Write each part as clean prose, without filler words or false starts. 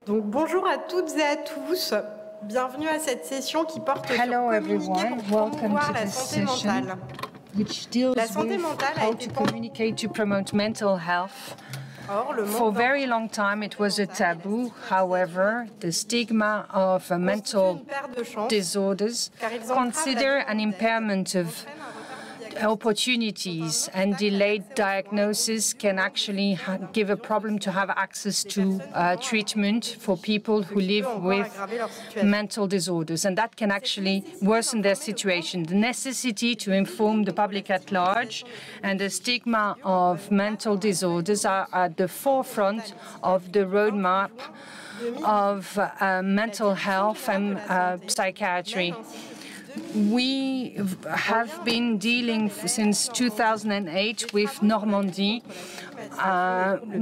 Donc, bonjour à toutes et à tous. Bienvenue à cette session qui porte sur communiquer pour promouvoir la santé mentale. Which deals La santé with mentale a how été to communicate to promote mental health. Or, le For a manque very long time, it was a taboo. However, the stigma of mental une perte de chance, disorders car ils entravent consider la an impairment of opportunities, and delayed diagnosis can actually give a problem to have access to treatment for people who live with mental disorders, and that can actually worsen their situation. The necessity to inform the public at large and the stigma of mental disorders are at the forefront of the roadmap of mental health and psychiatry. We have been dealing since 2008 with Normandy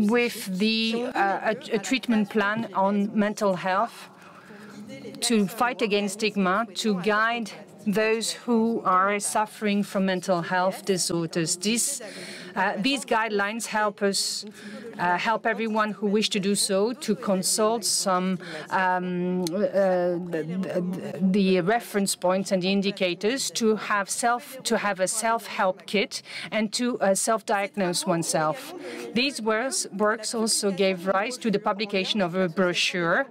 with a treatment plan on mental health to fight against stigma, to guide those who are suffering from mental health disorders. These guidelines help us, help everyone who wish to do so to consult some the reference points and the indicators to have a self-help kit and to self-diagnose oneself. These works also gave rise to the publication of a brochure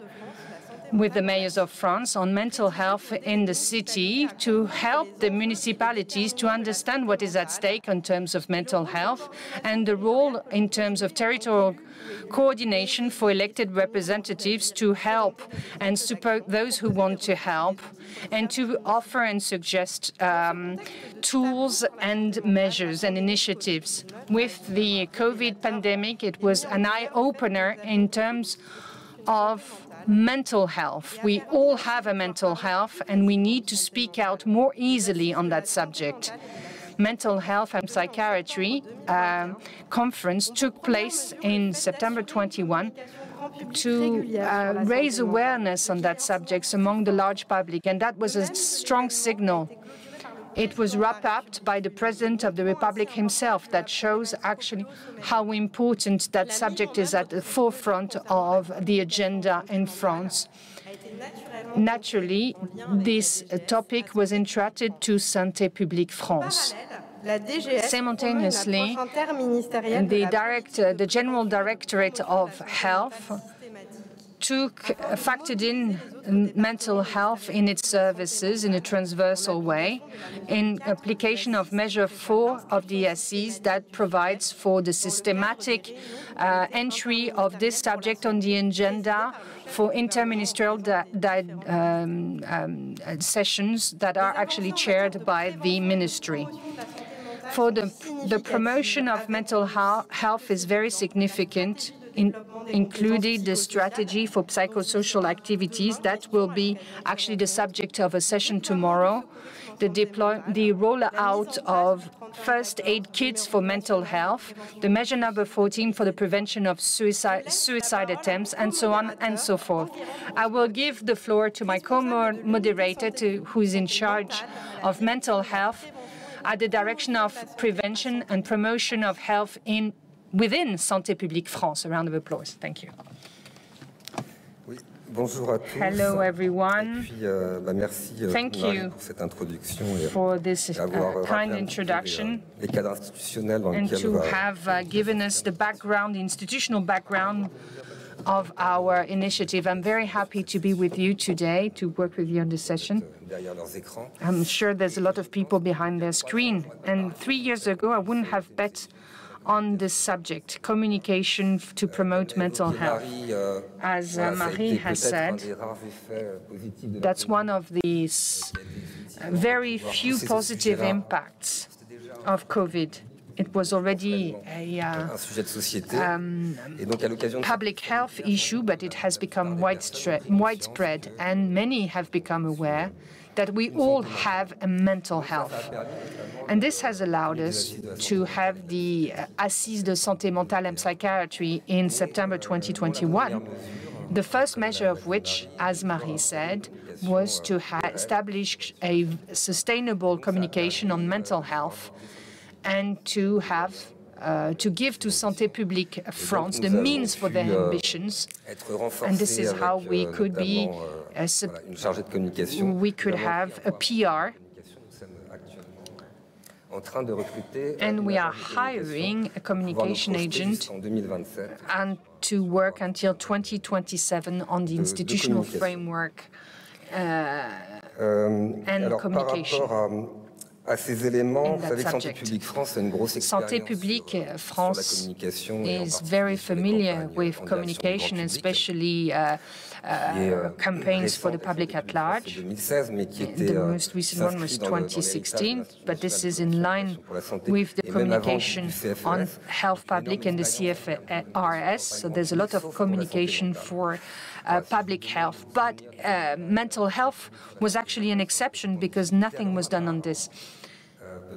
with the mayors of France on mental health in the city to help the municipalities to understand what is at stake in terms of mental health and the role in terms of territorial coordination for elected representatives to help and support those who want to help and to offer and suggest tools and measures and initiatives. With the COVID pandemic, it was an eye-opener in terms of mental health. We all have a mental health, and we need to speak out more easily on that subject. Mental health and psychiatry conference took place in September 21 to raise awareness on that subject among the large public, and that was a strong signal. It was wrapped up by the President of the Republic himself. That shows actually how important that subject is at the forefront of the agenda in France. Naturally, this topic was entrusted to Santé Publique France. Simultaneously, the General Directorate of Health factored in mental health in its services in a transversal way, in application of Measure 4 of the SEs that provides for the systematic entry of this subject on the agenda for interministerial sessions that are actually chaired by the ministry. For the promotion of mental health is very significant, including the strategy for psychosocial activities. That will be actually the subject of a session tomorrow. The rollout of first aid kits for mental health, the measure number 14 for the prevention of suicide attempts, and so on and so forth. I will give the floor to my co-moderator, who is in charge of mental health at the direction of prevention and promotion of health within Santé Publique France. A round of applause. Thank you. Hello, everyone. Thank you for this kind introduction and to have given us the background, the institutional background of our initiative. I'm very happy to be with you today, to work with you on this session. I'm sure there's a lot of people behind their screen. And 3 years ago, I wouldn't have bet on this subject, communication to promote mental health. As Marie has said, that's one of these very few positive impacts of COVID. It was already a public health issue, but it has become widespread, and many have become aware that we all have a mental health. And this has allowed us to have the Assises de Santé Mentale and Psychiatry in September 2021, the first measure of which, as Marie said, was to establish a sustainable communication on mental health and to have to give to Santé Publique France the means for their ambitions, and this is how we could be, we could have a PR. And we are hiring a communication agent and to work until 2027 on the institutional framework and communication. Santé Publique France is very familiar with communication, especially campaigns for the public at large. The most recent one was 2016, but this is in line with the communication on health public and the CFRS. So there's a lot of communication for public health. But mental health was actually an exception because nothing was done on this.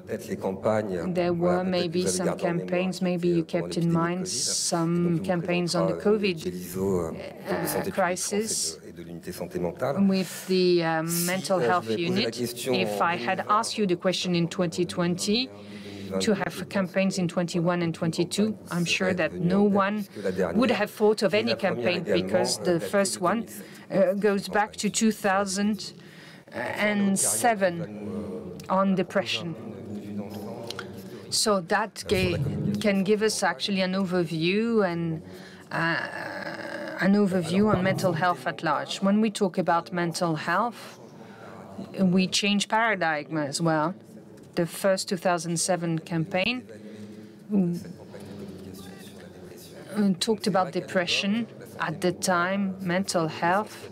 There were maybe some campaigns, maybe you kept in mind some campaigns on the COVID crisis with the mental health unit. If I had asked you the question in 2020, to have campaigns in 21 and 22, I'm sure that no one would have thought of any campaign because the first one goes back to 2007 on depression. So that can give us actually an overview and on mental health at large. When we talk about mental health, we change paradigm as well. The first 2007 campaign talked about depression. At the time, mental health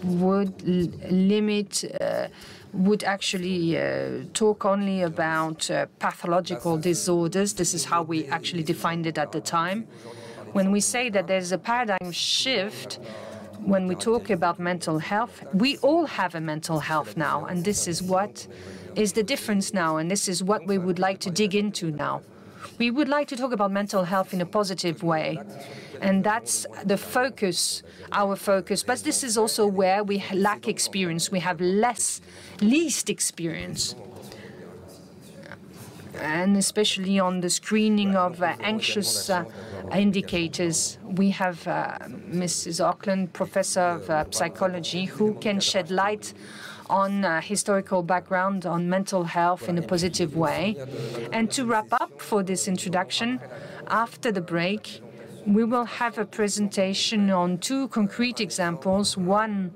would limit, would actually talk only about pathological disorders. This is how we actually defined it at the time. When we say that there's a paradigm shift, when we talk about mental health, we all have a mental health now, and this is what is the difference now, and this is what we would like to dig into now. We would like to talk about mental health in a positive way, and that's the focus, our focus. But this is also where we lack experience. We have least experience, and especially on the screening of anxious indicators. We have Mrs. Auckland, professor of psychology, who can shed light on historical background on mental health in a positive way. And to wrap up for this introduction, after the break, we will have a presentation on two concrete examples, one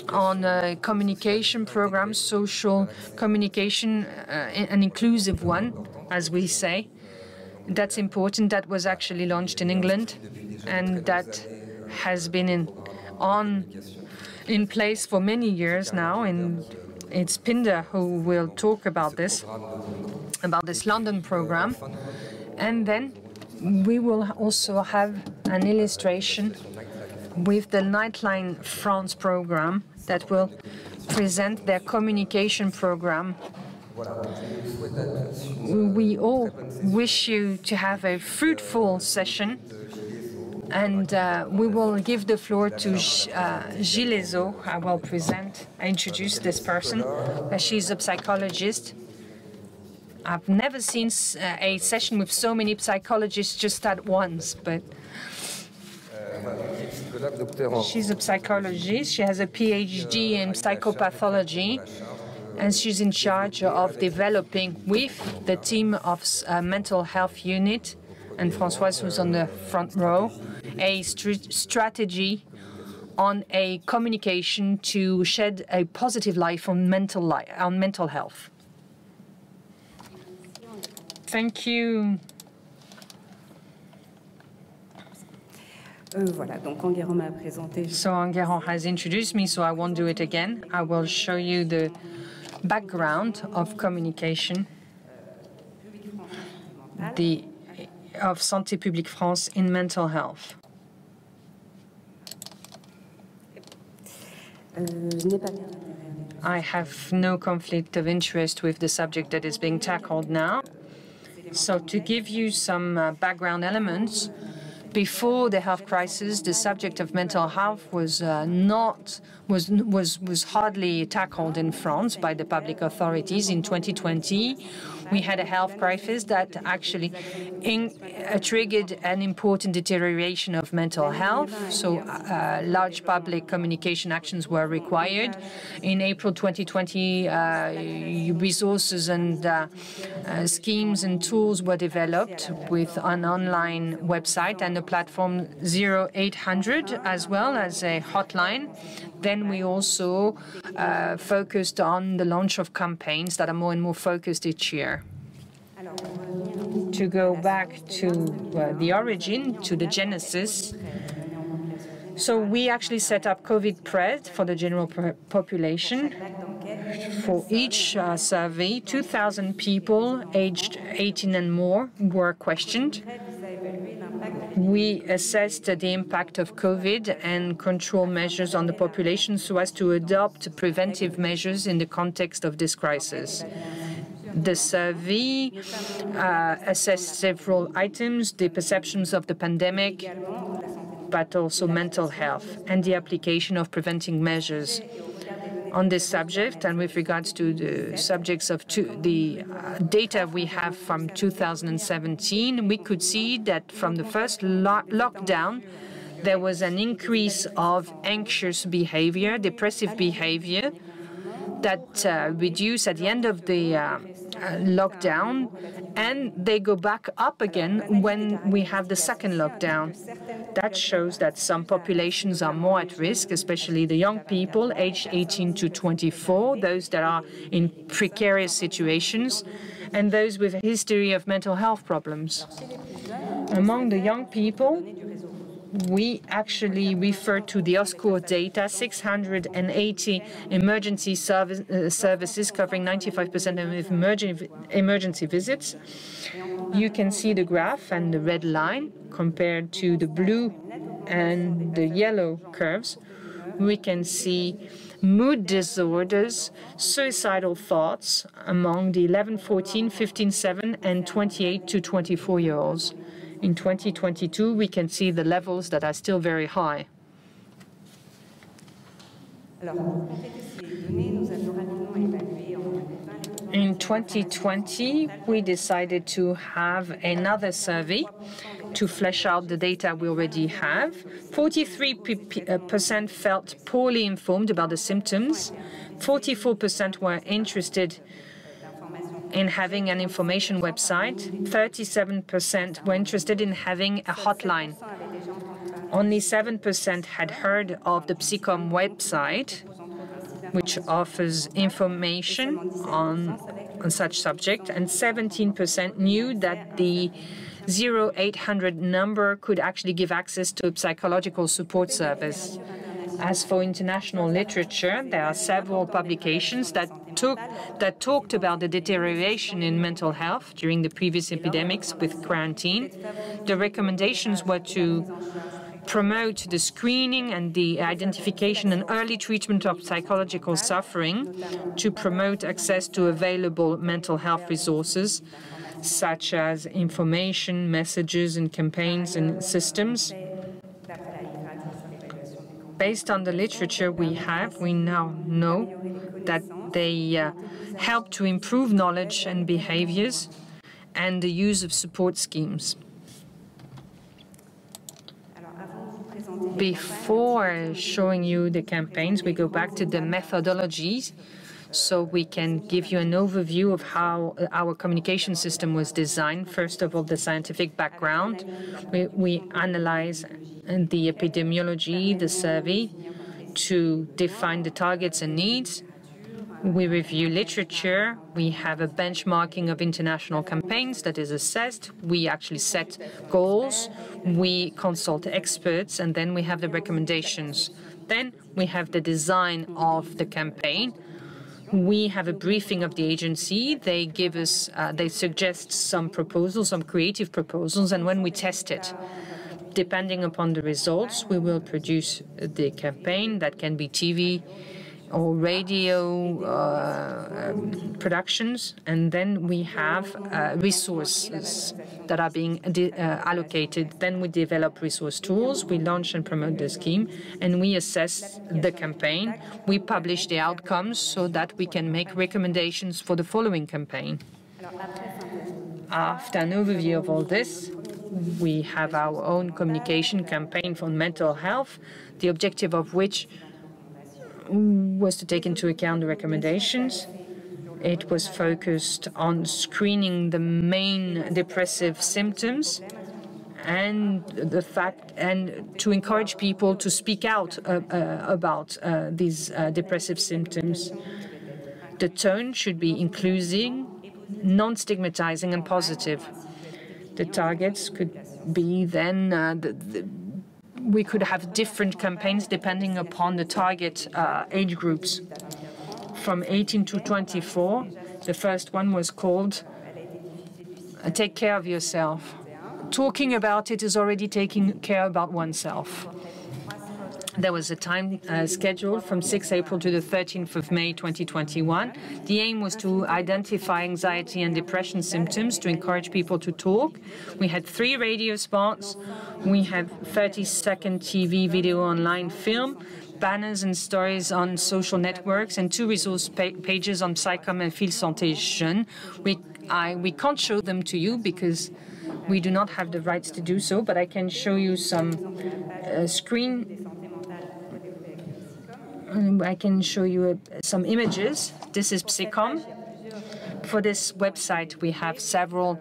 on a communication program, social communication, an inclusive one, as we say. That's important. That was actually launched in England, and that has been in place for many years now, and it's Pinder who will talk about this London program. And then we will also have an illustration with the Nightline France program that will present their communication program. We all wish you to have a fruitful session. And we will give the floor to Gilles Lezo. I will introduce this person. She's a psychologist. I've never seen a session with so many psychologists just at once, but she's a psychologist. She has a PhD in psychopathology, and she's in charge of developing with the team of mental health unit, and Françoise, who's on the front row, a strategy on a communication to shed a positive light on mental health. Thank you. So Enguerrand has introduced me, so I won't do it again. I will show you the background of communication of Santé Publique France in mental health. I have no conflict of interest with the subject that is being tackled now. So to give you some background elements, before the health crisis, the subject of mental health was hardly tackled in France by the public authorities. In 2020, We had a health crisis that actually triggered an important deterioration of mental health, so large public communication actions were required. In April 2020, resources and schemes and tools were developed with an online website and a platform 0800 as well as a hotline. Then we also focused on the launch of campaigns that are more and more focused each year. To go back to the origin, to the genesis, so we actually set up COVID-PRED for the general population. For each survey, 2,000 people aged 18 and more were questioned. We assessed the impact of COVID and control measures on the population so as to adopt preventive measures in the context of this crisis. The survey assessed several items, the perceptions of the pandemic, but also mental health and the application of preventing measures. On this subject, and with regards to the subjects of the data we have from 2017, we could see that from the first lockdown, there was an increase of anxious behavior, depressive behavior, that reduce at the end of the lockdown, and they go back up again when we have the second lockdown. That shows that some populations are more at risk, especially the young people aged 18 to 24, those that are in precarious situations, and those with a history of mental health problems. Among the young people, we actually refer to the OSCOR data, 680 emergency services covering 95% of emergency visits. You can see the graph and the red line compared to the blue and the yellow curves. We can see mood disorders, suicidal thoughts among the 11, 14, 15, 7, and 28 to 24-year-olds. In 2022, we can see the levels that are still very high. In 2020, we decided to have another survey to flesh out the data we already have. 43% felt poorly informed about the symptoms. 44% were interested in having an information website. 37% were interested in having a hotline. Only 7% had heard of the Psychom website, which offers information on such subject, and 17% knew that the 0800 number could actually give access to a psychological support service. As for international literature, there are several publications that talked about the deterioration in mental health during the previous epidemics with quarantine. The recommendations were to promote the screening and the identification and early treatment of psychological suffering, to promote access to available mental health resources, such as information, messages, and campaigns and systems. Based on the literature we have, we now know that they help to improve knowledge and behaviors and the use of support schemes. Before showing you the campaigns, we go back to the methodologies so we can give you an overview of how our communication system was designed. First of all, the scientific background. We analyze the epidemiology, the survey, to define the targets and needs. We review literature. We have a benchmarking of international campaigns that is assessed. We actually set goals. We consult experts, and then we have the recommendations. Then we have the design of the campaign. We have a briefing of the agency. They give us, they suggest some proposals, some creative proposals, and when we test it, depending upon the results, we will produce the campaign. That can be TV or radio productions, and then we have resources that are being allocated. Then we develop resource tools, we launch and promote the scheme, and we assess the campaign. We publish the outcomes so that we can make recommendations for the following campaign. After an overview of all this, we have our own communication campaign for mental health, the objective of which was to take into account the recommendations. It was focused on screening the main depressive symptoms and to encourage people to speak out about these depressive symptoms. The tone should be inclusive, non-stigmatizing, and positive. The targets could be then we could have different campaigns depending upon the target age groups. From 18 to 24, the first one was called Take Care of Yourself. Talking about it is already taking care about oneself. There was a time scheduled from 6 April to the 13th of May 2021. The aim was to identify anxiety and depression symptoms, to encourage people to talk. We had 3 radio spots. We had 30-second TV, video, online film, banners and stories on social networks, and 2 resource pages on Psychom and Fil Santé Jeune. We can't show them to you because we do not have the rights to do so, but I can show you some I can show you some images. This is Psychom. For this website, we have several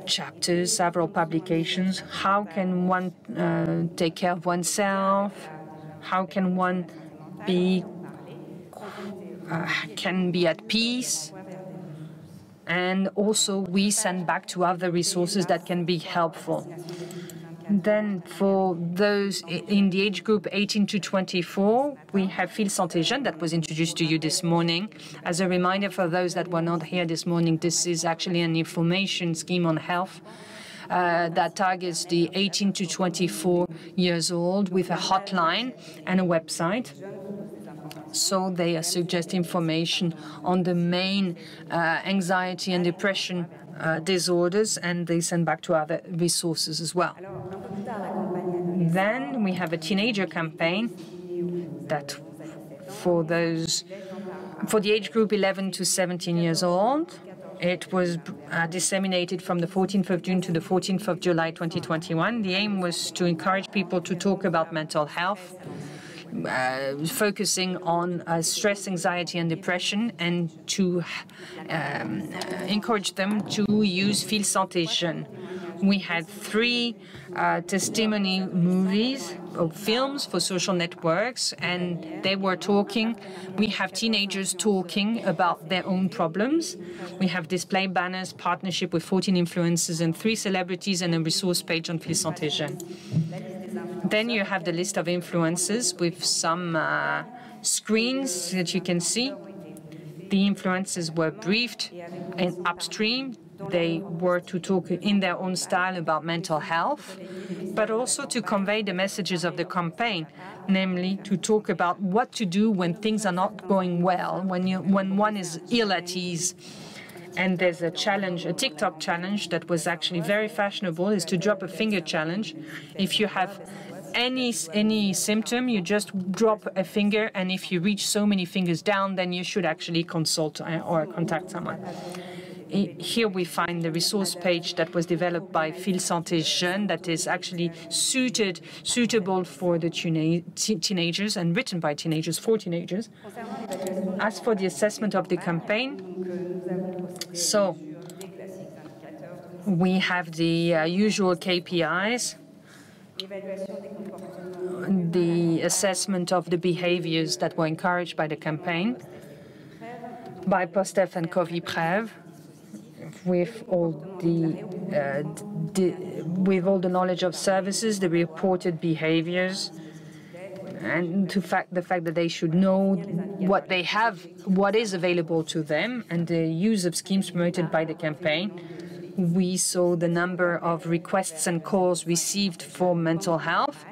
chapters, several publications. How can one take care of oneself? How can one can be at peace? And also, we send back to other resources that can be helpful. Then for those in the age group 18 to 24, we have Fil Santé Jeune that was introduced to you this morning. As a reminder for those that were not here this morning, this is actually an information scheme on health that targets the 18 to 24 years old with a hotline and a website. So they suggest information on the main anxiety and depression disorders, and they send back to other resources as well. Then we have a teenager campaign that for the age group 11 to 17 years old. It was disseminated from the 14th of June to the 14th of July 2021. The aim was to encourage people to talk about mental health, focusing on stress, anxiety, and depression, and to encourage them to use Fil Santé Jeune. We had 3 testimony movies or films for social networks, and they were talking. We have teenagers talking about their own problems. We have display banners, partnership with 14 influencers and 3 celebrities, and a resource page on Fil Santé Jeune. Then you have the list of influencers with some screens that you can see. The influencers were briefed and upstream. They were to talk in their own style about mental health, but also to convey the messages of the campaign, namely to talk about what to do when things are not going well, when one is ill at ease. And there's a challenge, a TikTok challenge that was actually very fashionable, is to drop a finger challenge. If you have any symptom, you just drop a finger, and if you reach so many fingers down, then you should actually consult or contact someone. Here we find the resource page that was developed by Fil Santé Jeune that is actually suitable for the teenagers and written by teenagers for teenagers. As for the assessment of the campaign, so we have the usual KPIs, the assessment of the behaviors that were encouraged by the campaign by POSTEF and COVID-PREV, with all the knowledge of services, the reported behaviors, and the fact that they should know what they have, what is available to them, and the use of schemes promoted by the campaign. We saw the number of requests and calls received for mental health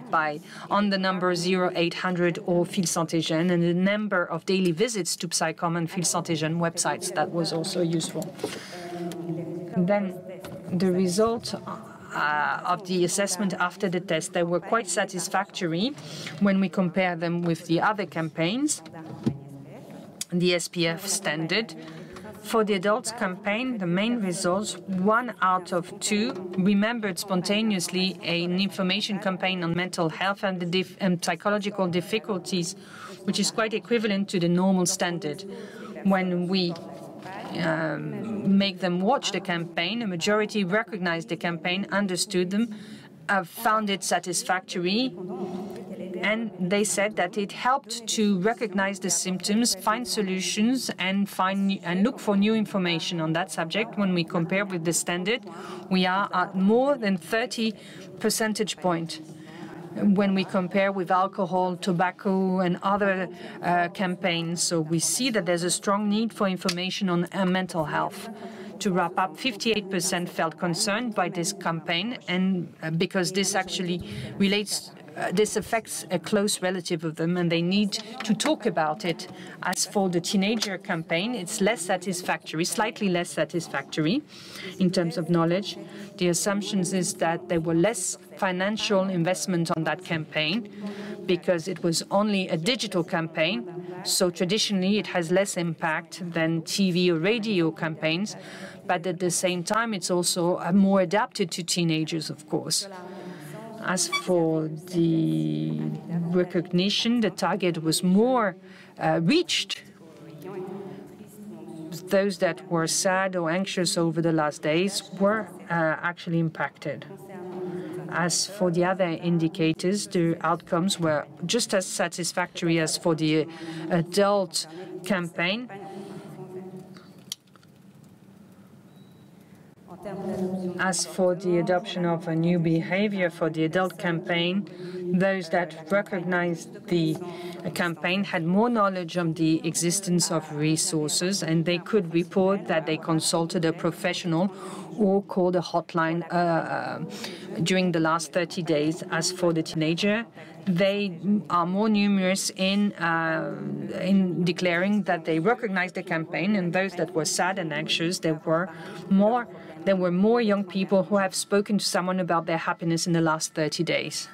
on the number 0800 or Fil Santé Jeune, and the number of daily visits to Psychom and Fil Santé Jeune websites. That was also useful. Then the result of the assessment after the test, they were quite satisfactory when we compare them with the other campaigns. The SPF standard For the adults campaign, the main results, 1 out of 2 remembered spontaneously an information campaign on mental health and the psychological difficulties, which is quite equivalent to the normal standard. When we make them watch the campaign, a majority recognized the campaign, understood them, found it satisfactory, and they said that it helped to recognize the symptoms, find solutions, and look for new information on that subject. When we compare with the standard, we are at more than 30 percentage points. When we compare with alcohol, tobacco, and other campaigns. So we see that there's a strong need for information on mental health. To wrap up, 58% felt concerned by this campaign, and because this actually relates this affects a close relative of them, and they need to talk about it. As for the teenager campaign, it's less satisfactory, slightly less satisfactory in terms of knowledge. The assumptions is that there were less financial investment on that campaign because it was only a digital campaign. So traditionally, it has less impact than TV or radio campaigns. But at the same time, it's also more adapted to teenagers, of course. As for the recognition, the target was more reached. Those that were sad or anxious over the last days were actually impacted. As for the other indicators, the outcomes were just as satisfactory as for the adult campaign. As for the adoption of a new behavior for the adult campaign, those that recognized the campaign had more knowledge of the existence of resources, and they could report that they consulted a professional or called a hotline during the last 30 days. As for the teenager, they are more numerous in declaring that they recognized the campaign, and those that were sad and anxious, there were more young people who have spoken to someone about their happiness in the last 30 days.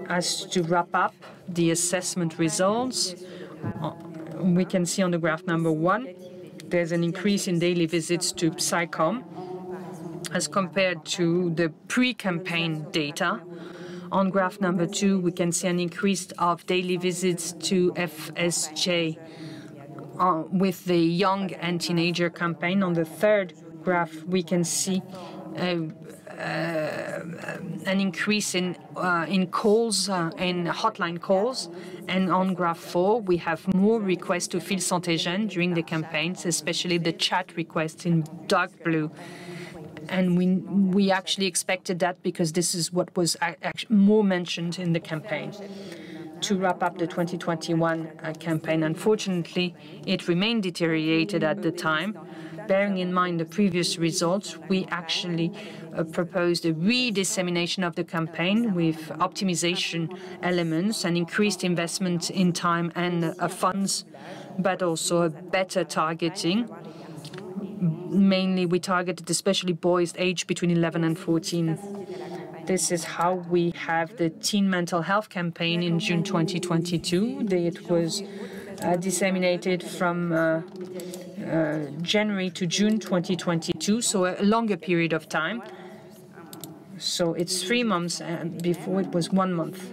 As to wrap up the assessment results, we can see on the graph number 1, there's an increase in daily visits to Psycom as compared to the pre-campaign data. On graph number 2, we can see an increase of daily visits to FSJ with the young and teenager campaign. On the third graph, we can see an increase in calls, in hotline calls. And on graph 4, we have more requests to Fil Santé Jeune during the campaigns, especially the chat requests in dark blue. And we actually expected that because this is what was more mentioned in the campaign. To wrap up the 2021 campaign, unfortunately, it remained deteriorated at the time. Bearing in mind the previous results, we actually proposed a re-dissemination of the campaign with optimization elements and increased investment in time and funds, but also a better targeting. Mainly, we targeted especially boys aged between 11 and 14. This is how we have the teen mental health campaign in June 2022. It was disseminated from January to June 2022, so a longer period of time. So it's 3 months, and before it was 1 month.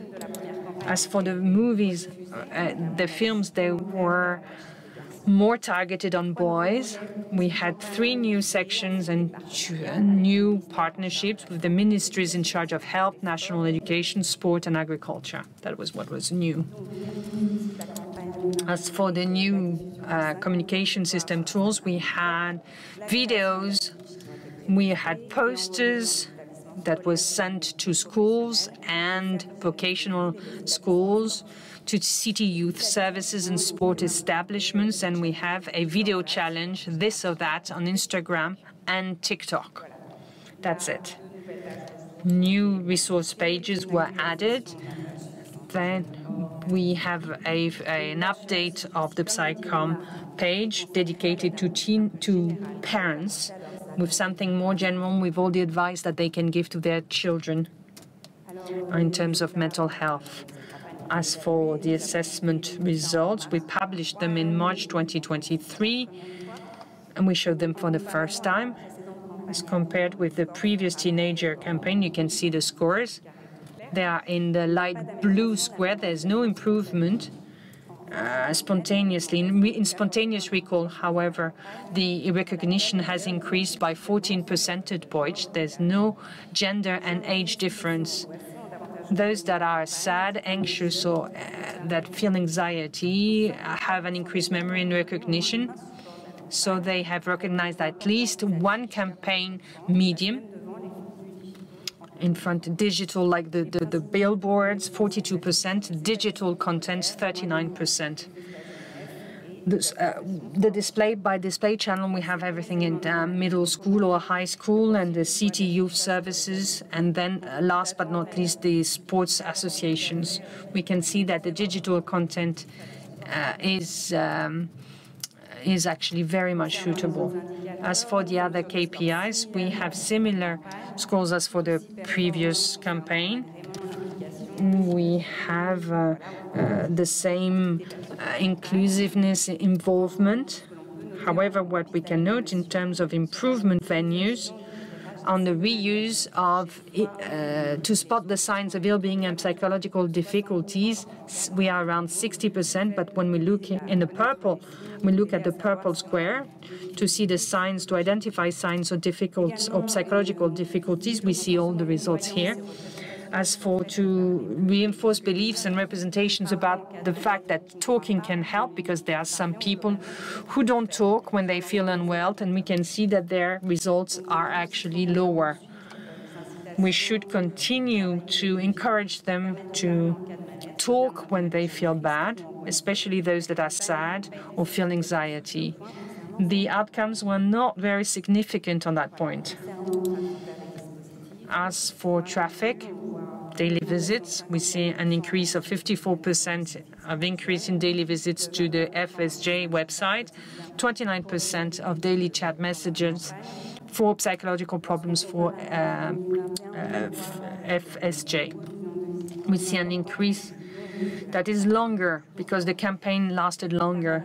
As for the movies, the films, they were more targeted on boys. We had 3 new sections and new partnerships with the ministries in charge of health, national education, sport, and agriculture. That was what was new. As for the new communication system tools, we had videos, we had posters that was sent to schools and vocational schools, to city youth services and sport establishments, and we have a video challenge, this or that, on Instagram and TikTok. That's it. New resource pages were added. Then we have an update of the Psycom page dedicated to parents, with something more general, with all the advice that they can give to their children in terms of mental health. As for the assessment results, we published them in March 2023, and we showed them for the first time. As compared with the previous teenager campaign, you can see the scores. They are in the light blue square. There's no improvement spontaneously. In spontaneous recall, however, the recognition has increased by 14 percentage points. There's no gender and age difference. Those that are sad, anxious, or that feel anxiety have an increased memory and recognition. So they have recognized at least one campaign medium. In front, digital, like the billboards, 42%, digital contents, 39%. The display by display channel, we have everything in middle school or high school and the city youth services. And then last but not least, the sports associations. We can see that the digital content is actually very much suitable. As for the other KPIs, we have similar scores as for the previous campaign. We have the same inclusiveness, involvement. However, what we can note in terms of improvement venues on the reuse of to spot the signs of ill-being and psychological difficulties, we are around 60%. But when we look in the purple, we look at the purple square to see the signs, to identify signs of psychological difficulties. We see all the results here. As for to reinforce beliefs and representations about the fact that talking can help, because there are some people who don't talk when they feel unwell, and we can see that their results are actually lower. We should continue to encourage them to talk when they feel bad, especially those that are sad or feel anxiety. The outcomes were not very significant on that point. As for traffic, daily visits, we see an increase of 54% of increase in daily visits to the FSJ website, 29% of daily chat messages for psychological problems for FSJ. We see an increase that is longer because the campaign lasted longer.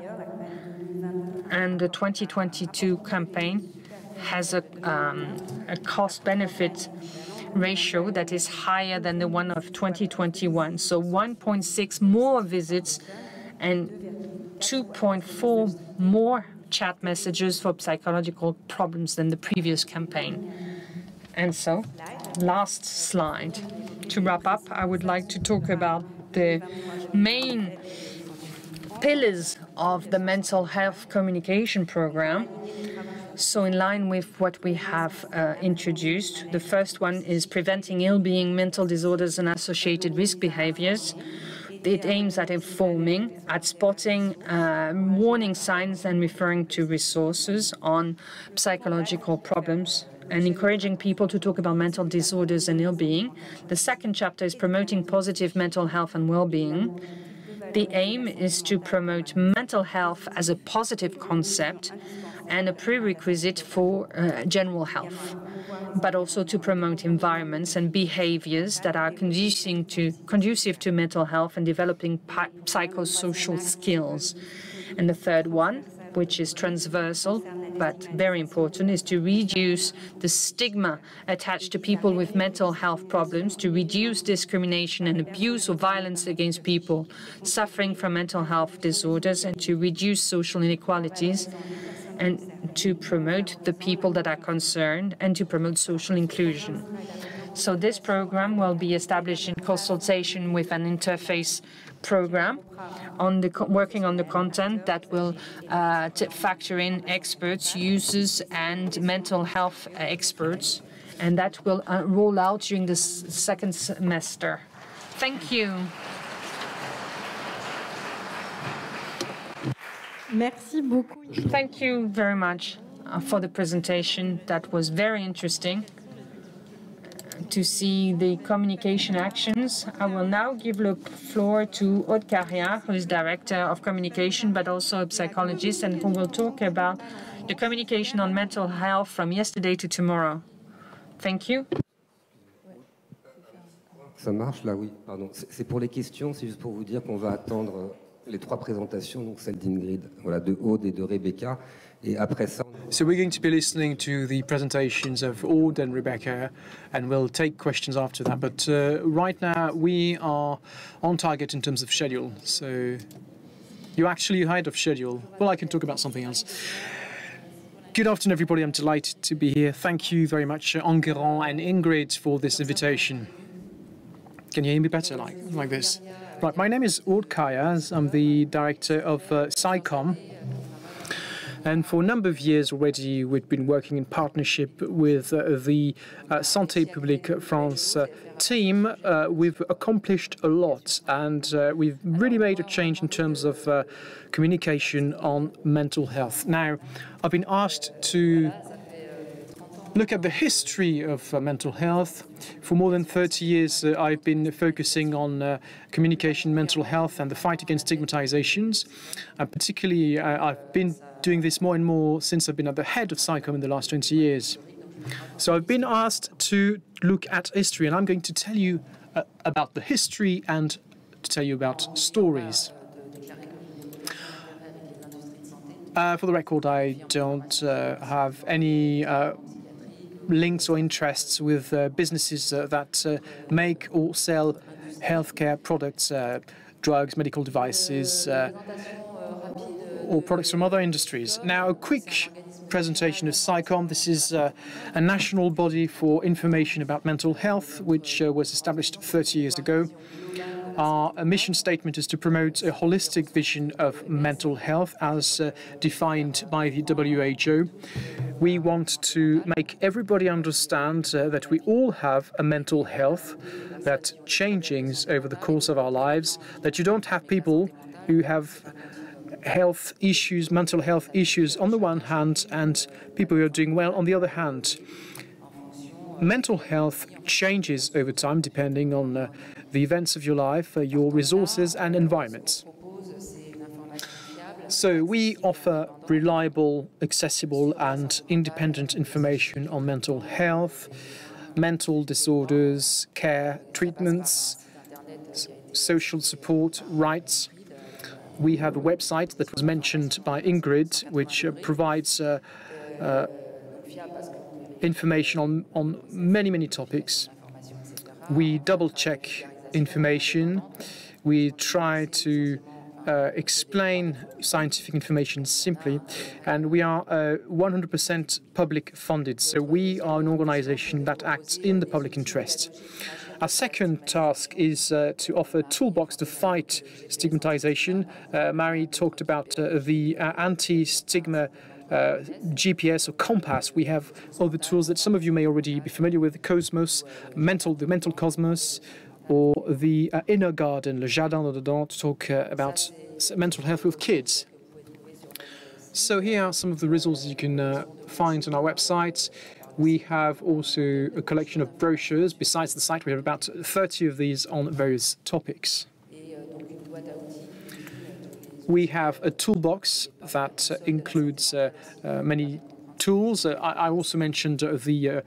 And the 2022 campaign has a cost-benefit ratio that is higher than the one of 2021. So 1.6 more visits and 2.4 more chat messages for psychological problems than the previous campaign. And so, last slide. To wrap up, I would like to talk about the main pillars of the mental health communication program. So in line with what we have introduced, the first one is preventing ill-being, mental disorders and associated risk behaviors. It aims at informing, at spotting warning signs and referring to resources on psychological problems and encouraging people to talk about mental disorders and ill-being. The second chapter is promoting positive mental health and well-being. The aim is to promote mental health as a positive concept and a prerequisite for general health, but also to promote environments and behaviors that are conducive to mental health and developing psychosocial skills. And the third one, which is transversal but very important, is to reduce the stigma attached to people with mental health problems, to reduce discrimination and abuse or violence against people suffering from mental health disorders, and to reduce social inequalities, and to promote the people that are concerned, and to promote social inclusion. So this program will be established in consultation with an interface program on working on the content that will factor in experts, users, and mental health experts, and that will roll out during the second semester. Thank you. Merci beaucoup. Thank you very much for the presentation. That was very interesting to see the communication actions. I will now give the floor to Aude Carrière, who is Director of Communication, but also a psychologist, and who will talk about the communication on mental health from yesterday to tomorrow. Thank you. Ça marche là, oui. Pardon. C'est pour les questions, c'est juste pour vous dire qu'on va attendre les trois présentations, donc celle d'Ingrid, voilà, de Aude et de Rebecca, et après ça. So we're going to be listening to the presentations of Aude and Rebecca, and we'll take questions after that. But right now we are on target in terms of schedule. So you're actually ahead of schedule. Well, I can talk about something else. Good afternoon, everybody. I'm delighted to be here. Thank you very much, Enguerrand and Ingrid, for this invitation. Can you hear me better like this? Right, my name is Aude Kayas. I'm the director of SciComm. And for a number of years already, we've been working in partnership with the Santé Publique France team. We've accomplished a lot, and we've really made a change in terms of communication on mental health. Now, I've been asked to look at the history of mental health. For more than 30 years, I've been focusing on communication, mental health, and the fight against stigmatizations. Particularly, I've been doing this more and more since I've been at the head of SciComm in the last 20 years. So I've been asked to look at history, and I'm going to tell you about the history and to tell you about stories. For the record, I don't have any links or interests with businesses that make or sell healthcare products, drugs, medical devices, or products from other industries. Now, a quick presentation of SciComm. This is a national body for information about mental health, which was established 30 years ago. Our mission statement is to promote a holistic vision of mental health as defined by the WHO. We want to make everybody understand that we all have a mental health that changes over the course of our lives, that you don't have people who have health issues, mental health issues on the one hand, and people who are doing well on the other hand. Mental health changes over time depending on the events of your life, your resources and environments. So we offer reliable, accessible and independent information on mental health, mental disorders, care, treatments, social support, rights. We have a website that was mentioned by Ingrid, which provides information on many topics. We double-check information. We try to explain scientific information simply, and we are 100% public funded, so we are an organization that acts in the public interest. Our second task is to offer a toolbox to fight stigmatization. Mary talked about the anti-stigma GPS or compass. We have other tools that some of you may already be familiar with: Cosmos, the mental cosmos, or the inner garden, le jardin de dedans, to talk about mental health with kids. So here are some of the resources you can find on our website. We have also a collection of brochures. Besides the site, we have about 30 of these on various topics. We have a toolbox that includes many tools. I also mentioned the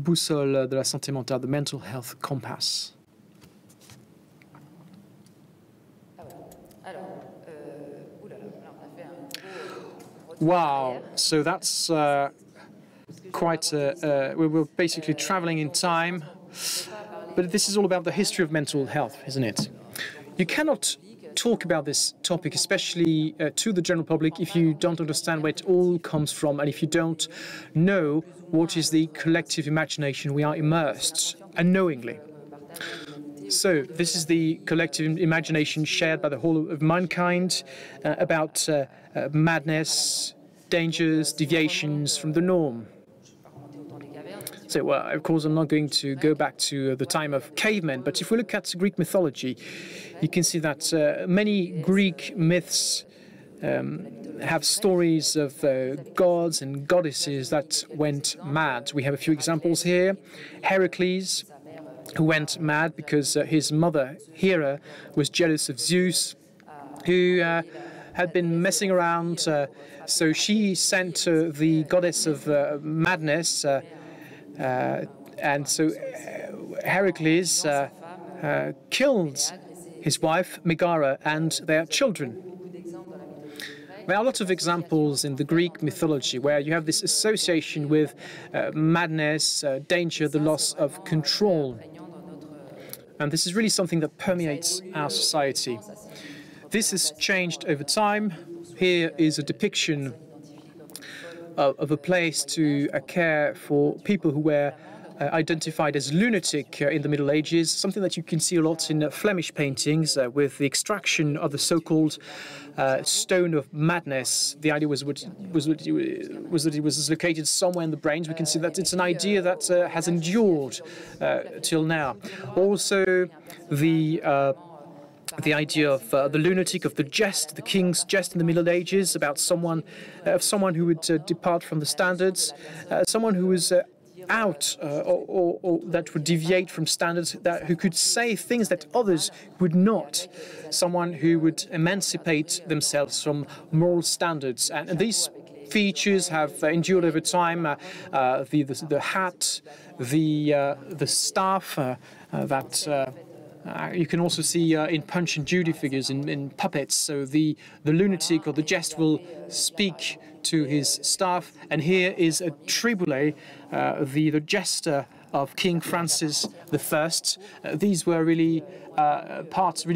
boussole de la santé mentale, the mental health compass. Wow, so that's quite we're basically traveling in time, but this is all about the history of mental health, isn't it? You cannot talk about this topic, especially to the general public, if you don't understand where it all comes from and if you don't know what is the collective imagination we are immersed unknowingly. So this is the collective imagination shared by the whole of mankind about madness, dangers, deviations from the norm. So, well, of course, I'm not going to go back to the time of cavemen, but if we look at Greek mythology, you can see that many Greek myths have stories of gods and goddesses that went mad. We have a few examples here. Heracles, who went mad because his mother, Hera, was jealous of Zeus, who had been messing around. So she sent the goddess of madness, and so Heracles killed his wife Megara and their children. There are lots of examples in the Greek mythology where you have this association with madness, danger, the loss of control. And this is really something that permeates our society. This has changed over time. Here is a depiction of a place to care for people who were identified as lunatic in the Middle Ages, something that you can see a lot in Flemish paintings with the extraction of the so-called stone of madness. The idea was that it was located somewhere in the brains. We can see that it's an idea that has endured till now. Also, the idea of the lunatic, of the jest, the king's jest in the Middle Ages, about someone who would depart from the standards, someone who was out or that would deviate from standards, who could say things that others would not, someone who would emancipate themselves from moral standards. And these features have endured over time. The hat, the staff that you can also see in Punch and Judy figures, in puppets. So the lunatic or the jest will speak to his staff. And here is a triboulet, the jester of King Francis I. These were really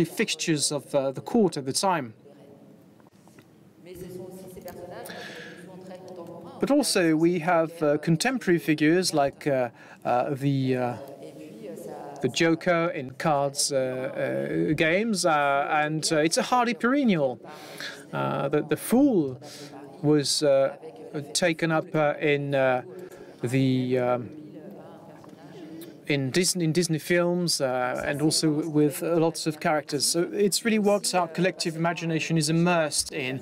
fixtures of the court at the time. But also we have contemporary figures like the Joker in cards games, and it's a hardy perennial. The Fool was taken up in Disney films, and also with lots of characters. So it's really what our collective imagination is immersed in.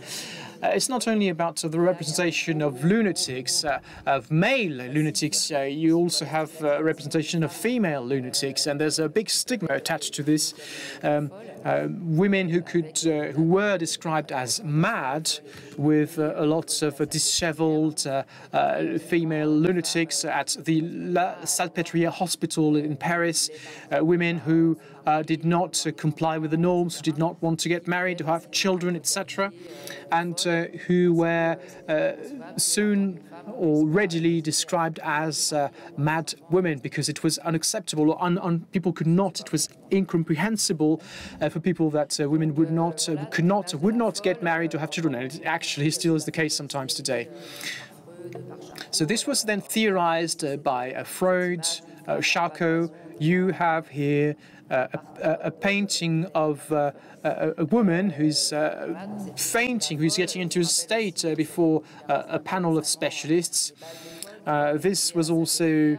It's not only about the representation of lunatics, of male lunatics. You also have a representation of female lunatics, and there's a big stigma attached to this. Women who were described as mad, with a lot of disheveled female lunatics at the La Salpêtrière hospital in Paris. Women who did not comply with the norms, who did not want to get married, to have children, etc., and who were soon or readily described as mad women, because it was unacceptable, or people could not. It was incomprehensible for people that women would not get married or have children, and it actually still is the case sometimes today. So this was then theorized by Freud, Charcot. You have here a painting of a woman who's fainting, who's getting into a state before a panel of specialists. This was also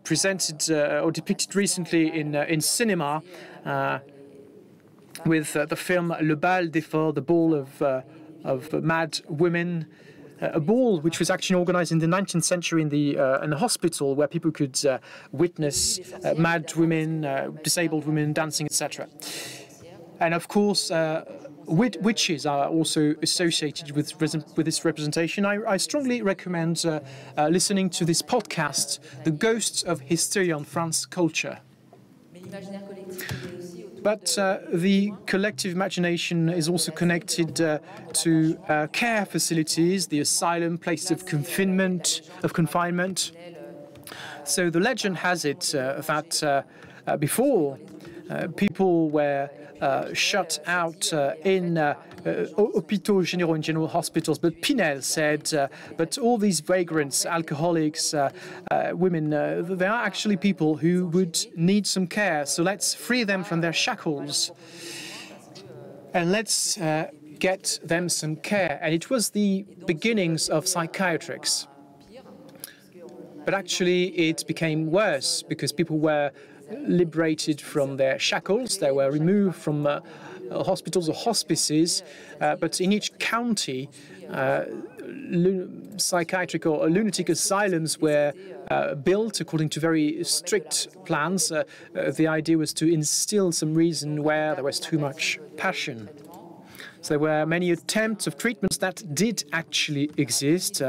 presented or depicted recently in cinema with the film Le Bal des Folles, the ball of mad women. A ball which was actually organized in the 19th century in a hospital, where people could witness mad women, disabled women dancing, etc. And of course, witches are also associated with this representation. I strongly recommend listening to this podcast, The Ghosts of Hysteria on France Culture. But the collective imagination is also connected to care facilities, the asylum, places of confinement. So the legend has it that before, people were shut out in hôpitaux généraux, in general hospitals. But Pinel said, but all these vagrants, alcoholics, women, they are actually people who would need some care. So let's free them from their shackles and let's get them some care. And it was the beginnings of psychiatrics. But actually it became worse, because people were liberated from their shackles. They were removed from hospitals or hospices, but in each county, psychiatric or lunatic asylums were built according to very strict plans. The idea was to instill some reason where there was too much passion. So there were many attempts of treatments that did actually exist.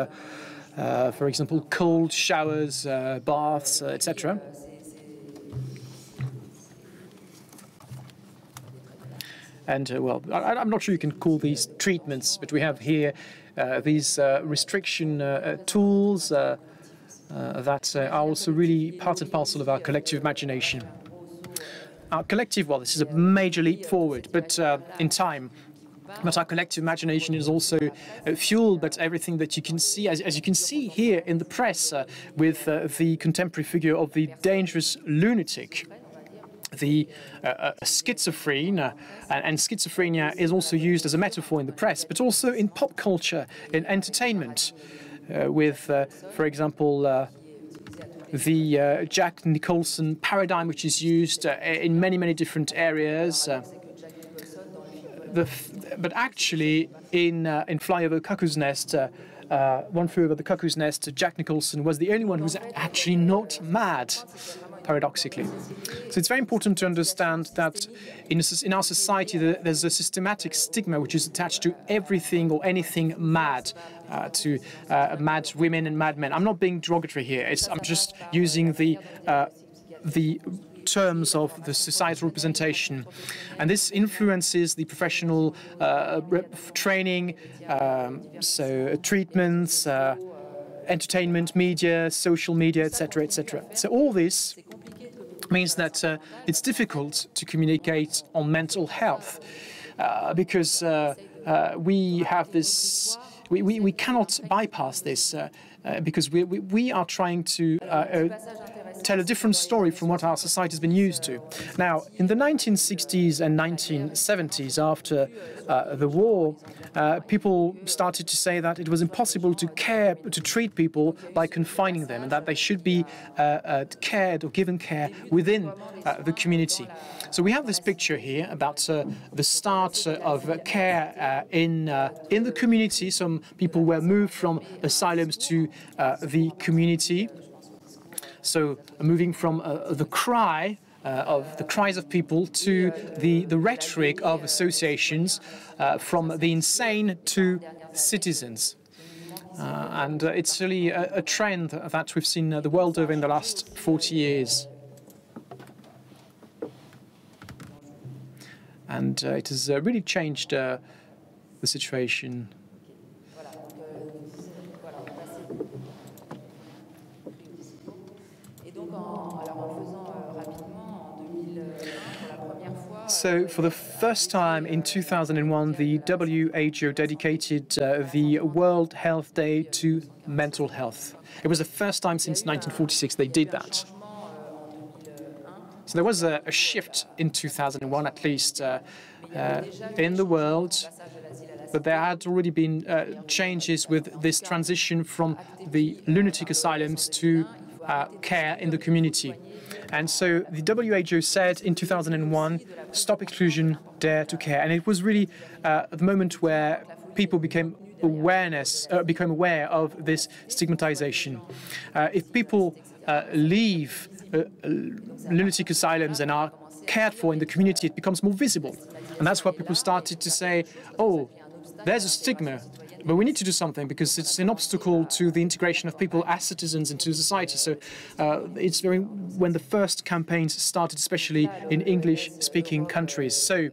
for example, cold showers, baths, etc. And, well, I'm not sure you can call these treatments, but we have here these restriction tools that are also really part and parcel of our collective imagination. Our collective, well, this is a major leap forward, but in time. But our collective imagination is also fueled by everything that you can see, as you can see here in the press, with the contemporary figure of the dangerous lunatic, the schizophrene, and schizophrenia is also used as a metaphor in the press, but also in pop culture, in entertainment, with, for example, the Jack Nicholson paradigm, which is used in many different areas. But actually, in Fly Over Cuckoo's Nest, One Flew Over the Cuckoo's Nest, Jack Nicholson was the only one who was actually not mad, paradoxically. So it's very important to understand that in our society there's a systematic stigma which is attached to everything or anything mad, to mad women and mad men. I'm not being derogatory here. I'm just using the terms of the societal representation, and this influences the professional training, so treatments, entertainment, media, social media, etc., etc. So all this means that it's difficult to communicate on mental health because we have this. We cannot bypass this because we are trying to tell a different story from what our society has been used to. Now, in the 1960s and 1970s, after the war, people started to say that it was impossible to treat people by confining them, and that they should be cared or given care within the community. So we have this picture here about the start of care in the community. Some people were moved from asylums to the community. So moving from the cries of people to the rhetoric of associations, from the insane to citizens. And it's really a trend that we've seen the world over in the last 40 years. And it has really changed the situation. So, for the first time in 2001, the WHO dedicated the World Health Day to mental health. It was the first time since 1946 they did that. So there was a shift in 2001, at least, in the world. But there had already been changes with this transition from the lunatic asylums to care in the community. And so the WHO said in 2001, stop exclusion, dare to care. And it was really the moment where people became aware of this stigmatization. If people leave lunatic asylums and are cared for in the community, it becomes more visible. And that's why people started to say, oh, there's a stigma, but we need to do something because it's an obstacle to the integration of people as citizens into society. So it's when the first campaigns started, especially in English-speaking countries. So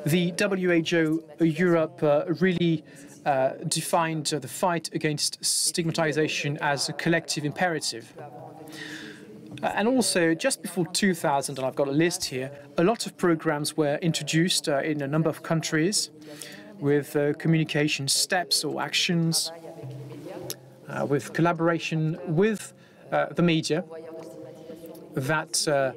the WHO Europe really defined the fight against stigmatization as a collective imperative. And also, just before 2000, and I've got a list here, a lot of programs were introduced in a number of countries with communication steps or actions, with collaboration with the media that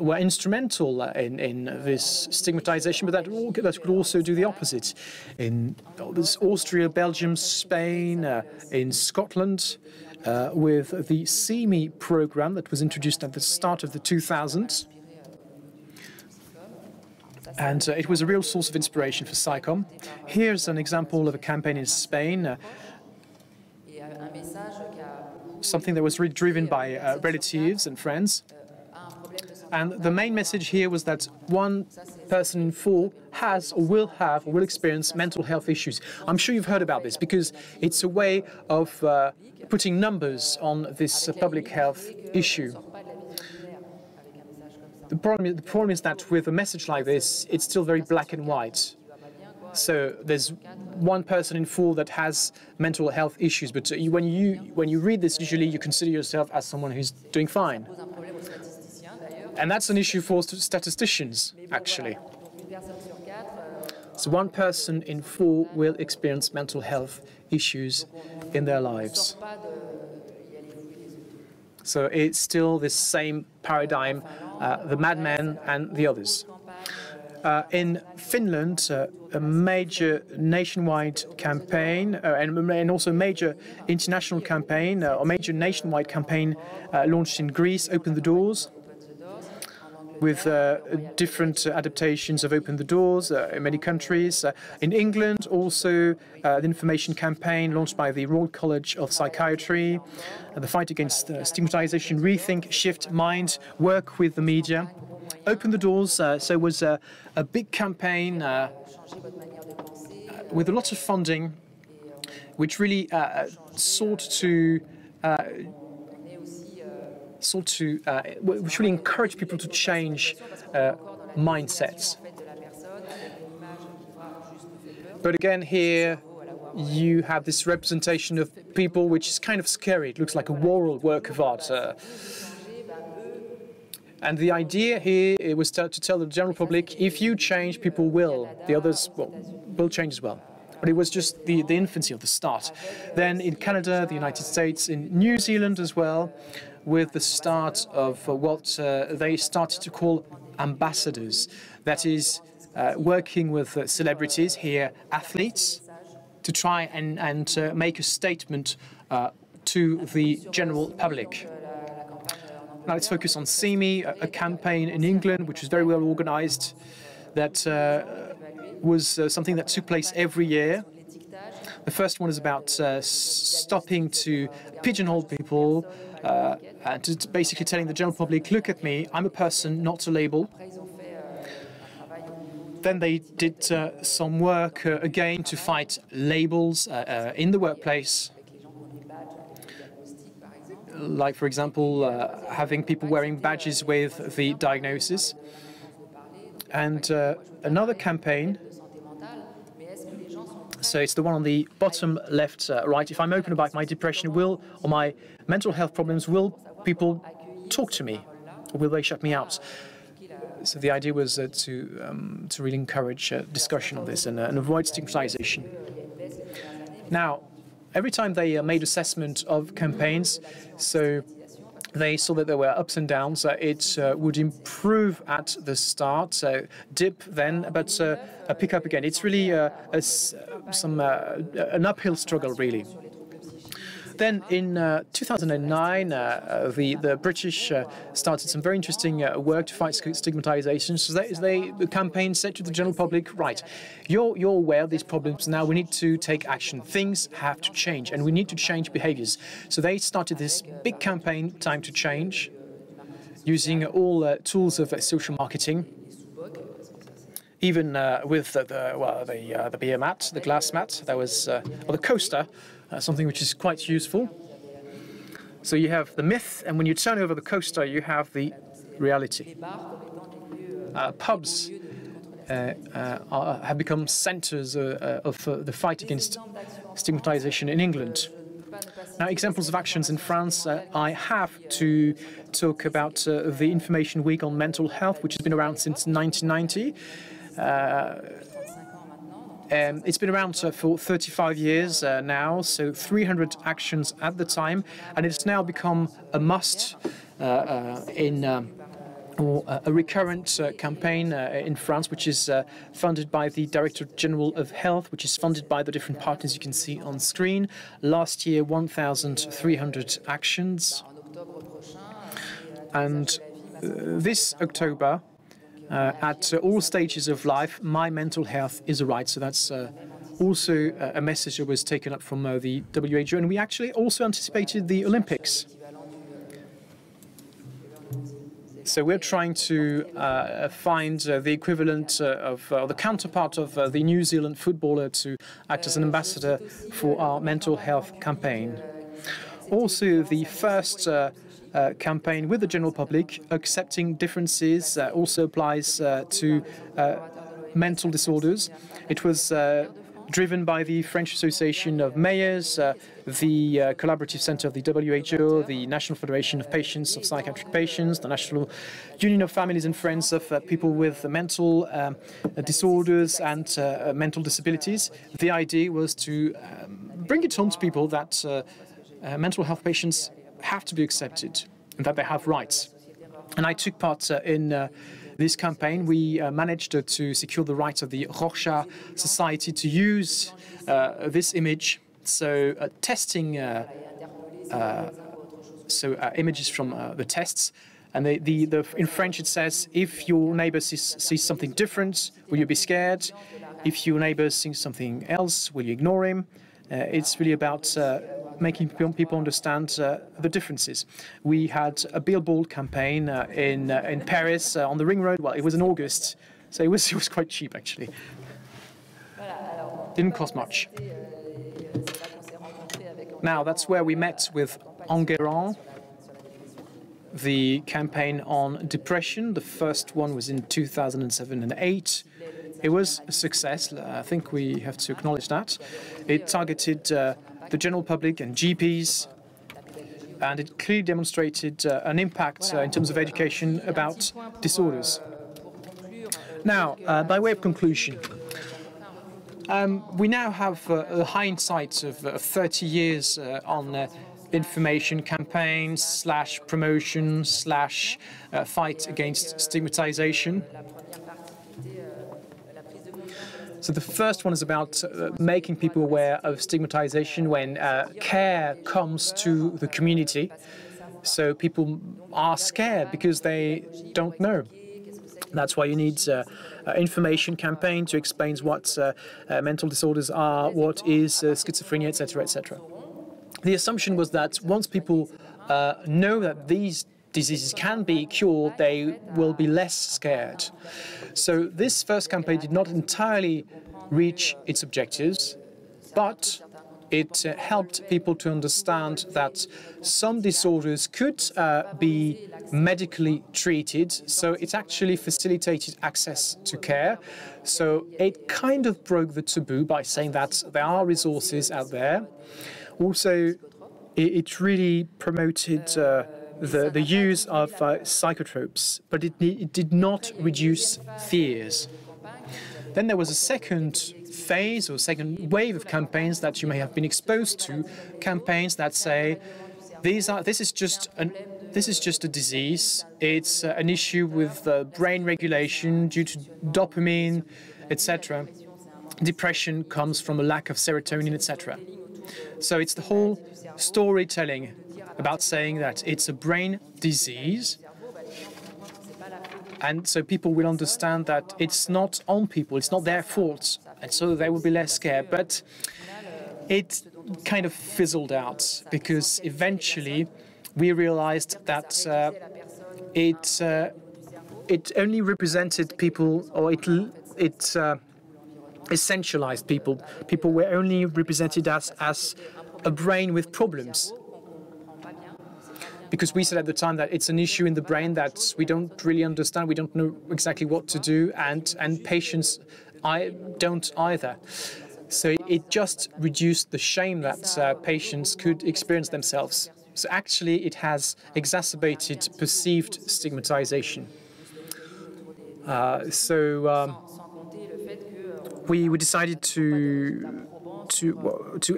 were instrumental in this stigmatization, but that could also do the opposite. In Austria, Belgium, Spain, in Scotland, with the CME program that was introduced at the start of the 2000s. And it was a real source of inspiration for SciComm. Here's an example of a campaign in Spain, something that was really driven by relatives and friends And the main message here was that 1 person in 4 has or will experience mental health issues. I'm sure you've heard about this because it's a way of putting numbers on this public health issue. The problem is that with a message like this, it's still very black and white. So there's 1 person in 4 that has mental health issues, but when you read this, usually you consider yourself as someone who's doing fine. And that's an issue for statisticians, actually. So 1 person in 4 will experience mental health issues in their lives. So it's still this same paradigm, the madmen and the others. In Finland, a major nationwide campaign and also a major international campaign, or major nationwide campaign launched in Greece, Open the Doors, with different adaptations of Open the Doors in many countries. In England, also the information campaign launched by the Royal College of Psychiatry, the fight against stigmatization, Rethink, Shift, Mind, work with the media. Open the Doors, so it was a big campaign with a lot of funding, which really which really encourage people to change mindsets. But again, here you have this representation of people which is kind of scary. It looks like a moral work of art. And the idea here it was to tell the general public, if you change, people will. The others will change as well. But it was just the infancy of the start. Then in Canada, the United States, in New Zealand as well, with the start of what they started to call ambassadors. That is, working with celebrities, here athletes, to try and make a statement to the general public. Now let's focus on See Me, a campaign in England which was very well organized, that was something that took place every year. The first one is about stopping to pigeonhole people, and to basically telling the general public, look at me, I'm a person, not a label. Then they did some work again to fight labels in the workplace. Like, for example, having people wearing badges with the diagnosis. And another campaign, so it's the one on the bottom left, right. If I'm open about my depression, or my mental health problems, will people talk to me, or will they shut me out? So the idea was to really encourage discussion on this and avoid stigmatization. Now, every time they made assessment of campaigns, so they saw that there were ups and downs. It would improve at the start, dip then, but pick up again. It's really an uphill struggle, really. Then in 2009, the British started some very interesting work to fight stigmatization. So the campaign said to the general public, right, you're aware of these problems, now we need to take action. Things have to change, and we need to change behaviors. So they started this big campaign, Time to Change, using all tools of social marketing, even with the beer mat, the glass mat, that was, or the coaster, something which is quite useful. So you have the myth, and when you turn over the coaster, you have the reality. Pubs have become centres of the fight against stigmatization in England. Now, examples of actions in France, I have to talk about the Information Week on Mental Health, which has been around since 1990. It's been around for 35 years now, so 300 actions at the time, and it's now become a must or a recurrent campaign in France, which is funded by the Director General of Health, which is funded by the different partners you can see on screen. Last year, 1,300 actions. And this October, at all stages of life, my mental health is a right. So that's also a message that was taken up from the WHO. And we actually also anticipated the Olympics. So we're trying to find the equivalent of the counterpart of the New Zealand footballer to act as an ambassador for our mental health campaign. Also, the first campaign with the general public, accepting differences, also applies to mental disorders. It was driven by the French Association of Mayors, the Collaborative Centre of the WHO, the National Federation of Patients of Psychiatric Patients, the National Union of Families and Friends of people with mental disorders and mental disabilities. The idea was to bring it home to people that mental health patients have to be accepted and that they have rights. And I took part in this campaign. We managed to secure the rights of the Rorschach Society to use this image, so testing images from the tests. And in French it says, if your neighbor sees something different, will you be scared? If your neighbor sees something else, will you ignore him? It's really about making people understand the differences. We had a billboard campaign in Paris on the Ring Road. Well, it was in August, so it was quite cheap actually. Didn't cost much. Now that's where we met with Enguerrand, the campaign on depression. The first one was in 2007 and 2008. It was a success. I think we have to acknowledge that. It targeted the general public and GPs, and it clearly demonstrated an impact in terms of education about disorders. Now, by way of conclusion, we now have a hindsight of 30 years on information campaigns / promotion / fight against stigmatization. So the first one is about making people aware of stigmatization when care comes to the community. So people are scared because they don't know. That's why you need information campaign to explain what mental disorders are, what is schizophrenia, etc., etc. The assumption was that once people know that these diseases can be cured, they will be less scared. So this first campaign did not entirely reach its objectives, but it helped people to understand that some disorders could be medically treated, so it actually facilitated access to care. So it kind of broke the taboo by saying that there are resources out there. Also, it really promoted the use of psychotropes, but it did not reduce fears. Then there was a second phase or second wave of campaigns that you may have been exposed to, campaigns that say this is just a disease. It's an issue with brain regulation due to dopamine, etc. Depression comes from a lack of serotonin, etc. So it's the whole storytelling about saying that it's a brain disease. And so people will understand that it's not on people, it's not their fault, and so they will be less scared. But it kind of fizzled out because eventually we realized that it only represented people, or it essentialized people. People were only represented as a brain with problems. Because we said at the time that it's an issue in the brain that we don't really understand, we don't know exactly what to do, and patients don't either. So it just reduced the shame that patients could experience themselves. So actually it has exacerbated perceived stigmatization. We decided to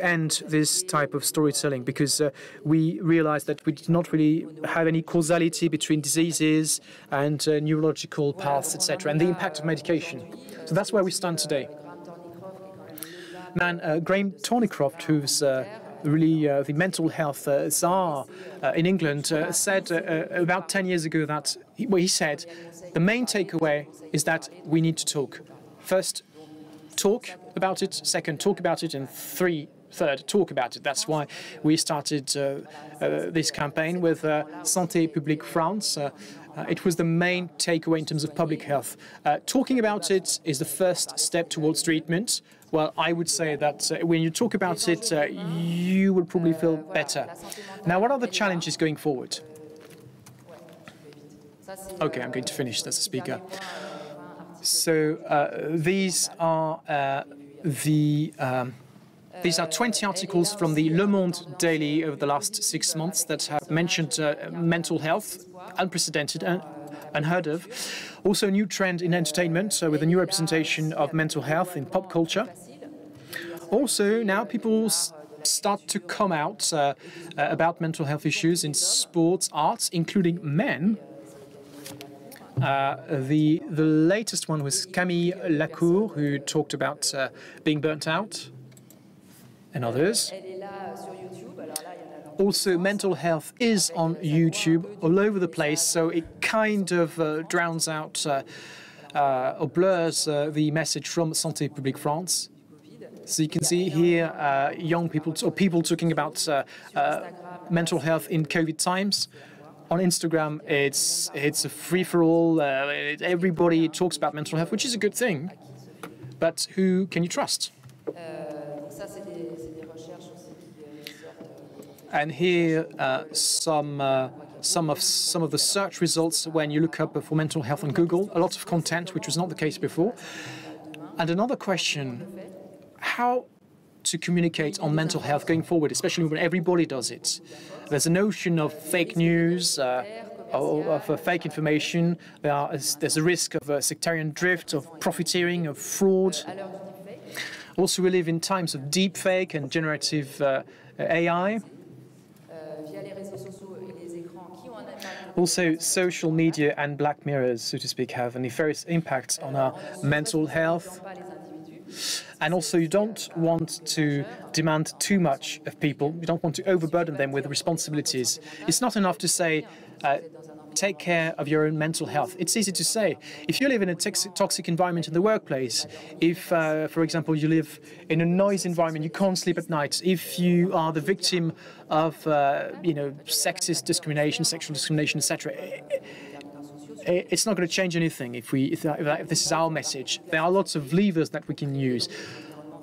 end this type of storytelling because we realized that we did not really have any causality between diseases and neurological paths, etc., and the impact of medication. So that's where we stand today. Now, Graham Thornycroft, who's really the mental health czar in England, said about 10 years ago that he said the main takeaway is that we need to talk. First, talk about it. Second, talk about it. And three, third talk about it. That's why we started this campaign with Santé Publique France. It was the main takeaway in terms of public health. Talking about it is the first step towards treatment. Well, I would say that when you talk about it, you will probably feel better. Now, what are the challenges going forward? Okay, I'm going to finish as a speaker. So these are 20 articles from the Le Monde Daily over the last 6 months that have mentioned mental health, unprecedented and unheard of. Also a new trend in entertainment with a new representation of mental health in pop culture. Also now people start to come out about mental health issues in sports, arts, including men. The latest one was Camille Lacour, who talked about being burnt out, and others. Also, mental health is on YouTube all over the place, so it kind of drowns out or blurs the message from Santé Publique France. So you can see here young people or people talking about mental health in COVID times. On Instagram, it's a free-for-all. Everybody talks about mental health, which is a good thing. But who can you trust? And here some of the search results when you look up for mental health on Google. A lot of content, which was not the case before. And another question: how to communicate on mental health going forward, especially when everybody does it? There's a notion of fake news, of fake information. There's a risk of sectarian drift, of profiteering, of fraud. Also, we live in times of deep fake and generative AI. Also, social media and black mirrors, so to speak, have a nefarious impact on our mental health. And also, you don't want to demand too much of people. You don't want to overburden them with responsibilities. It's not enough to say, take care of your own mental health. It's easy to say. If you live in a toxic environment in the workplace, if, for example, you live in a noisy environment, you can't sleep at night, if you are the victim of, sexist discrimination, sexual discrimination, etc., it's not going to change anything if this is our message. There are lots of levers that we can use.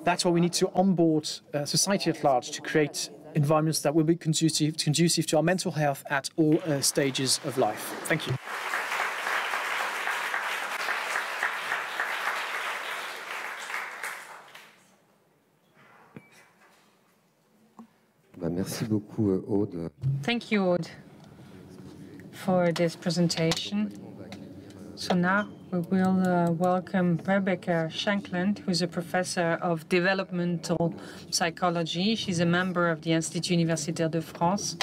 That's why we need to onboard society at large to create environments that will be conducive to our mental health at all stages of life. Thank you. Merci beaucoup, Aude. Thank you, Aude, for this presentation. So now we will welcome Rebecca Shankland, who's a professor of developmental psychology. She's a member of the Institut Universitaire de France.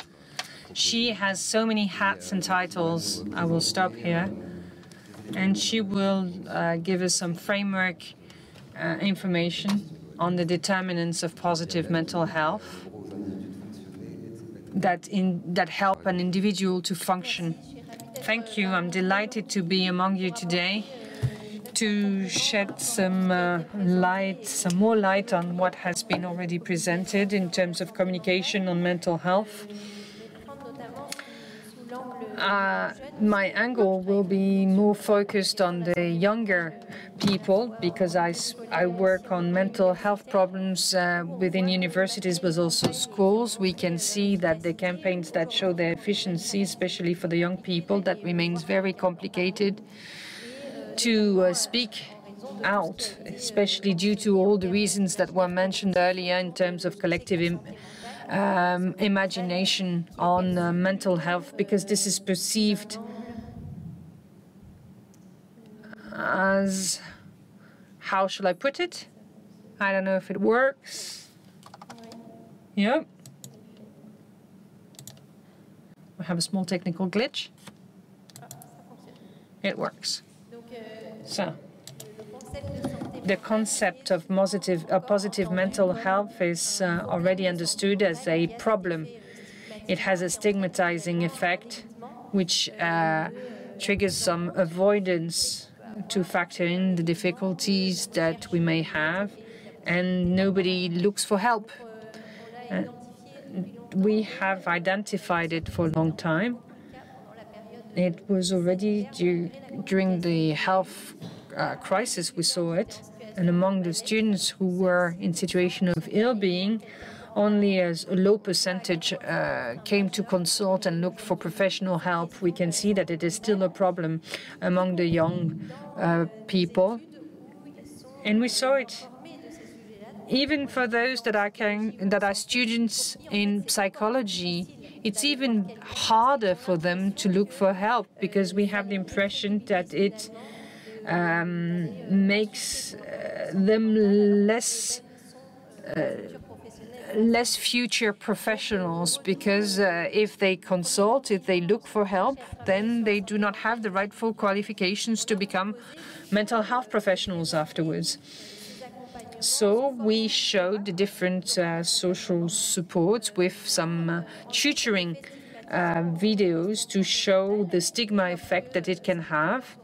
She has so many hats and titles. I will stop here. And she will give us some framework information on the determinants of positive mental health that help an individual to function. Thank you. I'm delighted to be among you today to shed some more light on what has been already presented in terms of communication on mental health. My angle will be more focused on the younger people because I work on mental health problems within universities but also schools. We can see that the campaigns that show their efficiency, especially for the young people, that remains very complicated to speak out, especially due to all the reasons that were mentioned earlier in terms of collective imagination on mental health, because this is perceived as, how shall I put it? I don't know if it works. Yeah. We have a small technical glitch. It works. So, the concept of positive mental health is already understood as a problem. It has a stigmatizing effect, which triggers some avoidance to factor in the difficulties that we may have, and nobody looks for help. We have identified it for a long time. It was already during the health crisis we saw it. And among the students who were in situation of ill-being, only a low percentage came to consult and look for professional help. We can see that it is still a problem among the young people. And we saw it even for those that are students in psychology. It's even harder for them to look for help because we have the impression that it makes them less future professionals, because if they consult, if they look for help, then they do not have the rightful qualifications to become mental health professionals afterwards. So we showed the different social supports with some tutoring videos to show the stigma effect that it can have.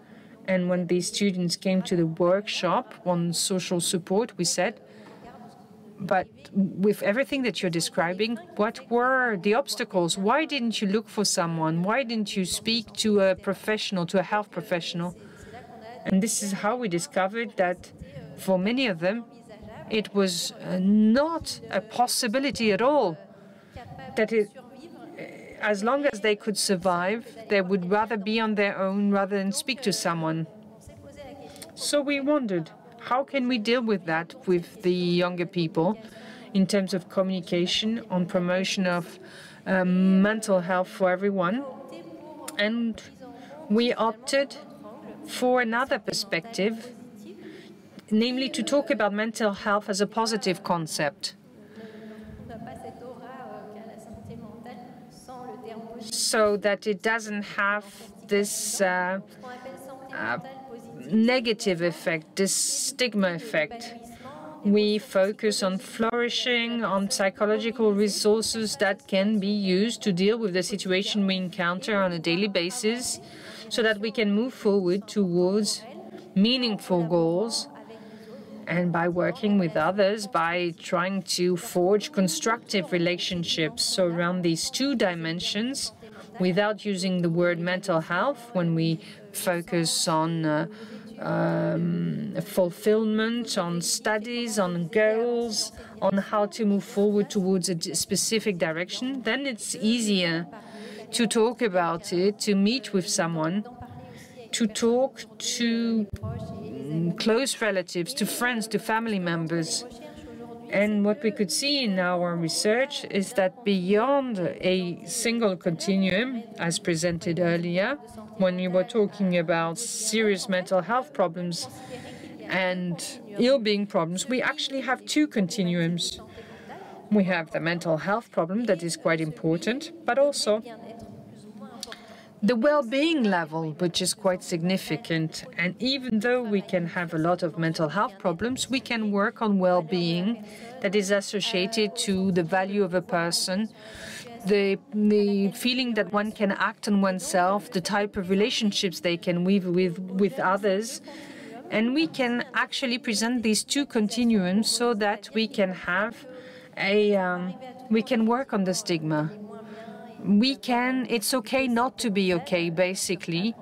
And when these students came to the workshop on social support, we said, but with everything that you're describing, what were the obstacles? Why didn't you look for someone? Why didn't you speak to a professional, to a health professional? And this is how we discovered that for many of them, it was not a possibility at all. That as long as they could survive, they would rather be on their own rather than speak to someone. So we wondered, how can we deal with that with the younger people in terms of communication, on promotion of mental health for everyone? And we opted for another perspective, namely to talk about mental health as a positive concept. So that it doesn't have this negative effect, this stigma effect. We focus on flourishing, on psychological resources that can be used to deal with the situation we encounter on a daily basis, so that we can move forward towards meaningful goals, and by working with others, by trying to forge constructive relationships. So around these two dimensions, without using the word mental health, when we focus on fulfillment, on studies, on goals, on how to move forward towards a specific direction, then it's easier to talk about it, to meet with someone, to talk to close relatives, to friends, to family members. And what we could see in our research is that beyond a single continuum, as presented earlier, when we were talking about serious mental health problems and ill-being problems, we actually have two continuums. We have the mental health problem that is quite important, but also the well-being level, which is quite significant. And even though we can have a lot of mental health problems, we can work on well-being that is associated to the value of a person, the feeling that one can act on oneself, the type of relationships they can weave with others. And we can actually present these two continuums so that we can have we can work on the stigma. It's okay not to be okay, basically.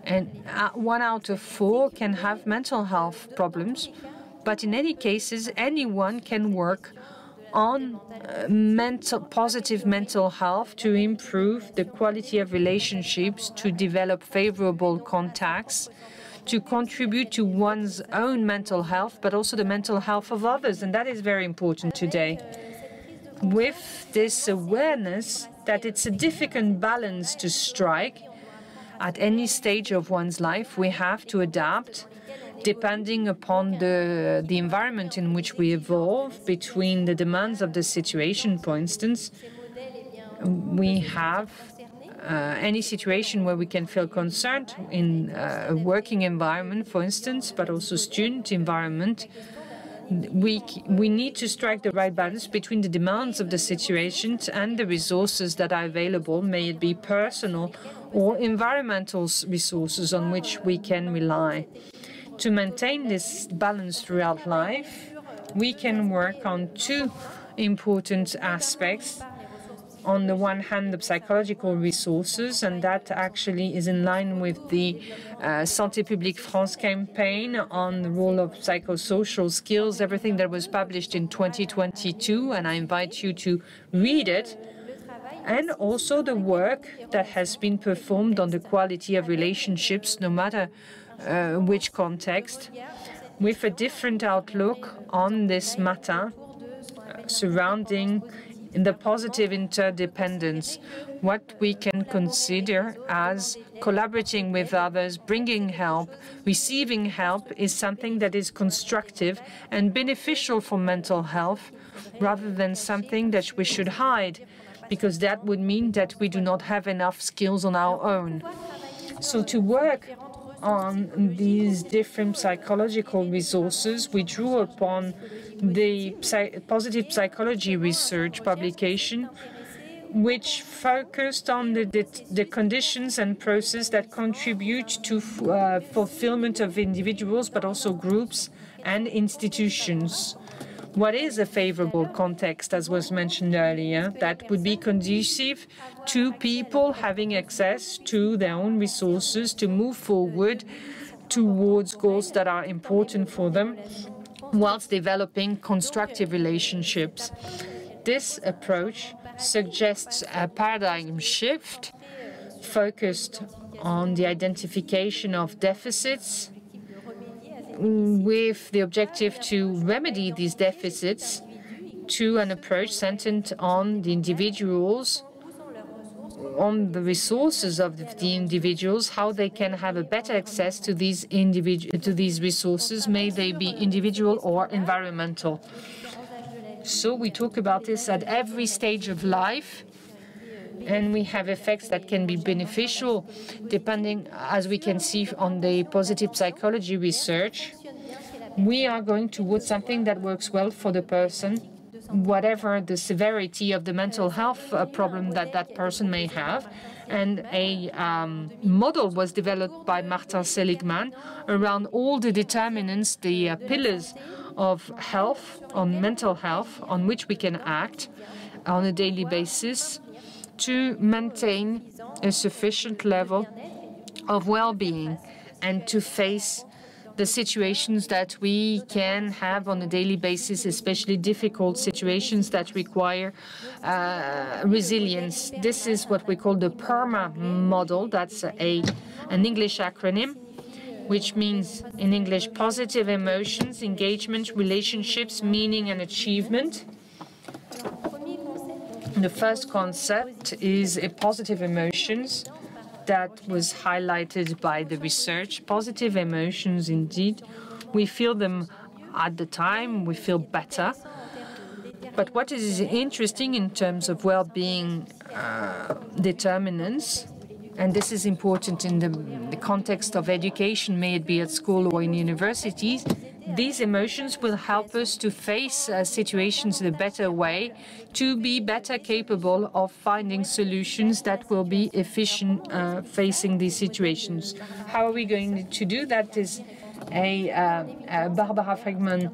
And 1 out of 4 can have mental health problems. But in any cases, anyone can work on positive mental health to improve the quality of relationships, to develop favorable contacts, to contribute to one's own mental health, but also the mental health of others. And that is very important today. With this awareness that it's a difficult balance to strike at any stage of one's life, we have to adapt depending upon the environment in which we evolve, between the demands of the situation. For instance, we have any situation where we can feel concerned in a working environment, for instance, but also student environment. We need to strike the right balance between the demands of the situations and the resources that are available, may it be personal or environmental resources on which we can rely. To maintain this balance throughout life, we can work on two important aspects. On the one hand, the psychological resources, and that actually is in line with the Santé Publique France campaign on the role of psychosocial skills, everything that was published in 2022, and I invite you to read it. And also the work that has been performed on the quality of relationships, no matter which context, with a different outlook on this matter surrounding the positive interdependence, what we can consider as collaborating with others, bringing help, receiving help is something that is constructive and beneficial for mental health, rather than something that we should hide, because that would mean that we do not have enough skills on our own. So to work on these different psychological resources, we drew upon the positive psychology research publication, which focused on the conditions and process that contribute to fulfillment of individuals, but also groups and institutions. What is a favorable context, as was mentioned earlier, that would be conducive to people having access to their own resources to move forward towards goals that are important for them, whilst developing constructive relationships. This approach suggests a paradigm shift focused on the identification of deficits, with the objective to remedy these deficits, to an approach centered on the individuals, on the resources of the individuals, how they can have a better access to these resources, may they be individual or environmental. So we talk about this at every stage of life, and we have effects that can be beneficial depending, as we can see on the positive psychology research. We are going towards something that works well for the person, whatever the severity of the mental health problem that that person may have. And a model was developed by Martin Seligman around all the determinants, the pillars of health, on mental health, on which we can act on a daily basis to maintain a sufficient level of well-being and to face the situations that we can have on a daily basis, especially difficult situations that require resilience. This is what we call the PERMA model. That's an English acronym, which means in English, positive emotions, engagement, relationships, meaning, and achievement. The first concept is positive emotions that was highlighted by the research. Positive emotions, indeed, we feel them at the time, we feel better. But what is interesting in terms of well-being determinants, and this is important in the context of education, may it be at school or in universities, these emotions will help us to face situations in a better way, to be better capable of finding solutions that will be efficient facing these situations. How are we going to do that? Is a Barbara Friedman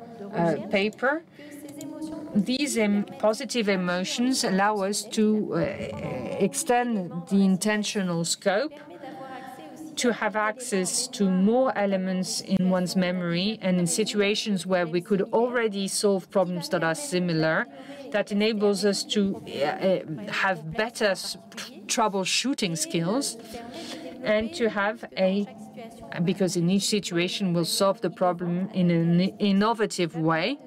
paper. These positive emotions allow us to extend the intentional scope, to have access to more elements in one's memory, and in situations where we could already solve problems that are similar, that enables us to have better troubleshooting skills, and to have because in each situation we'll solve the problem in an innovative way,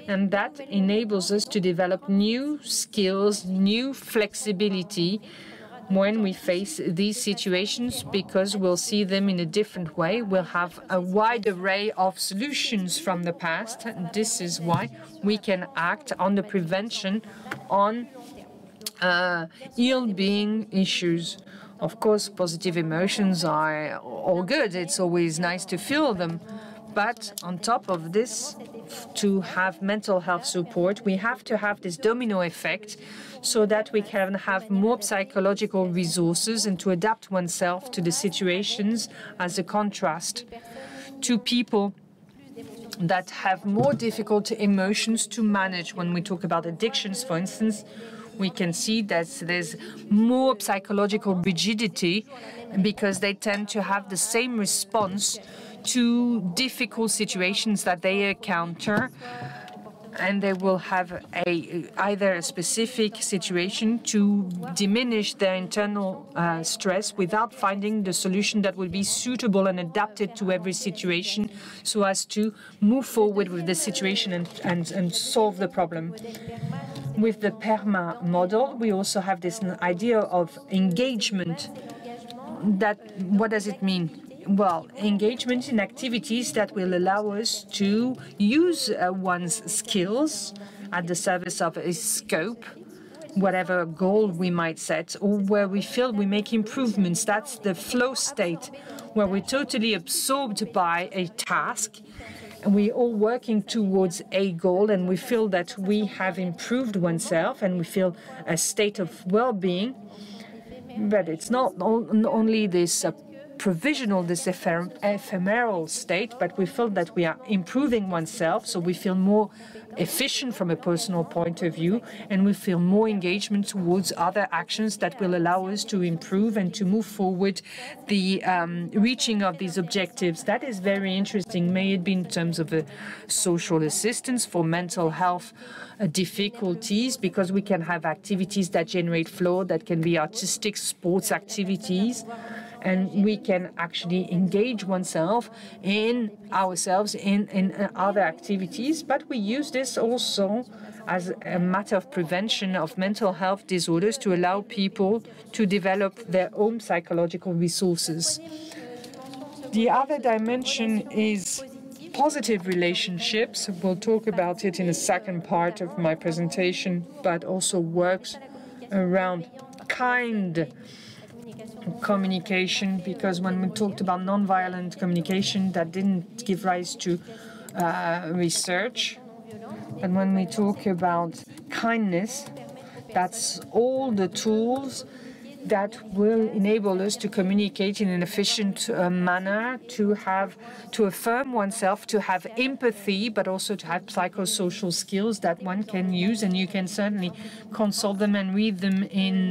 and that enables us to develop new skills, new flexibility when we face these situations, because we'll see them in a different way. We'll have a wide array of solutions from the past. And this is why we can act on the prevention on ill-being issues. Of course, positive emotions are all good. It's always nice to feel them. But on top of this, to have mental health support, we have to have this domino effect so that we can have more psychological resources and to adapt oneself to the situations as a contrast to people that have more difficult emotions to manage. When we talk about addictions, for instance, we can see that there's more psychological rigidity because they tend to have the same response to difficult situations that they encounter, and they will have either a specific situation to diminish their internal stress without finding the solution that would be suitable and adapted to every situation so as to move forward with the situation and solve the problem. With the PERMA model, we also have this idea of engagement. What does it mean? Well, engagement in activities that will allow us to use one's skills at the service of a scope, whatever goal we might set, or where we feel we make improvements. That's the flow state, where we're totally absorbed by a task, and we're all working towards a goal, and we feel that we have improved oneself, and we feel a state of well-being. But it's not only this provisional, this ephemeral state, but we feel that we are improving oneself, so we feel more efficient from a personal point of view, and we feel more engagement towards other actions that will allow us to improve and to move forward the reaching of these objectives. That is very interesting, may it be in terms of social assistance for mental health difficulties, because we can have activities that generate flow, that can be artistic, sports activities, and we can actually engage oneself in other activities. But we use this also as a matter of prevention of mental health disorders to allow people to develop their own psychological resources. The other dimension is positive relationships. We'll talk about it in the second part of my presentation, but also works around kind communication, because when we talked about nonviolent communication, that didn't give rise to research. And when we talk about kindness, that's all the tools that will enable us to communicate in an efficient manner, to affirm oneself, to have empathy, but also to have psychosocial skills that one can use. And you can certainly consult them and read them in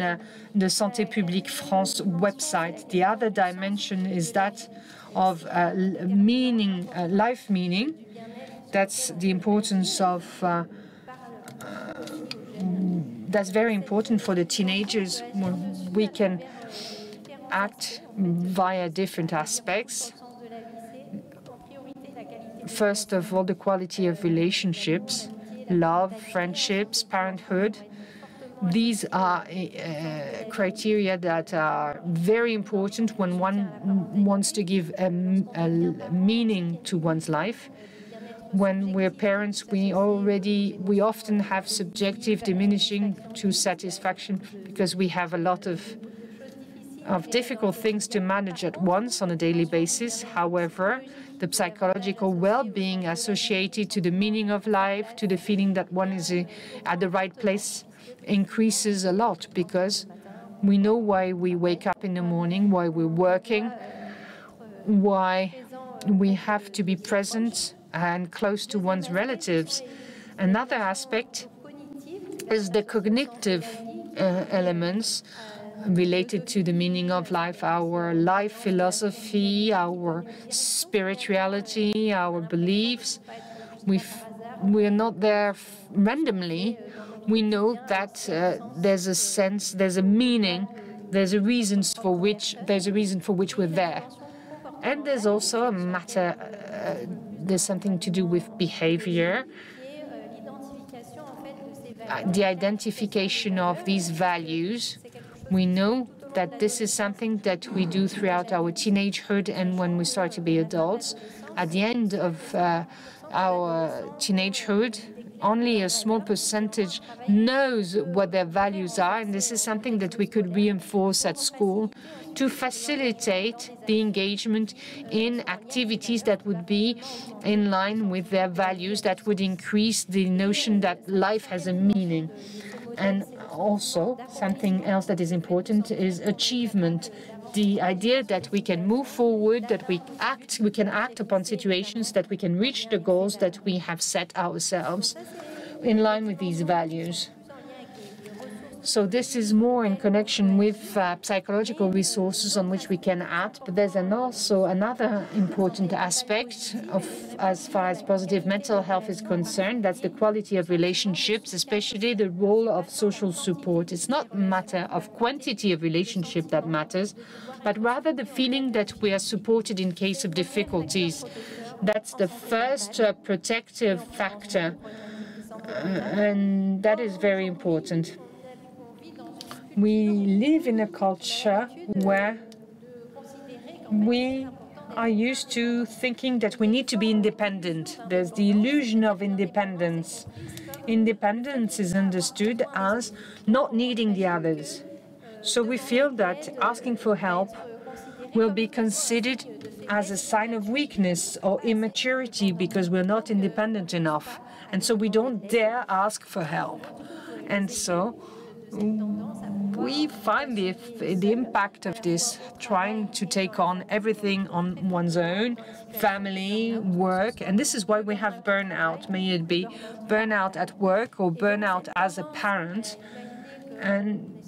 the Santé Publique France website. The other dimension is that of meaning, life meaning. That's the importance of that's very important for the teenagers. We can act via different aspects. First of all, the quality of relationships, love, friendships, parenthood. These are criteria that are very important when one wants to give a meaning to one's life. When we're parents, we often have subjective diminishing to satisfaction because we have a lot of difficult things to manage at once on a daily basis. However, the psychological well-being associated to the meaning of life, to the feeling that one is at the right place, increases a lot, because we know why we wake up in the morning, why we're working, why we have to be present and close to one's relatives. Another aspect is the cognitive elements related to the meaning of life, our life philosophy, our spirituality, our beliefs. We're not there randomly. We know that there's a sense, there's a meaning, there's a reason for which we're there. And there's also a matter, there's something to do with behavior, the identification of these values. We know that this is something that we do throughout our teenagehood and when we start to be adults. At the end of our teenagehood, only a small percentage knows what their values are, and this is something that we could reinforce at school to facilitate the engagement in activities that would be in line with their values, that would increase the notion that life has a meaning. And also, something else that is important is achievement. the idea that we can move forward, that we can act upon situations, that we can reach the goals that we have set ourselves in line with these values. So this is more in connection with psychological resources on which we can act, but there's also another important aspect of, as far as positive mental health is concerned, that's the quality of relationships, especially the role of social support. It's not a matter of quantity of relationship that matters, but rather the feeling that we are supported in case of difficulties. That's the first protective factor, and that is very important. We live in a culture where we are used to thinking that we need to be independent. There's the illusion of independence. Independence is understood as not needing the others. So we feel that asking for help will be considered as a sign of weakness or immaturity because we're not independent enough. And so we don't dare ask for help. And so we find the impact of this, trying to take on everything on one's own, family, work, and this is why we have burnout. May it be burnout at work or burnout as a parent. And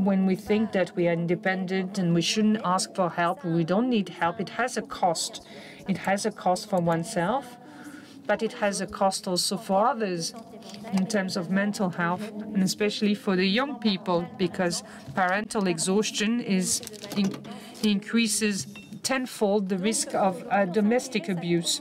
when we think that we are independent and we shouldn't ask for help, or we don't need help, it has a cost. It has a cost for oneself, but it has a cost also for others in terms of mental health, and especially for the young people, because parental exhaustion increases tenfold the risk of domestic abuse.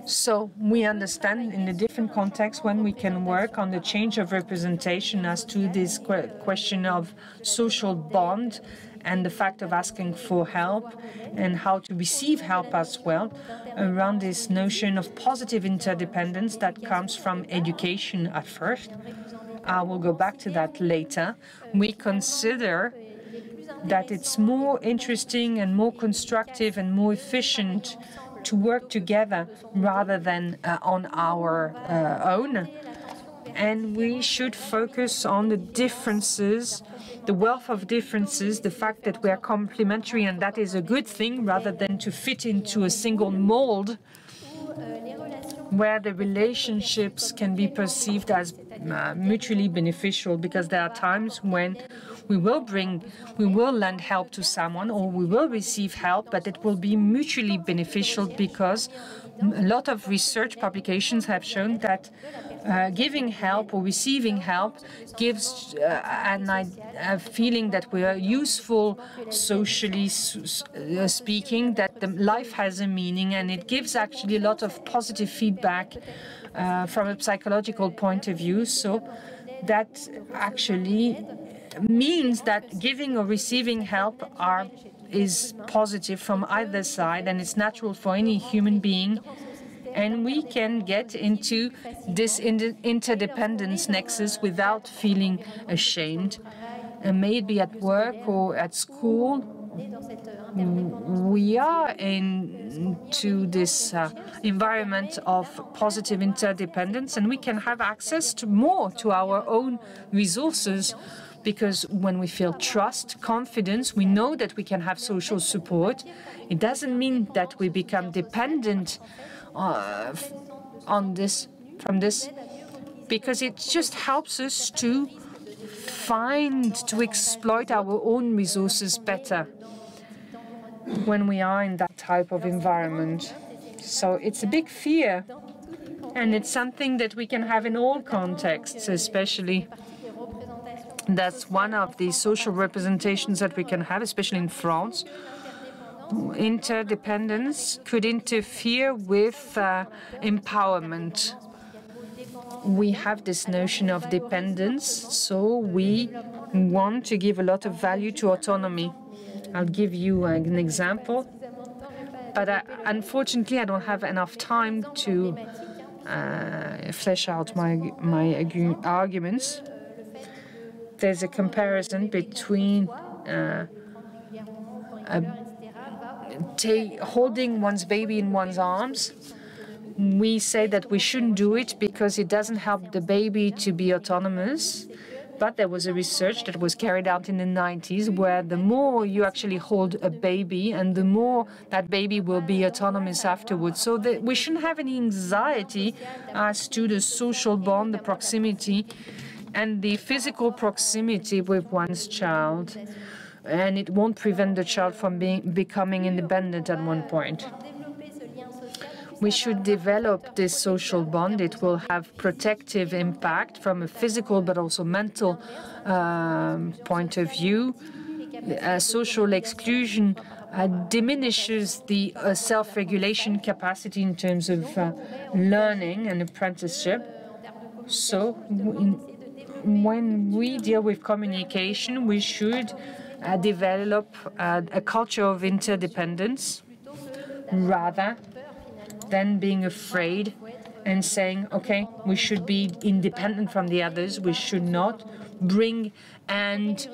So we understand in a different context when we can work on the change of representation as to this question of social bond and the fact of asking for help and how to receive help as well, around this notion of positive interdependence that comes from education at first. I will go back to that later. We consider that it's more interesting and more constructive and more efficient to work together rather than on our own. And we should focus on the differences, the wealth of differences, the fact that we are complementary, and that is a good thing, rather than to fit into a single mold where the relationships can be perceived as mutually beneficial, because there are times when we will lend help to someone or we will receive help, but it will be mutually beneficial, because a lot of research publications have shown that giving help or receiving help gives a feeling that we are useful socially speaking, that the life has a meaning, and it gives actually a lot of positive feedback from a psychological point of view. So that actually means that giving or receiving help is positive from either side, and it's natural for any human being. And we can get into this interdependence nexus without feeling ashamed. And may it be at work or at school, we are into this environment of positive interdependence, and we can have access to more to our own resources, because when we feel trust, confidence, we know that we can have social support. It doesn't mean that we become dependent from this, because it just helps us to exploit our own resources better when we are in that type of environment. So it's a big fear, and it's something that we can have in all contexts, especially. That's one of the social representations that we can have, especially in France. Interdependence could interfere with empowerment. We have this notion of dependence, so we want to give a lot of value to autonomy. I'll give you an example, but unfortunately I don't have enough time to flesh out my arguments. There's a comparison between holding one's baby in one's arms. We say that we shouldn't do it because it doesn't help the baby to be autonomous. But there was a research that was carried out in the 90s where the more you actually hold a baby and the more that baby will be autonomous afterwards. So that we shouldn't have any anxiety as to the social bond, the proximity, and the physical proximity with one's child. And it won't prevent the child from becoming independent at one point. We should develop this social bond. It will have protective impact from a physical but also mental point of view. Social exclusion diminishes the self-regulation capacity in terms of learning and apprenticeship. So when we deal with communication, we should develop a culture of interdependence rather than being afraid and saying, okay, we should be independent from the others. We should not bring and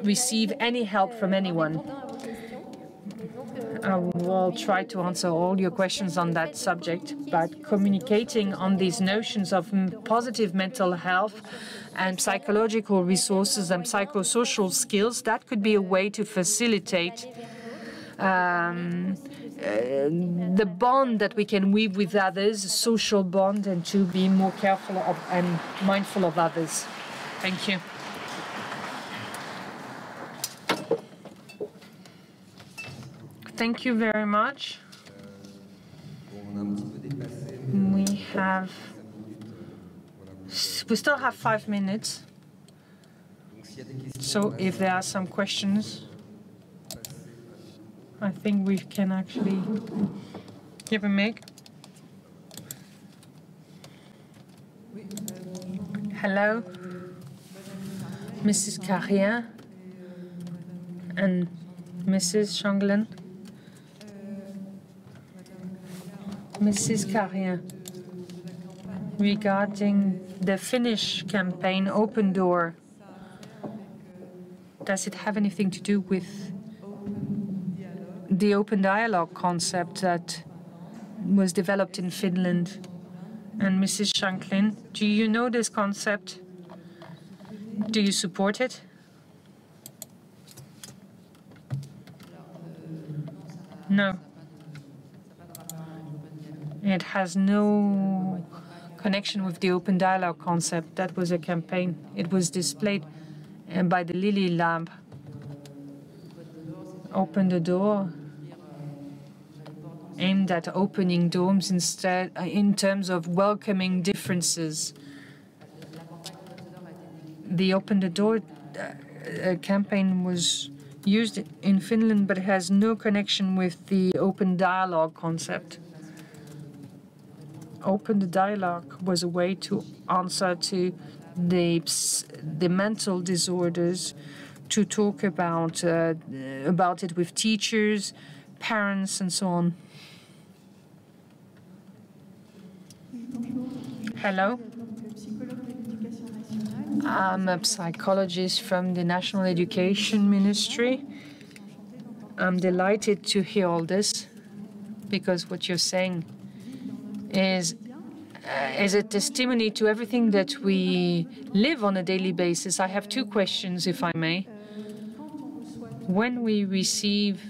receive any help from anyone. I will try to answer all your questions on that subject, but communicating on these notions of positive mental health and psychological resources and psychosocial skills, that could be a way to facilitate the bond that we can weave with others, a social bond, and to be more careful of and mindful of others. Thank you. Thank you very much. We still have 5 minutes. So if there are some questions, I think we can actually give a mic. Hello, Mrs. Carrien and Mrs. Changlin. Mrs. Carrien, regarding the Finnish campaign, Open Door, does it have anything to do with the open dialogue concept that was developed in Finland? And Mrs. Shanklin, do you know this concept? Do you support it? No. It has no connection with the open dialogue concept. That was a campaign. It was displayed by the Lilly Lab. Open the door, aimed at opening doors instead, in terms of welcoming differences. The Open the Door campaign was used in Finland, but it has no connection with the open dialogue concept. Open the dialogue was a way to answer to the mental disorders, to talk about it with teachers, parents, and so on. Hello. I'm a psychologist from the National Education Ministry. I'm delighted to hear all this, because what you're saying is a testimony to everything that we live on a daily basis. I have 2 questions, if I may. When we receive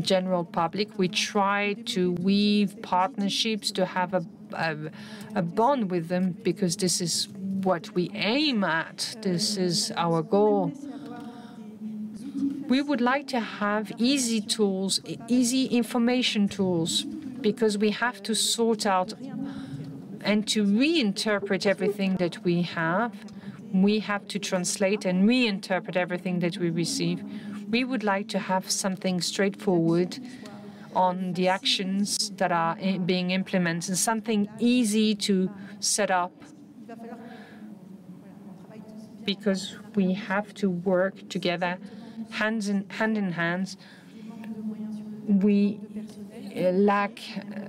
general public, we try to weave partnerships to have a bond with them, because this is what we aim at. This is our goal. We would like to have easy tools, easy information tools, because we have to sort out and to reinterpret everything that we have. We have to translate and reinterpret everything that we receive. We would like to have something straightforward on the actions that are being implemented, something easy to set up, because we have to work together, hand in hand. We lack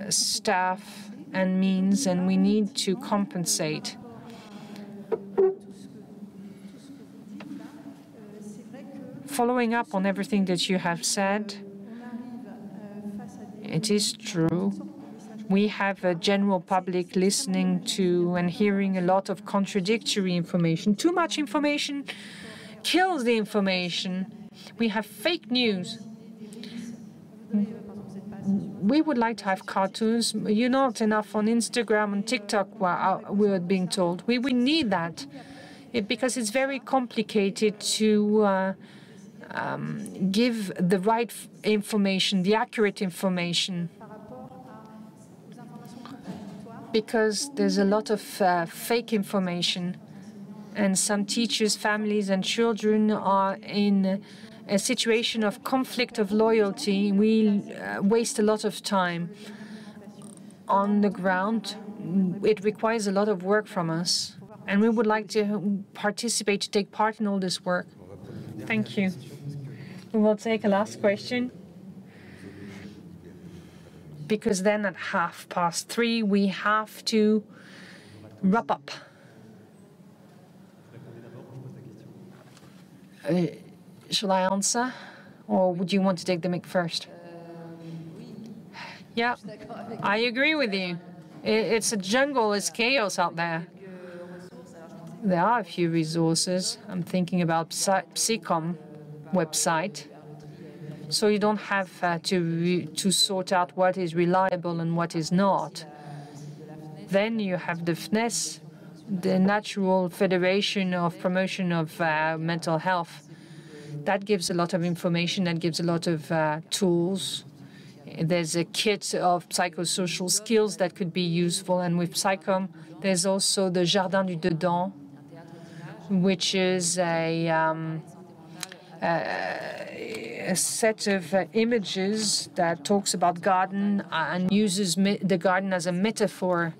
staff and means, and we need to compensate. Following up on everything that you have said, it is true. We have a general public listening to and hearing a lot of contradictory information. Too much information kills the information. We have fake news. We would like to have cartoons. You're not enough on Instagram and TikTok, we're being told. We need that because it's very complicated to give the right information, the accurate information, because there's a lot of fake information, and some teachers, families, and children are in a situation of conflict of loyalty. We waste a lot of time on the ground. It requires a lot of work from us, and we would like to participate, to take part in all this work. Thank you. We will take a last question, because then at 3:30 we have to wrap up. Shall I answer, or would you want to take the mic first? Yeah, I agree with you. It's a jungle, it's chaos out there. There are a few resources. I'm thinking about Psycom website. So you don't have to sort out what is reliable and what is not. Then you have the FNES, the Natural Federation of Promotion of Mental Health. That gives a lot of information, that gives a lot of tools. There's a kit of psychosocial skills that could be useful. And with Psycom, there's also the Jardin du Dedans, which is a set of images that talks about garden and uses the garden as a metaphor.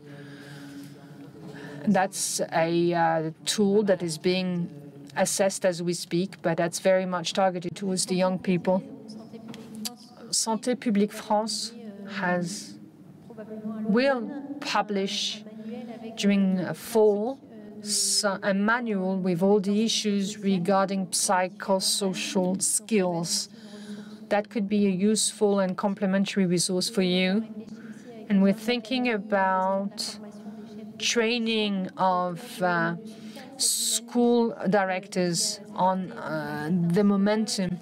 That's a tool that is being assessed as we speak, but that's very much targeted towards the young people. Santé Publique France will publish during fall a manual with all the issues regarding psychosocial skills. That could be a useful and complementary resource for you. And we're thinking about training of school directors on the momentum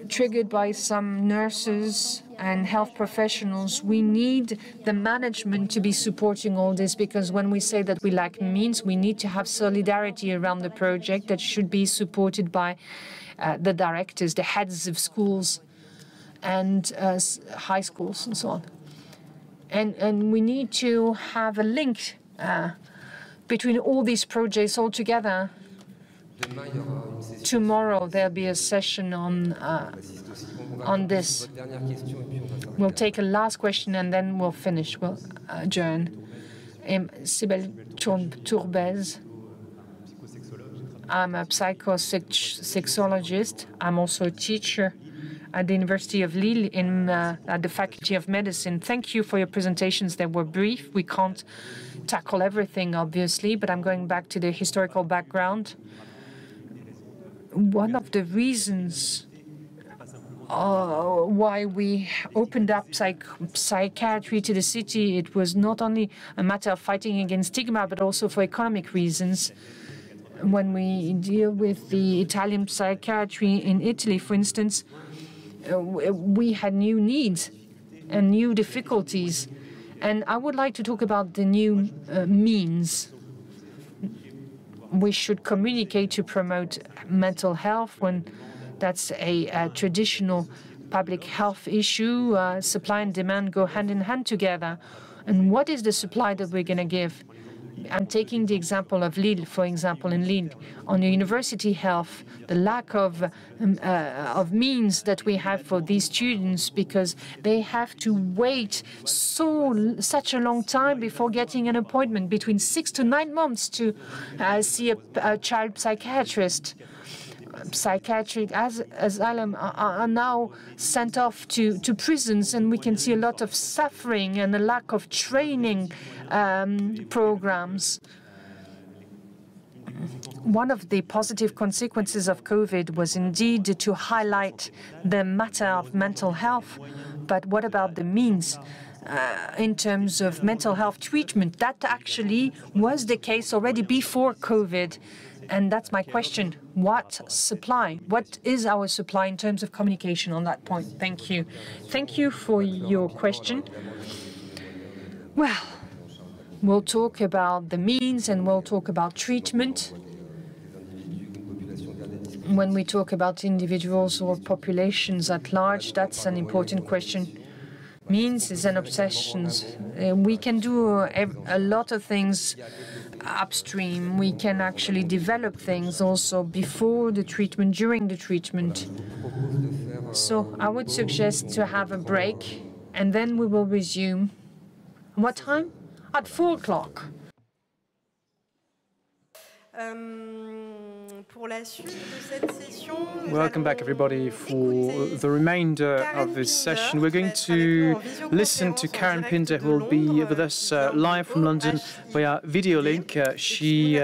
triggered by some nurses and health professionals. We need the management to be supporting all this, because when we say that we lack means, we need to have solidarity around the project that should be supported by the directors, the heads of schools and high schools and so on. And we need to have a link between all these projects all together. Tomorrow there'll be a session on this. We'll take a last question and then we'll finish. We'll adjourn. Sibel Tourbez. I'm a psychosexologist. I'm also a teacher at the University of Lille at the Faculty of Medicine. Thank you for your presentations. They were brief. We can't tackle everything, obviously, but I'm going back to the historical background. One of the reasons why we opened up psychiatry to the city, it was not only a matter of fighting against stigma, but also for economic reasons. When we deal with the Italian psychiatry in Italy, for instance, we had new needs and new difficulties. And I would like to talk about the new means. We should communicate to promote mental health when that's a traditional public health issue. Supply and demand go hand in hand together. And what is the supply that we're going to give? I'm taking the example of Lille, for example, in Lille, on the university health, the lack of means that we have for these students, because they have to wait such a long time before getting an appointment, between 6 to 9 months to see a child psychiatrist. Psychiatric asylum are now sent off to prisons, and we can see a lot of suffering and a lack of training programs. One of the positive consequences of COVID was indeed to highlight the matter of mental health, But what about the means in terms of mental health treatment? That actually was the case already before COVID. And that's my question. What supply? What is our supply in terms of communication on that point? Thank you. Thank you for your question. Well, we'll talk about the means and we'll talk about treatment. When we talk about individuals or populations at large, that's an important question. Means is an obsession. We can do a lot of things upstream. We can actually develop things also before the treatment, during the treatment. So I would suggest to have a break and then we will resume. What time? At 4 o'clock. Welcome back, everybody, for the remainder of this session. We're going to listen to Karen Pinder, who will be with us live from London via video link. She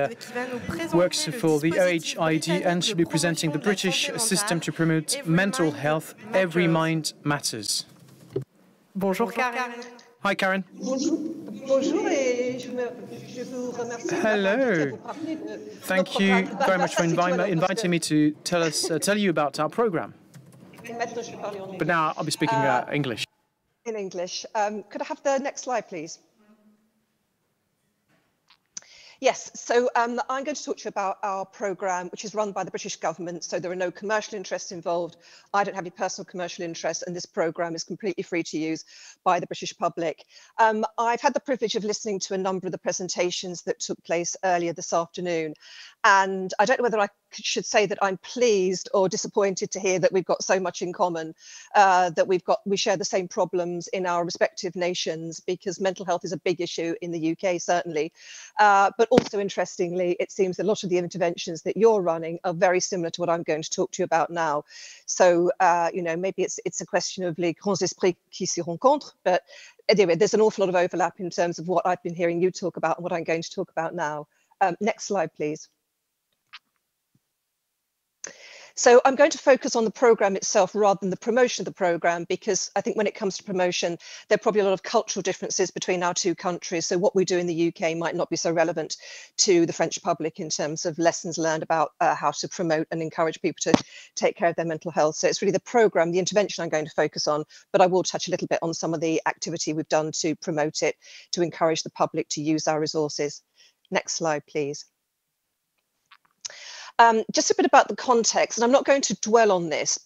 works for the OHID and she'll be presenting the British system to promote mental health. Every mind matters. Bonjour, Karen. Hi, Karen. Bonjour, et je vous remercie. Hello. Thank you very much for inviting me to tell you about our program. But now I'll be speaking English. In English. Could I have the next slide, please? Yes, so I'm going to talk to you about our programme, which is run by the British government, so there are no commercial interests involved. I don't have any personal commercial interests, and this programme is completely free to use by the British public. I've had the privilege of listening to a number of the presentations that took place earlier this afternoon, and I don't know whether I should say that I'm pleased or disappointed to hear that we've got so much in common, that we share the same problems in our respective nations, because mental health is a big issue in the UK, certainly. But also, interestingly, it seems that a lot of the interventions that you're running are very similar to what I'm going to talk to you about now. So, you know, maybe it's a question of les grands esprits qui se rencontrent, but anyway, there's an awful lot of overlap in terms of what I've been hearing you talk about and what I'm going to talk about now. Next slide, please. So I'm going to focus on the programme itself rather than the promotion of the programme, because I think when it comes to promotion, there are probably a lot of cultural differences between our two countries. So what we do in the UK might not be so relevant to the French public in terms of lessons learned about how to promote and encourage people to take care of their mental health. So it's really the programme, the intervention I'm going to focus on, but I will touch a little bit on some of the activity we've done to promote it, to encourage the public to use our resources. Next slide, please. Just a bit about the context, and I'm not going to dwell on this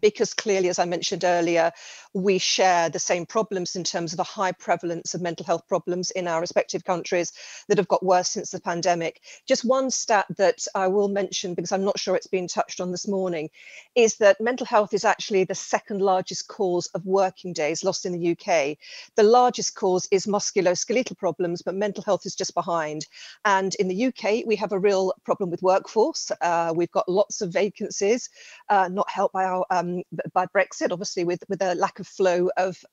because clearly, as I mentioned earlier, we share the same problems in terms of a high prevalence of mental health problems in our respective countries that have got worse since the pandemic. Just one stat that I will mention, because I'm not sure it's been touched on this morning, is that mental health is actually the second largest cause of working days lost in the UK. The largest cause is musculoskeletal problems, but mental health is just behind. And in the UK, we have a real problem with workforce. We've got lots of vacancies, not helped by by Brexit, obviously, with a lack of flow of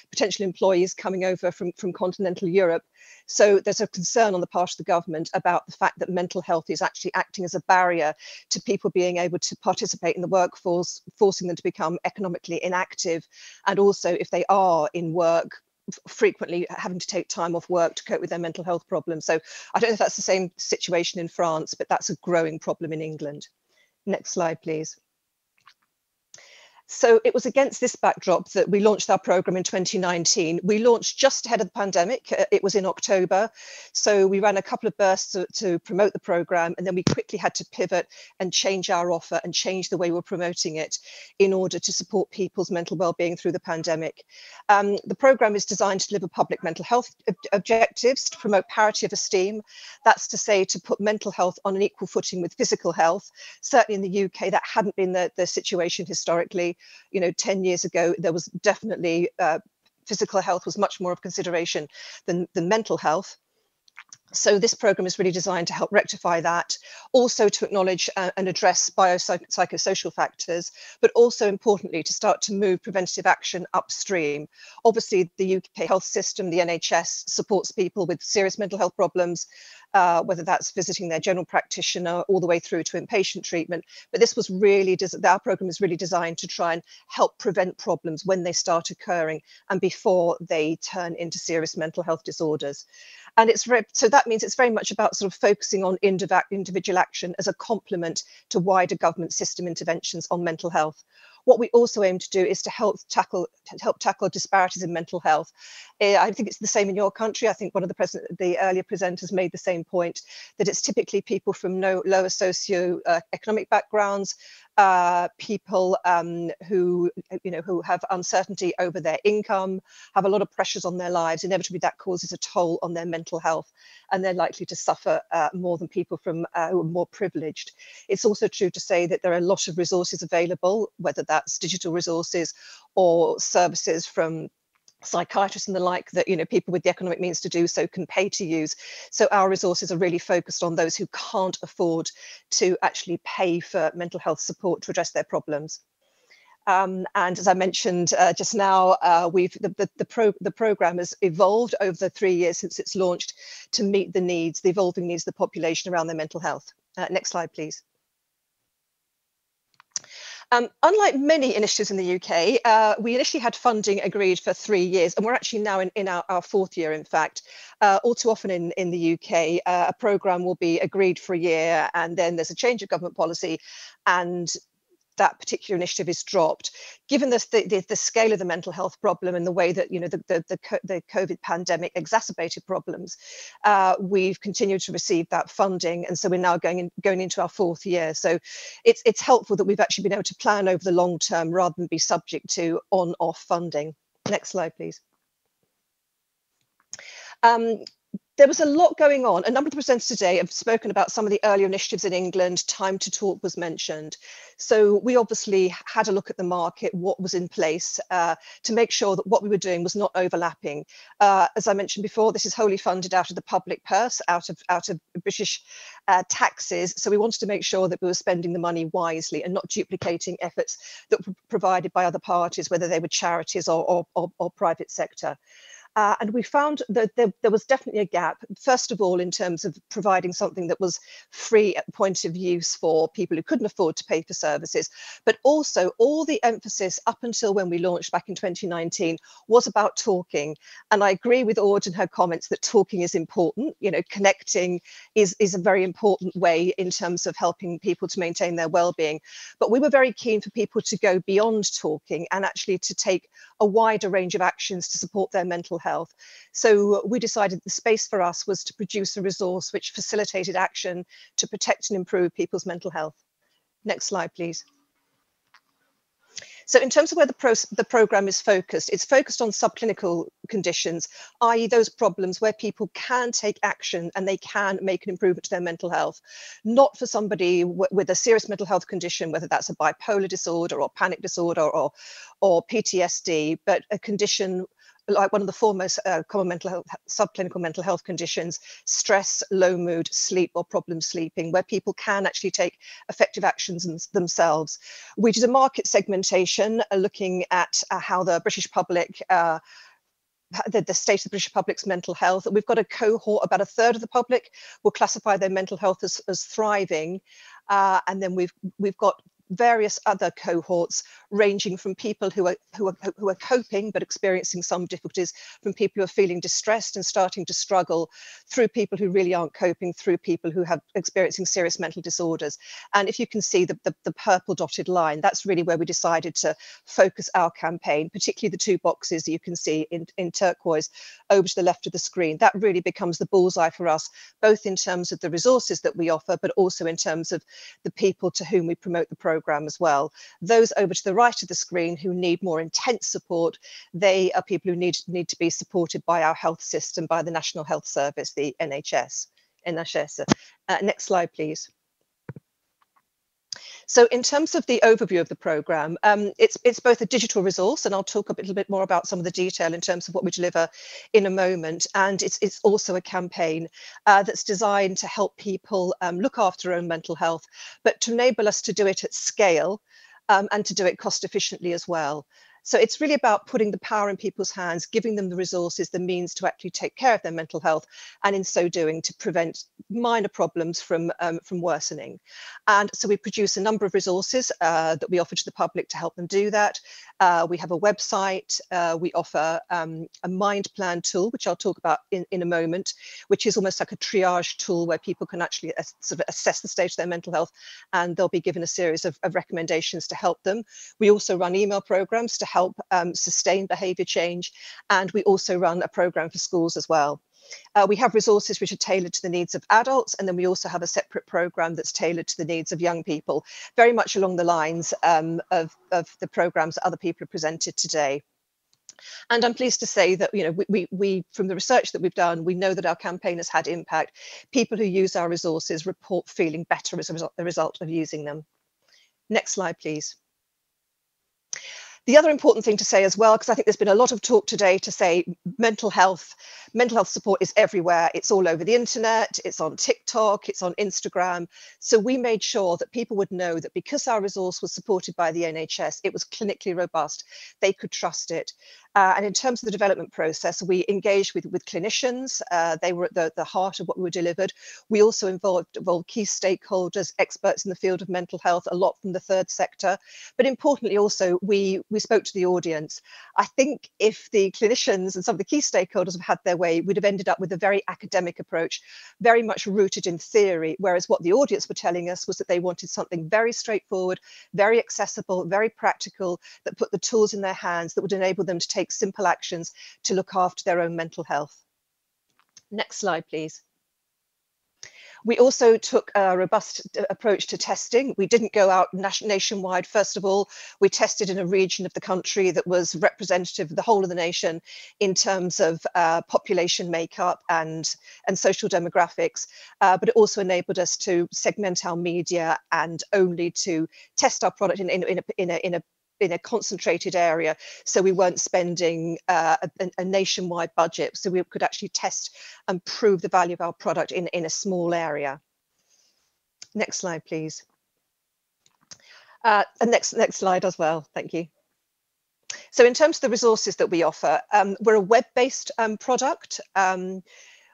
potential employees coming over from continental Europe. So there's a concern on the part of the government about the fact that mental health is actually acting as a barrier to people being able to participate in the workforce, forcing them to become economically inactive. And also, if they are in work, frequently having to take time off work to cope with their mental health problems. So I don't know if that's the same situation in France, but that's a growing problem in England. Next slide, please. So it was against this backdrop that we launched our programme in 2019. We launched just ahead of the pandemic. It was in October. So we ran a couple of bursts to promote the programme, and then we quickly had to pivot and change our offer and change the way we're promoting it in order to support people's mental well-being through the pandemic. The programme is designed to deliver public mental health objectives, to promote parity of esteem. That's to say, to put mental health on an equal footing with physical health. Certainly in the UK, that hadn't been the situation historically. You know, 10 years ago, there was definitely physical health was much more of consideration than mental health. So this programme is really designed to help rectify that, also to acknowledge and address biopsychosocial factors, but also importantly to start to move preventative action upstream. Obviously, the UK health system, the NHS, supports people with serious mental health problems, whether that's visiting their general practitioner all the way through to inpatient treatment. But this was really, our program is really designed to try and help prevent problems when they start occurring and before they turn into serious mental health disorders. And so that means it's very much about sort of focusing on individual action as a complement to wider government system interventions on mental health. What we also aim to do is to help tackle disparities in mental health. I think it's the same in your country. I think one of the earlier presenters made the same point, that it's typically people from lower socio-economic backgrounds, people who have uncertainty over their income, have a lot of pressures on their lives. Inevitably, that causes a toll on their mental health, and they're likely to suffer more than people from who are more privileged. It's also true to say that there are a lot of resources available, whether that's digital resources or services from psychiatrists and the like, that people with the economic means to do so can pay to use. So our resources are really focused on those who can't afford to actually pay for mental health support to address their problems. And as I mentioned just now, the program has evolved over the 3 years since it's launched to meet the evolving needs of the population around their mental health. Next slide, please. Unlike many initiatives in the UK, we initially had funding agreed for 3 years, and we're actually now in our 4th year, in fact. All too often in the UK, a programme will be agreed for a year, and then there's a change of government policy, and that particular initiative is dropped. Given the scale of the mental health problem and the way that the COVID pandemic exacerbated problems, we've continued to receive that funding, and so we're now going into our 4th year. So it's helpful that we've actually been able to plan over the long term rather than be subject to on-off funding. Next slide, please. There was a lot going on. A number of the presenters today have spoken about some of the earlier initiatives in England. Time to Talk was mentioned. So we obviously had a look at the market, what was in place, to make sure that what we were doing was not overlapping. As I mentioned before, this is wholly funded out of the public purse, out of British taxes. So we wanted to make sure that we were spending the money wisely and not duplicating efforts that were provided by other parties, whether they were charities or private sector. And we found that there was definitely a gap, first of all, in terms of providing something that was free at the point of use for people who couldn't afford to pay for services, but also all the emphasis up until when we launched back in 2019 was about talking. And I agree with Aud and her comments that talking is important. Connecting is a very important way in terms of helping people to maintain their well-being. But we were very keen for people to go beyond talking and actually to take a wider range of actions to support their mental health. So we decided the space for us was to produce a resource which facilitated action to protect and improve people's mental health. Next slide, please. So in terms of where the programme is focused, it's focused on subclinical conditions, i.e. those problems where people can take action and they can make an improvement to their mental health. Not for somebody with a serious mental health condition, whether that's a bipolar disorder or panic disorder or PTSD, but a condition like one of the foremost common subclinical mental health conditions, stress, low mood, sleep or problem sleeping, where people can actually take effective actions themselves. We did a market segmentation looking at how the British public the state of the British public's mental health. We've got a cohort, about a third of the public will classify their mental health as thriving. And then we've got various other cohorts ranging from people who are coping but experiencing some difficulties, from people who are feeling distressed and starting to struggle, through people who really aren't coping, through people who have experiencing serious mental disorders. And if you can see the purple dotted line, that's really where we decided to focus our campaign, particularly the two boxes you can see in turquoise over to the left of the screen. That really becomes the bullseye for us, both in terms of the resources that we offer, but also in terms of the people to whom we promote the programme as well. Those over to the right of the screen who need more intense support, they are people who need to be supported by our health system, by the National Health Service, the NHS. Next slide, please. So in terms of the overview of the programme, it's both a digital resource, and I'll talk a little bit more about some of the detail in terms of what we deliver in a moment, and it's also a campaign that's designed to help people look after their own mental health, but to enable us to do it at scale and to do it cost efficiently as well. So it's really about putting the power in people's hands, giving them the resources, the means to actually take care of their mental health, and in so doing to prevent minor problems from worsening. And so we produce a number of resources that we offer to the public to help them do that. We have a website, we offer a mind plan tool, which I'll talk about in a moment, which is almost like a triage tool where people can actually sort of assess the state of their mental health, and they'll be given a series of recommendations to help them. We also run email programs to help sustain behaviour change, and we also run a program for schools as well. We have resources which are tailored to the needs of adults, and then we also have a separate program that's tailored to the needs of young people, very much along the lines of the programs that other people have presented today. And I'm pleased to say that, you know, we from the research that we've done, we know that our campaign has had impact. People who use our resources report feeling better as a result of using them. Next slide, please. The other important thing to say as well, because I think there's been a lot of talk today to say mental health support is everywhere. It's all over the internet, it's on TikTok, it's on Instagram. So we made sure that people would know that because our resource was supported by the NHS, it was clinically robust, they could trust it. And in terms of the development process, we engaged with clinicians. They were at the heart of what we were delivered. We also involved key stakeholders, experts in the field of mental health, a lot from the third sector. But importantly also, we spoke to the audience. I think if the clinicians and some of the key stakeholders have had their way, we'd have ended up with a very academic approach, very much rooted in theory, whereas what the audience were telling us was that they wanted something very straightforward, very accessible, very practical, that put the tools in their hands that would enable them to take simple actions to look after their own mental health. Next slide, please. We also took a robust approach to testing. We didn't go out nationwide. First of all, we tested in a region of the country that was representative of the whole of the nation in terms of population makeup and social demographics, but it also enabled us to segment our media and only to test our product in a concentrated area, so we weren't spending a nationwide budget, so we could actually test and prove the value of our product in a small area. Next slide, please. And next slide as well, thank you. So in terms of the resources that we offer, we're a web-based product.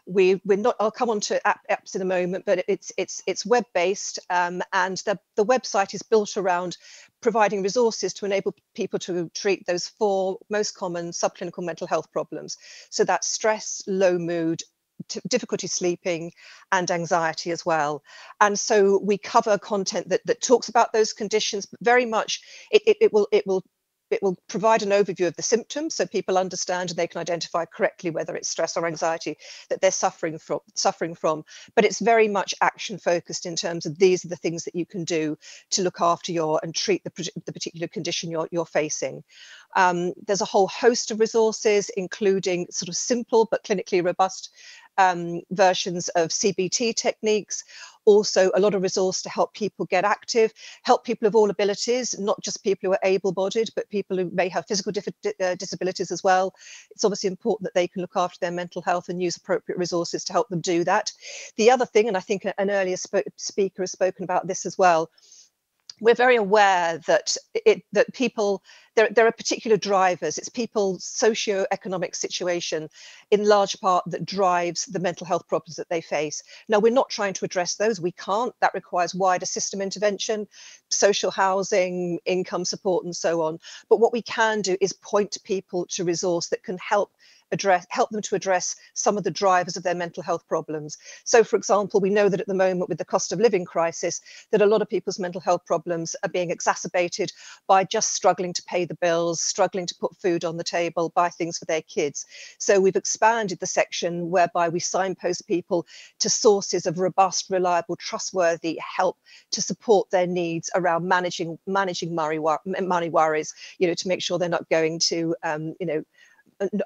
We're not, I'll come on to apps in a moment, but it's web-based, and the website is built around providing resources to enable people to treat those 4 most common subclinical mental health problems. So that's stress, low mood, difficulty sleeping, and anxiety as well. And so we cover content that talks about those conditions, but very much it will provide an overview of the symptoms so people understand and they can identify correctly whether it's stress or anxiety that they're suffering from. But it's very much action focused in terms of these are the things that you can do to look after and treat the particular condition you're facing. There's a whole host of resources, including sort of simple but clinically robust versions of CBT techniques. Also a lot of resource to help people get active, help people of all abilities, not just people who are able-bodied, but people who may have physical disabilities as well. It's obviously important that they can look after their mental health and use appropriate resources to help them do that. The other thing, and I think an earlier speaker has spoken about this as well, we're very aware that there are particular drivers. It's people's socio-economic situation in large part that drives the mental health problems that they face. Now, we're not trying to address those. We can't. That requires wider system intervention, social housing, income support, and so on. But what we can do is point people to resource that can help them to address some of the drivers of their mental health problems. So, for example, we know that at the moment with the cost of living crisis, that a lot of people's mental health problems are being exacerbated by just struggling to pay the bills, struggling to put food on the table, buy things for their kids. So we've expanded the section whereby we signpost people to sources of robust, reliable, trustworthy help to support their needs around managing money worries, you know, to make sure they're not going to,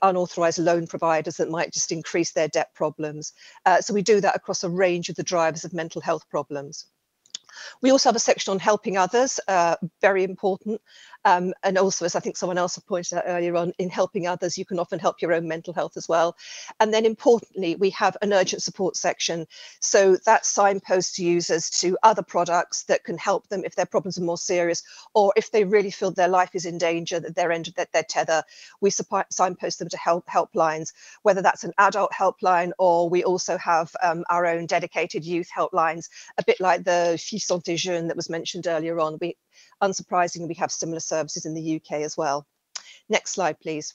unauthorized loan providers that might just increase their debt problems. So we do that across a range of the drivers of mental health problems. We also have a section on helping others, very important. And also, as I think someone else pointed out earlier on, in helping others, you can often help your own mental health as well. And then importantly, we have an urgent support section. So that signposts users to other products that can help them if their problems are more serious, or if they really feel their life is in danger, that they're ended their tether. We signpost them to helplines, whether that's an adult helpline, or we also have our own dedicated youth helplines, a bit like the Filles Santé Jeunes that was mentioned earlier on. Unsurprisingly, we have similar services in the UK as well. Next slide, please.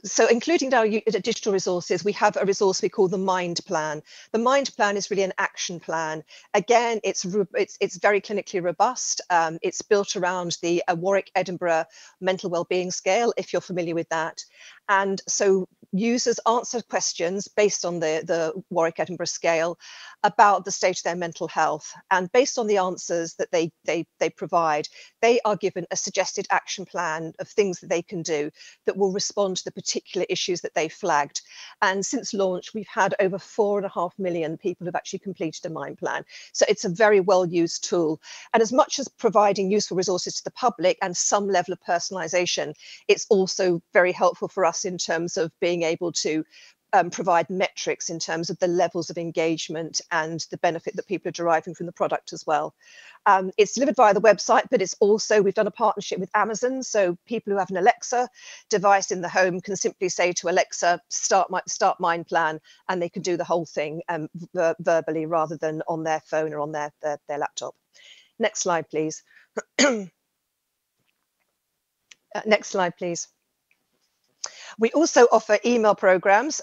So including our digital resources, we have a resource we call the Mind Plan. The Mind Plan is really an action plan. Again, it's very clinically robust. It's built around the Warwick-Edinburgh mental wellbeing scale, if you're familiar with that. And so users answer questions based on the Warwick-Edinburgh scale about the state of their mental health. And based on the answers that they provide, they are given a suggested action plan of things that they can do that will respond to the particular issues that they flagged. And since launch, we've had over 4.5 million people who've actually completed a Mind Plan. So it's a very well-used tool. And as much as providing useful resources to the public and some level of personalization, it's also very helpful for us in terms of being able to provide metrics in terms of the levels of engagement and the benefit that people are deriving from the product as well. It's delivered via the website, but it's also, we've done a partnership with Amazon. So people who have an Alexa device in the home can simply say to Alexa, start Mind Plan, and they can do the whole thing verbally rather than on their phone or on their laptop. Next slide, please. Next slide, please. We also offer email programs.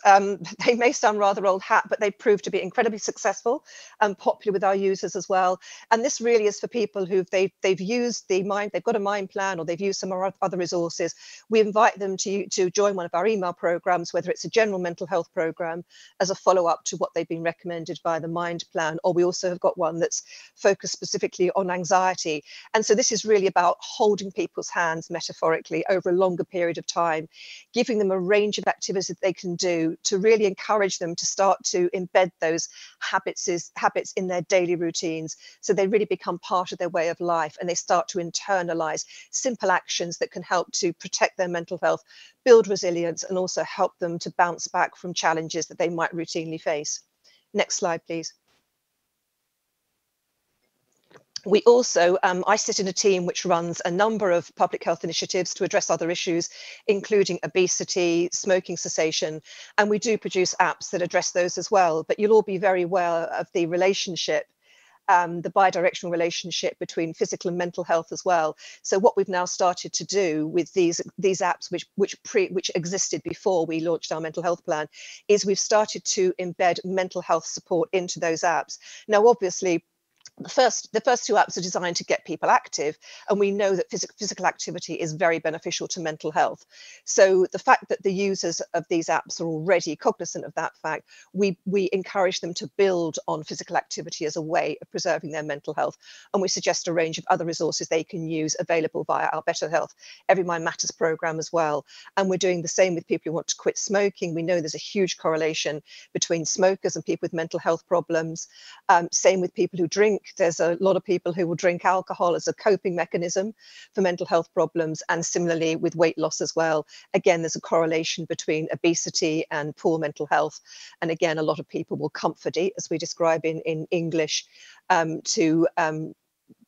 They may sound rather old hat, but they prove to be incredibly successful and popular with our users as well. And this really is for people who they've used they've got a Mind Plan, or they've used some other resources. We invite them to join one of our email programs, whether it's a general mental health program as a follow-up to what they've been recommended by the Mind Plan, or we also have got one that's focused specifically on anxiety. And so this is really about holding people's hands metaphorically over a longer period of time, giving them a range of activities that they can do to really encourage them to start to embed those habits in their daily routines, so they really become part of their way of life, and they start to internalize simple actions that can help to protect their mental health, build resilience, and also help them to bounce back from challenges that they might routinely face. Next slide, please. We also, I sit in a team which runs a number of public health initiatives to address other issues, including obesity, smoking cessation, and we do produce apps that address those as well. But you'll all be very aware of the relationship, the bidirectional relationship between physical and mental health as well. So what we've now started to do with these apps, which existed before we launched our mental health plan, is we've started to embed mental health support into those apps. Now, obviously, the first two apps are designed to get people active, and we know that physical activity is very beneficial to mental health. So the fact that the users of these apps are already cognizant of that fact, we encourage them to build on physical activity as a way of preserving their mental health, and we suggest a range of other resources they can use available via our Better Health Every Mind Matters program as well. And we're doing the same with people who want to quit smoking. We know there's a huge correlation between smokers and people with mental health problems. Same with people who drink. There's a lot of people who will drink alcohol as a coping mechanism for mental health problems, and similarly with weight loss as well. Again, there's a correlation between obesity and poor mental health. And again, a lot of people will comfort eat, as we describe in English, to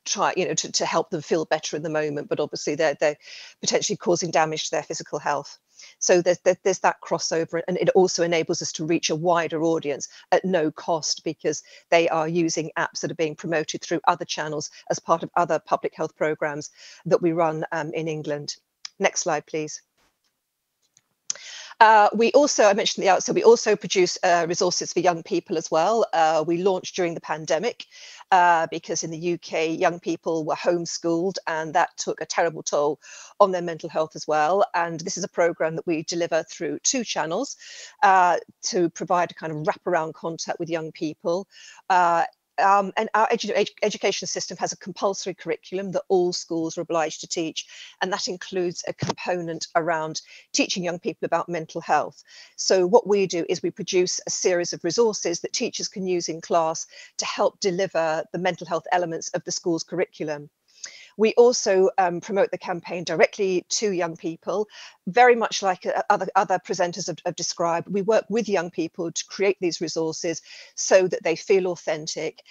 try, to help them feel better in the moment, but obviously they're potentially causing damage to their physical health. So there's that crossover, and it also enables us to reach a wider audience at no cost, because they are using apps that are being promoted through other channels as part of other public health programs that we run in England. Next slide, please. We also, I mentioned at the outset, we also produce resources for young people as well. We launched during the pandemic because in the UK, young people were homeschooled, and that took a terrible toll on their mental health as well. And this is a program that we deliver through 2 channels to provide a kind of wraparound contact with young people. And our education system has a compulsory curriculum that all schools are obliged to teach, and that includes a component around teaching young people about mental health. So what we do is we produce a series of resources that teachers can use in class to help deliver the mental health elements of the school's curriculum. We also promote the campaign directly to young people, very much like other presenters have described. We work with young people to create these resources so that they feel authentic.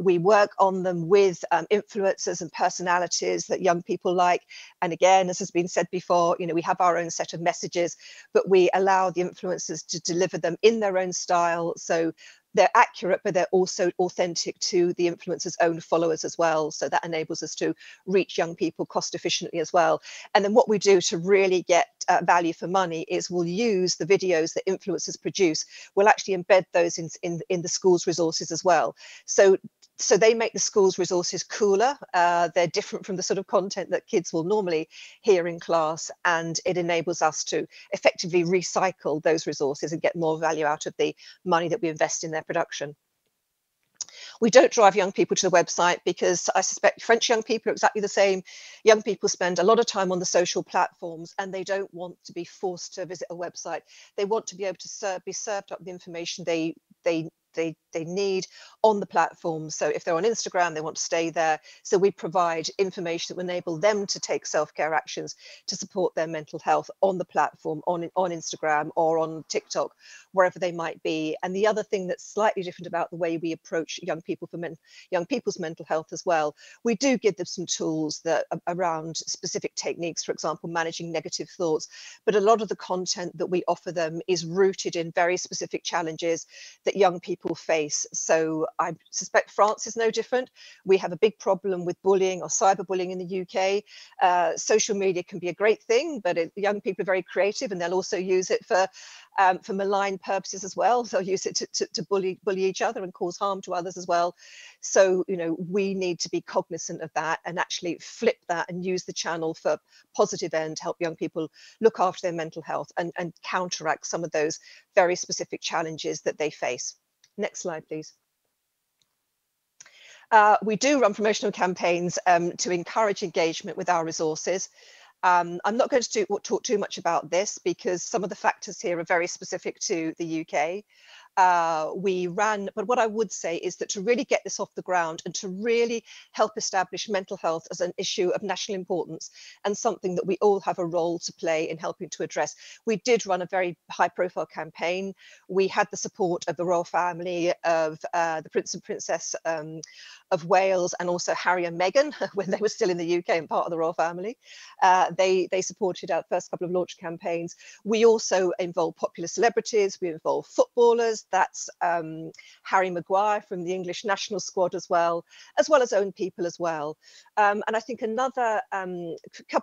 We work on them with influencers and personalities that young people like. And again, as has been said before, you know, we have our own set of messages, but we allow the influencers to deliver them in their own style. So they're accurate, but they're also authentic to the influencer's own followers as well. So that enables us to reach young people cost efficiently as well. And then what we do to really get value for money is we'll use the videos that influencers produce. We'll actually embed those in the school's resources as well. So they make the school's resources cooler. They're different from the sort of content that kids will normally hear in class, and it enables us to effectively recycle those resources and get more value out of the money that we invest in their production. We don't drive young people to the website because I suspect French young people are exactly the same. Young people spend a lot of time on the social platforms and they don't want to be forced to visit a website. They want to be able to be served up the information they need on the platform. So if they're on Instagram, they want to stay there. So we provide information that will enable them to take self-care actions to support their mental health on the platform, on Instagram or on TikTok, wherever they might be. And the other thing that's slightly different about the way we approach young people's mental health as well, we do give them some tools that around specific techniques, for example, managing negative thoughts. But a lot of the content that we offer them is rooted in very specific challenges that young people face. So I suspect France is no different. We have a big problem with bullying or cyberbullying in the UK. Social media can be a great thing, but young people are very creative and they'll also use it for malign purposes as well. They'll use it to bully each other and cause harm to others as well. So, you know, we need to be cognizant of that and actually flip that and use the channel for positive end to help young people look after their mental health and counteract some of those very specific challenges that they face. Next slide, please. We do run promotional campaigns to encourage engagement with our resources. I'm not going to talk too much about this because some of the factors here are very specific to the UK. But what I would say is that to really get this off the ground and to really help establish mental health as an issue of national importance and something that we all have a role to play in helping to address, we did run a very high profile campaign. We had the support of the royal family, of the Prince and Princess of Wales, and also Harry and Meghan when they were still in the UK and part of the royal family. They supported our first couple of launch campaigns. We also involved popular celebrities, we involved footballers. That's Harry Maguire from the English national squad as well as own people as well. And I think another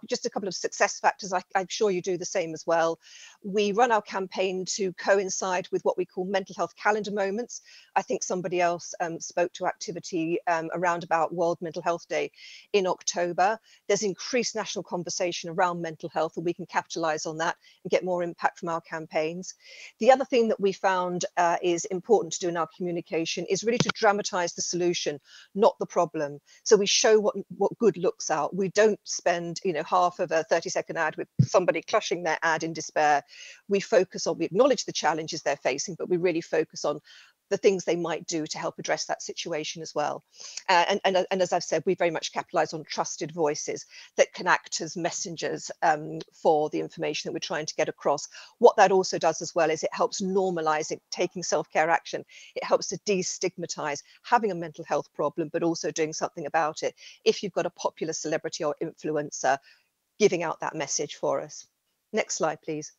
just a couple of success factors, I'm sure you do the same as well. We run our campaign to coincide with what we call mental health calendar moments. I think somebody else spoke to activity around about World Mental Health Day in October. There's increased national conversation around mental health, and we can capitalize on that and get more impact from our campaigns. The other thing that we found is important to do in our communication is really to dramatize the solution, not the problem. So we show what good looks out. We don't spend, you know, half of a 30-second ad with somebody clutching their ad in despair. We acknowledge the challenges they're facing, but we really focus on the things they might do to help address that situation as well. And as I've said, we very much capitalize on trusted voices that can act as messengers for the information that we're trying to get across. What that also does as well is it helps normalize it, taking self-care action. It helps to destigmatize having a mental health problem, but also doing something about it if you've got a popular celebrity or influencer giving out that message for us. Next slide, please.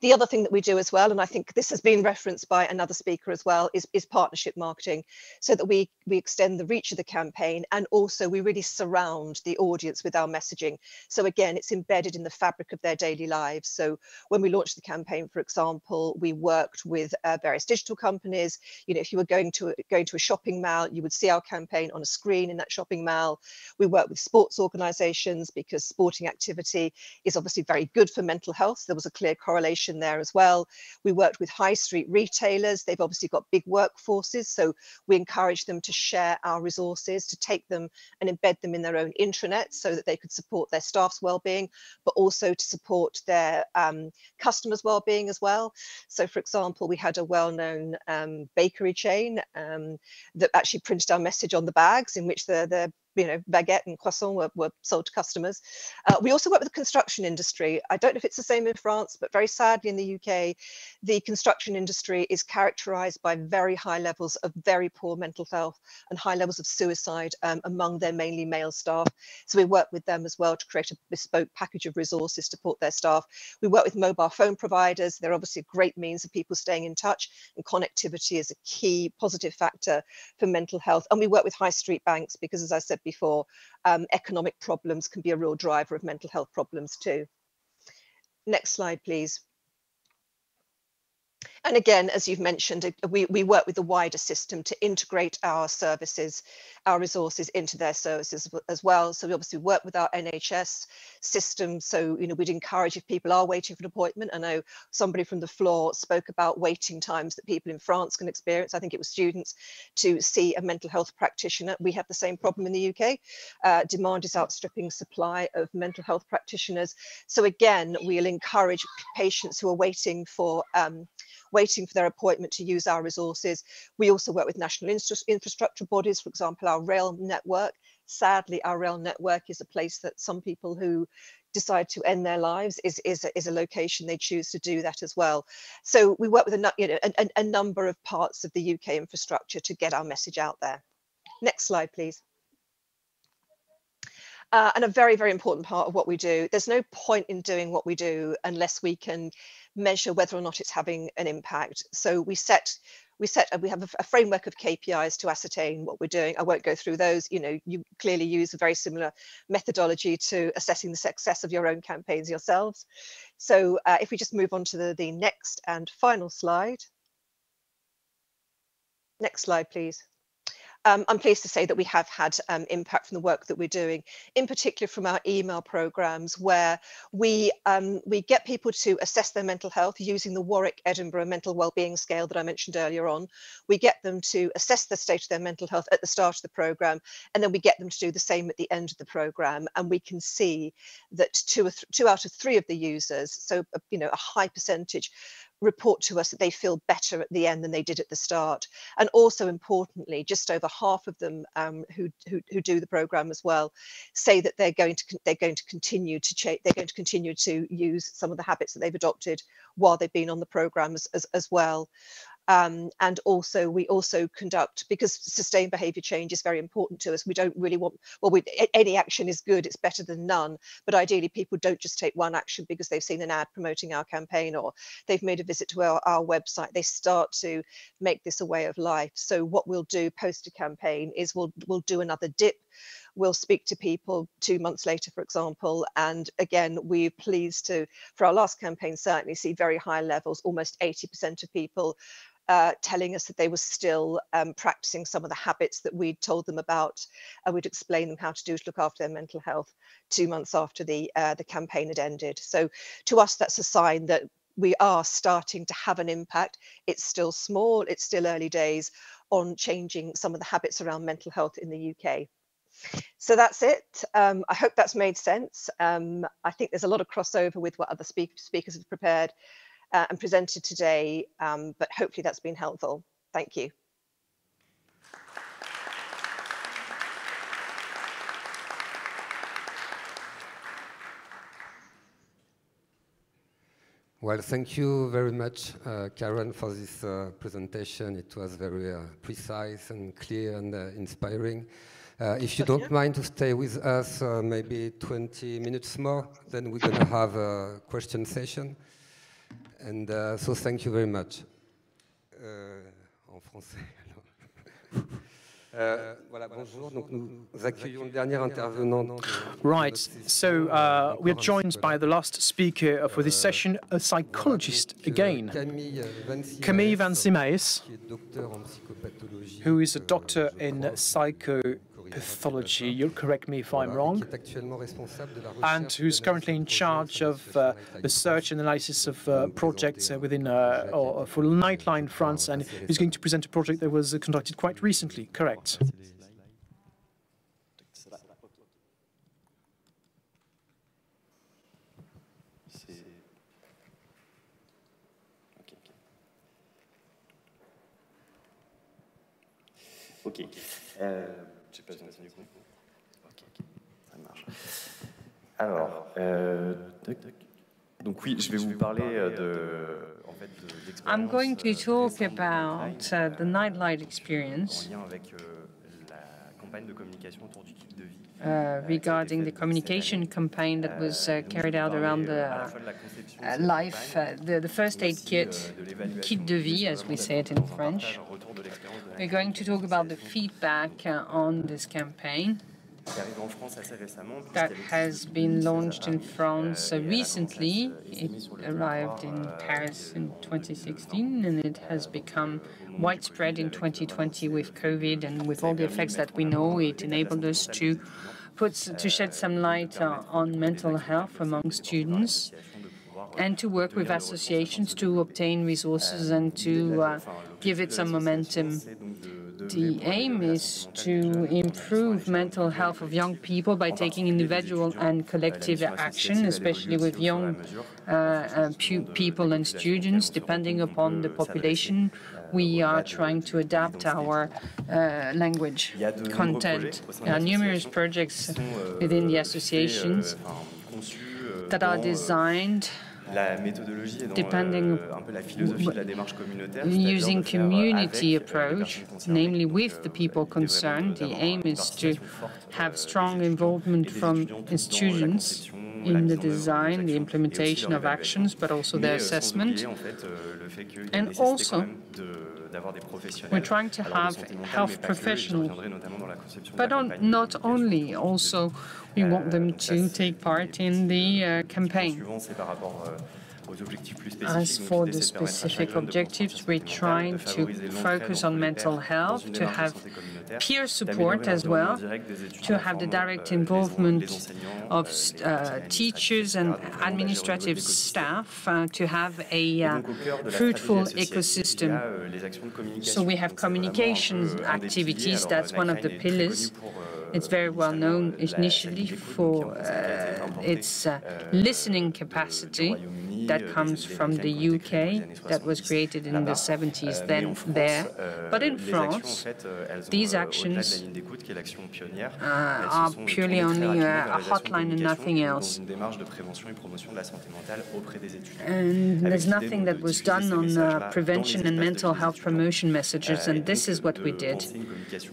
The other thing that we do as well, and I think this has been referenced by another speaker as well, is partnership marketing, so that we extend the reach of the campaign, and also we really surround the audience with our messaging. So again, it's embedded in the fabric of their daily lives. So when we launched the campaign, for example, we worked with various digital companies. You know, if you were going to a shopping mall, you would see our campaign on a screen in that shopping mall. We work with sports organizations because sporting activity is obviously very good for mental health. There was a clear correlation there as well. We worked with high street retailers. They've obviously got big workforces, so we encourage them to share our resources, to take them and embed them in their own intranet so that they could support their staff's well-being, but also to support their customers' well-being as well. So for example, we had a well-known bakery chain that actually printed our message on the bags, in which the baguette and croissant were sold to customers. We also work with the construction industry. I don't know if it's the same in France, but very sadly in the UK, the construction industry is characterized by very high levels of very poor mental health and high levels of suicide among their mainly male staff. So we work with them as well to create a bespoke package of resources to support their staff. We work with mobile phone providers. They're obviously a great means of people staying in touch, and connectivity is a key positive factor for mental health. And we work with high street banks because, as I said before, economic problems can be a real driver of mental health problems too. Next slide, please. And again, as you've mentioned, we work with the wider system to integrate our services, our resources into their services as well. So we obviously work with our NHS system. So, we'd encourage, if people are waiting for an appointment, I know somebody from the floor spoke about waiting times that people in France can experience. I think it was students to see a mental health practitioner. We have the same problem in the UK. Demand is outstripping supply of mental health practitioners. So again, we'll encourage patients who are waiting for their appointment to use our resources. We also work with national infrastructure bodies, for example, our rail network. Sadly, our rail network is a place that some people who decide to end their lives is a location they choose to do that as well. So we work with a number of parts of the UK infrastructure to get our message out there. Next slide, please. And a very, very important part of what we do. There's no point in doing what we do unless we can measure whether or not it's having an impact. So we have a framework of KPIs to ascertain what we're doing. I won't go through those. You clearly use a very similar methodology to assessing the success of your own campaigns yourselves. So if we just move on to the next and final slide. Next slide, please. I'm pleased to say that we have had impact from the work that we're doing, in particular from our email programs, where we get people to assess their mental health using the Warwick Edinburgh mental wellbeing scale that I mentioned earlier on. We get them to assess the state of their mental health at the start of the program, and then we get them to do the same at the end of the program. And we can see that two out of three of the users, so a high percentage, report to us that they feel better at the end than they did at the start. And also importantly, just over half of them who do the program as well say that they're going to continue to use some of the habits that they've adopted while they've been on the program as well. And also we also conduct, because sustained behavior change is very important to us. We don't really want, any action is good, it's better than none, but ideally people don't just take one action because they've seen an ad promoting our campaign or they've made a visit to our website. They start to make this a way of life. So what we'll do post a campaign is we'll do another dip. We'll speak to people 2 months later, for example, and again, we're pleased to, for our last campaign, certainly see very high levels, almost 80% of people telling us that they were still practicing some of the habits that we'd told them about, and we'd explain them how to do to look after their mental health 2 months after the campaign had ended. So to us, that's a sign that we are starting to have an impact. It's still small, it's still early days on changing some of the habits around mental health in the UK. So that's it. I hope that's made sense. I think there's a lot of crossover with what other speakers have prepared and presented today, but hopefully that's been helpful. Thank you. Well, thank you very much, Karen, for this presentation. It was very precise and clear and inspiring. If you don't mind to stay with us maybe 20 minutes more, then we're going to have a question session. And so thank you very much. En français, alors. Voilà, bonjour. Donc nous accueillons le dernier intervenant. Right, so we're joined by the last speaker for this session, a psychologist again, Camille Van Simaes, who is a doctor in psychopathology, you'll correct me if I'm wrong, and who's currently in charge of the search and analysis of projects within for Nightline France, and who's going to present a project that was conducted quite recently, correct? Ok. Je sais pas si on a du coup. Alors, donc oui, je vais vous parler I'm going to talk about the nightlight experience regarding the communication campaign that was carried out around the the first aid kit, kit de vie, as we say it in French. We're going to talk about the feedback on this campaign that has been launched in France recently. It arrived in Paris in 2016, and it has become widespread in 2020 with COVID and with all the effects that we know. It enabled us to shed some light on mental health among students and to work with associations to obtain resources and to give it some momentum. The aim is to improve mental health of young people by taking individual and collective action, especially with young people and students. Depending upon the population, we are trying to adapt our language content. There are numerous projects within the associations that are designed depending using community approach, namely with the people concerned. The aim is to have strong involvement from students in the design, the implementation of actions, but also their assessment. And also, we're trying to have health professionals, but not only, also we want them to take part in the campaign. As for the specific objectives, we're trying to focus on mental health, to have peer support as well, to have the direct involvement of teachers and administrative staff, to have a fruitful ecosystem. So we have communication activities, that's one of the pillars. It's very well known initially for its listening capacity that comes from the UK, that was created in the 70s then there. But in France, these actions are purely only a hotline and nothing else. And there's nothing that was done on prevention and mental health promotion messages, and this is what we did.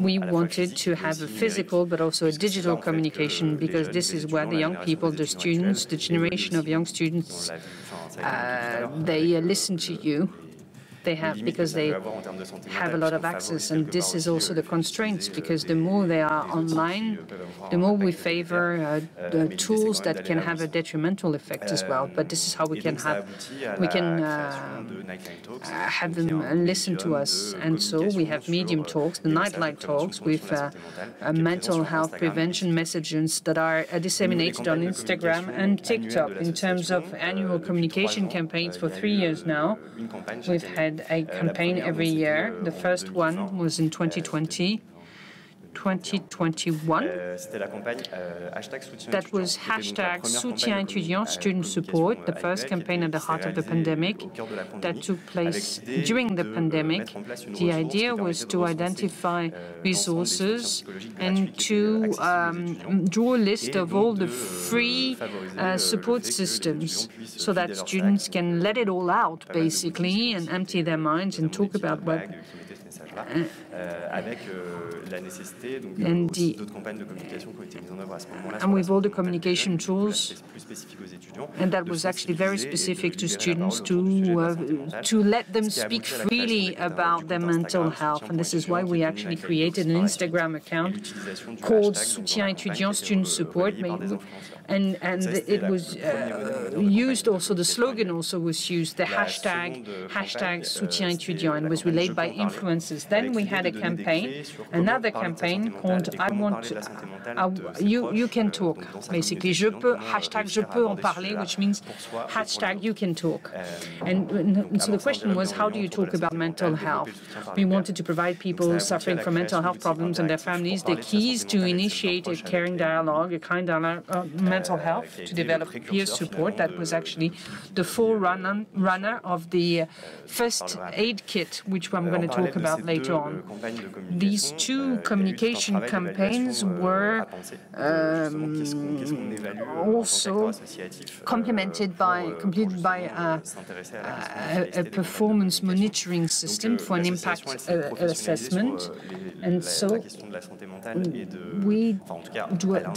We wanted to have a physical but also a digital communication, because this is where the young people, the students, the generation of young students, they listen to you. Because they have a lot of access, and this is also the constraints, because the more they are online, the more we favor the tools that can have a detrimental effect as well. But this is how we can have them listen to us. And so we have medium talks, the nightlight talks, with mental health prevention messages that are disseminated on Instagram and TikTok. In terms of annual communication campaigns for 3 years now, we've had a campaign every year. The first one was in 2020. 2021. That was hashtag Soutien Étudiant, student support, the first campaign at the heart of the pandemic that took place during the pandemic. The idea was to identify resources and to draw a list of all the free support systems so that students can let it all out, basically, and empty their minds and talk about what and with all the communication tools, and that was actually very specific to students to let them speak freely about their mental health. And this is why we actually created an Instagram account called Soutien Étudiant, student support. And it was used also, the slogan also was used, the hashtag Soutien Étudiant, and was relayed by influencers. Then we had a campaign, another campaign called You Can Talk, basically. Hashtag Je peux en parler, which means hashtag You Can Talk. And so the question was, how do you talk about mental health? We wanted to provide people suffering from mental health problems and their families the keys to initiate a caring dialogue, a kind dialogue, mental health, to develop peer support. That was actually the forerunner of the first aid kit, which I'm going to talk about later on. These two communication campaigns were also completed by a performance monitoring system for an impact assessment. And so we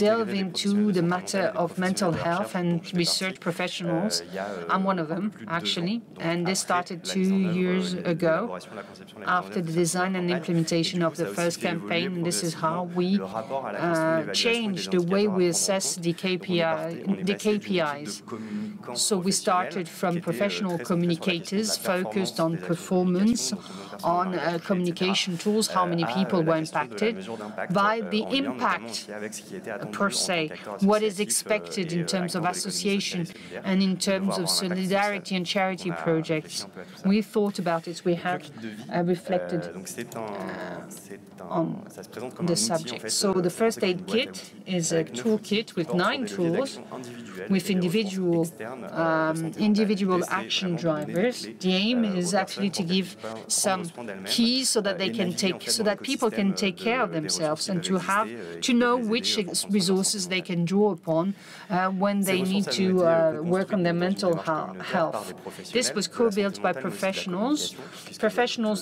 delve into the matter of mental health and research professionals. I'm one of them, actually, and this started 2 years ago after the design and implementation of the first campaign. This is how we changed the way we assess the KPIs. So we started from professional communicators focused on performance, on communication tools, how many people were impacted, by the impact per se, what is expected in terms of association and in terms of solidarity and charity projects. We thought about it, we have reflected on the subject. So the first aid kit is a toolkit with 9 tools with individual action drivers. The aim is actually to give some keys so that people can take care of themselves and to know which resources they can draw upon when they need to work on their mental health. This was co-built by professionals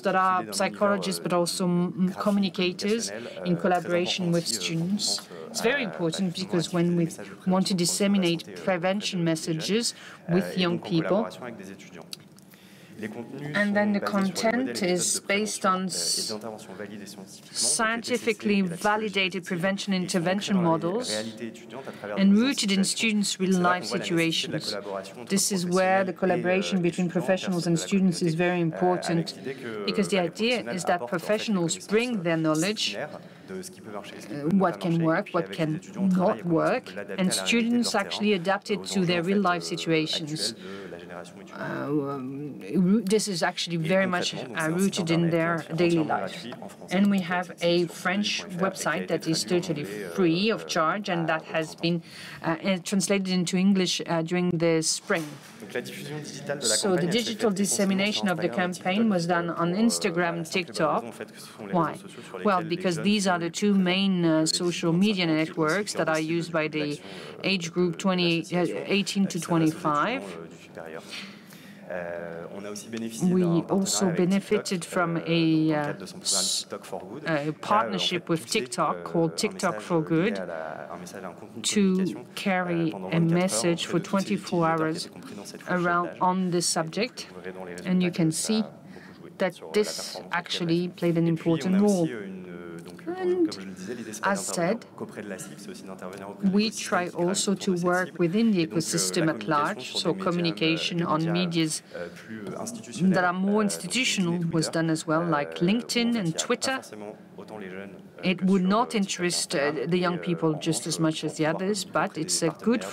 that are psychologists but also communicators in collaboration with students. It's very important because when we want to disseminate prevention messages with young people, and then the content is based on scientifically validated prevention intervention models and rooted in students' real-life situations. This is where the collaboration between professionals and students is very important, because the idea is that professionals bring their knowledge, what can work, what can not work, and students actually adapt it to their real-life situations. This is actually very much rooted in their daily life. And we have a French website that is totally free of charge, and that has been translated into English during the spring. So the digital dissemination of the campaign was done on Instagram and TikTok. Why? Well, because these are the two main social media networks that are used by the age group 18 to 25. We also benefited from a partnership with TikTok called TikTok for Good to carry a message for 24 hours on this subject. And you can see that this actually played an important role. And as said, we try also to work within the ecosystem at large, so communication on medias that are more institutional was done as well, like LinkedIn and Twitter. It would not interest the young people just as much as the others, but it's a good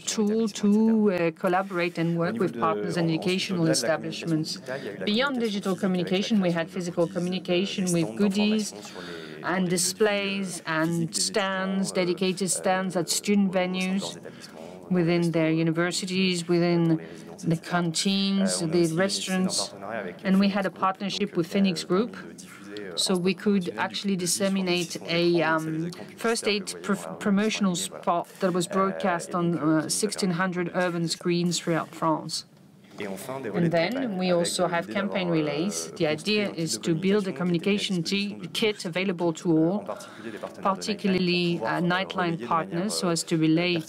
tool to collaborate and work with partners and educational establishments. Beyond digital communication, we had physical communication with goodies and displays and stands, dedicated stands at student venues within their universities, within the canteens, the restaurants. And we had a partnership with Phoenix Group, so we could actually disseminate a first aid promotional spot that was broadcast on 1,600 urban screens throughout France. And then we also have campaign relays. The idea is to build a communication kit available to all, particularly Nightline partners, so as to relay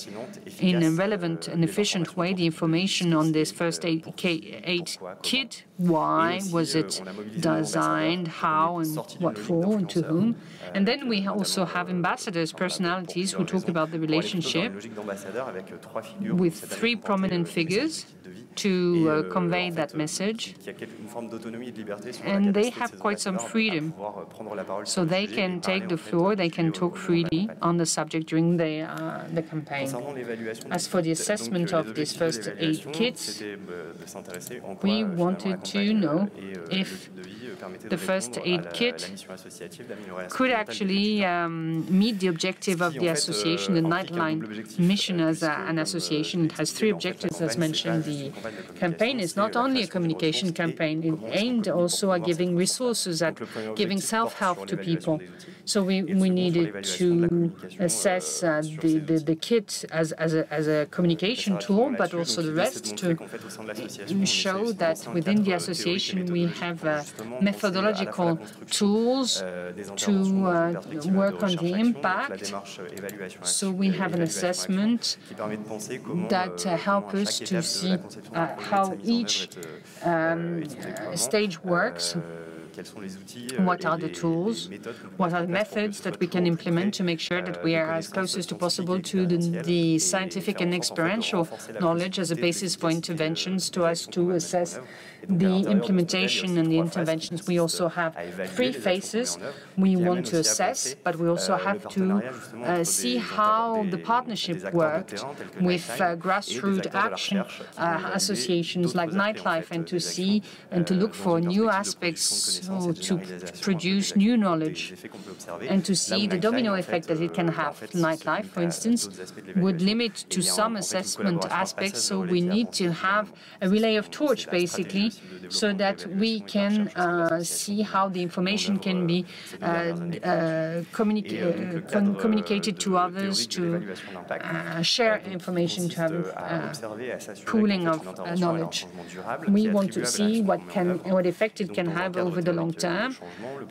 in a relevant and efficient way the information on this first aid kit. Why was it designed, how and what for and to whom? And then we also have ambassadors, personalities who talk about the relationship with 3 prominent figures to convey that message. And they have quite some freedom, so they can take the floor, they can talk freely on the subject during the campaign. As for the assessment of this first aid kit, we wanted to know if the first aid kit could actually meet the objective of the association, the Nightline mission as an association. It has 3 objectives, as mentioned. The campaign is not only a communication campaign, it aimed also at giving resources, at giving self-help to people. So we needed to assess the kit as a communication tool, but also the rest to show that within the association we have methodological tools to work on the impact. So we have an assessment that helps us to see how each stage works. What are the tools? What are the methods that we can implement to make sure that we are as close as possible to the scientific and experiential knowledge as a basis for interventions to us to assess the implementation and the interventions? We also have 3 phases. We want to assess, but we also have to see how the partnership worked with grassroots action associations like Nightlife, and to see and to look for new aspects, so to produce new knowledge and to see the domino effect that it can have. Nightlife, for instance, would limit to some assessment aspects, so we need to have a relay of torch, basically, so that we can see how the information can be communicated to others, to share information, to have pooling of knowledge. We want to see what effect it can have over the long term.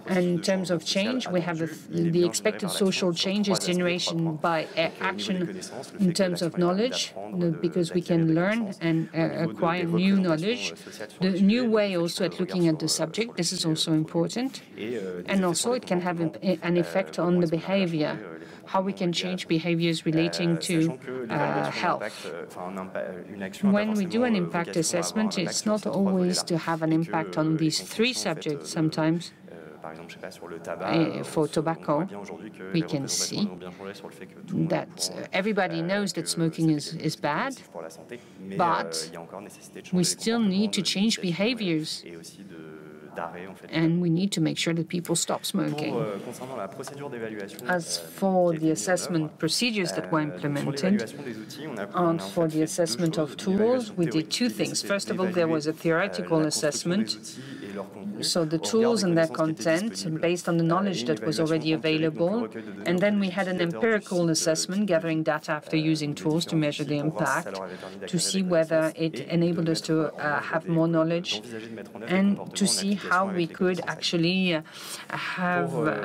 And in terms of change, we have the expected social change is generation by action in terms of knowledge, because we can learn and acquire new knowledge. The new way also at looking at the subject, this is also important. And also it can have an effect on the behavior, how we can change behaviors relating to health. When we do an impact assessment, it's not always to have an impact on these 3 subjects. Sometimes for tobacco, we can see that everybody knows that smoking is bad, but we still need to change behaviors. And we need to make sure that people stop smoking. As for the assessment procedures that were implemented, and for the assessment of tools, we did 2 things. First of all, there was a theoretical assessment, so the tools and their content based on the knowledge that was already available. And then we had an empirical assessment, gathering data after using tools to measure the impact, to see whether it enabled us to have more knowledge, and to see how we could actually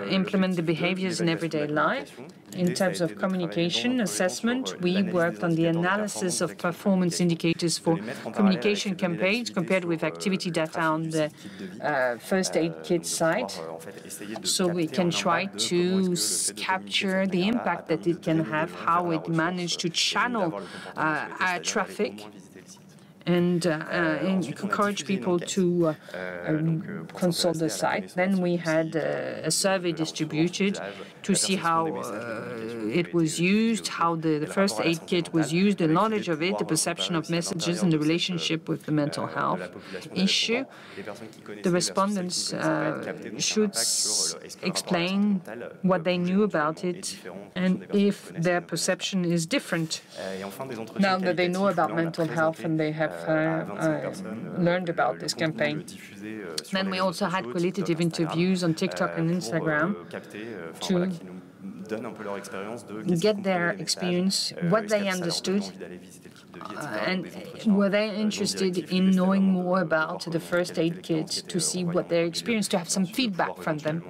implement the behaviors in everyday life. In terms of communication assessment, we worked on the analysis of performance indicators for communication campaigns compared with activity data on the first aid kit site, so we can try to capture the impact that it can have, how it managed to channel traffic, and encourage people to consult the site. Then we had a survey distributed to see how it was used, how the first aid kit was used, the knowledge of it, the perception of messages, and the relationship with the mental health issue. The respondents should explain what they knew about it and if their perception is different now that they know about mental health and they have learned about this campaign. Then we also had qualitative interviews on TikTok and Instagram to get their experience, what they understood, and were they interested in knowing more about the first aid kit, to see what their experience, to have some feedback from them,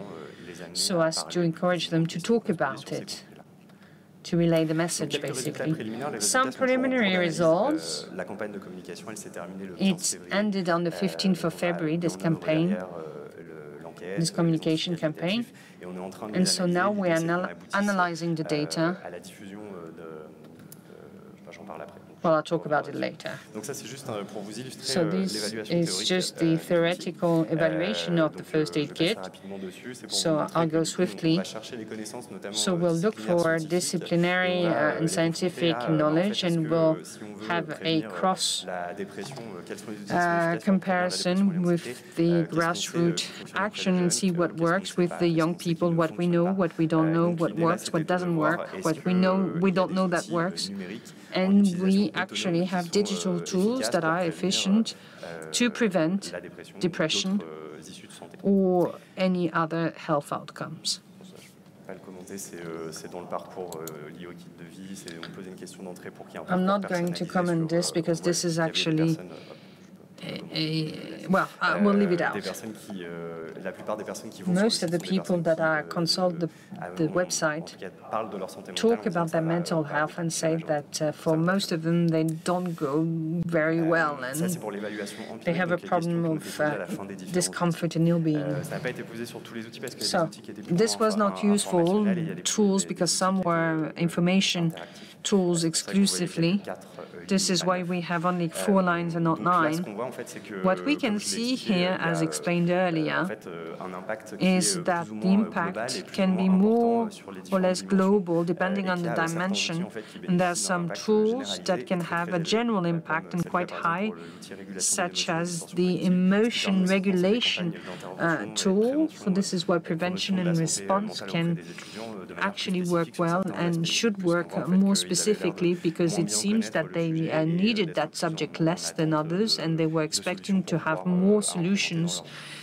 so as to encourage them to talk about it, to relay the message, basically. Some preliminary results. It ended on the 15th of February, this campaign, this communication campaign. And so now we are analyzing the data Well, I'll talk about it later. So this is just the theoretical evaluation of the first aid kit. So I'll go swiftly. So we'll look for disciplinary and scientific knowledge, and we'll have a cross comparison with the grassroots action and see what works with the young people, what we know, what we don't know, what works, what doesn't work, what we know, we don't know that works. And we actually have digital tools that are efficient to prevent depression or any other health outcomes. I'm not going to comment this because this is actually well, we'll leave it out. Most of the people that consult the website talk about their mental health and say that for most of them they don't go very well and they have a problem of discomfort and ill-being. So this was not used for all tools because some were information tools exclusively. This is why we have only 4 lines and not 9. What we can see here, as explained earlier, is that the impact can be more or less global depending on the dimension. And there are some tools that can have a general impact and quite high, such as the emotion regulation tool. So this is why prevention and response can actually work well and should work more specifically because it seems that they needed that subject less than others and they were expecting to have more solutions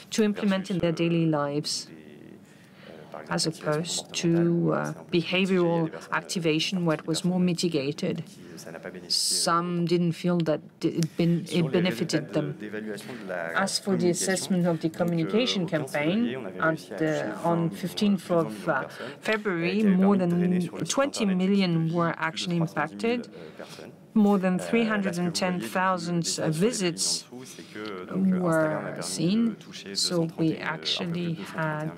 to implement in their daily lives as opposed to behavioral activation where it was more mitigated. Some didn't feel that it benefited them. As for the assessment of the communication campaign, on 15th of February, more than 20 million were actually impacted. More than 310,000 visits were seen, so we actually had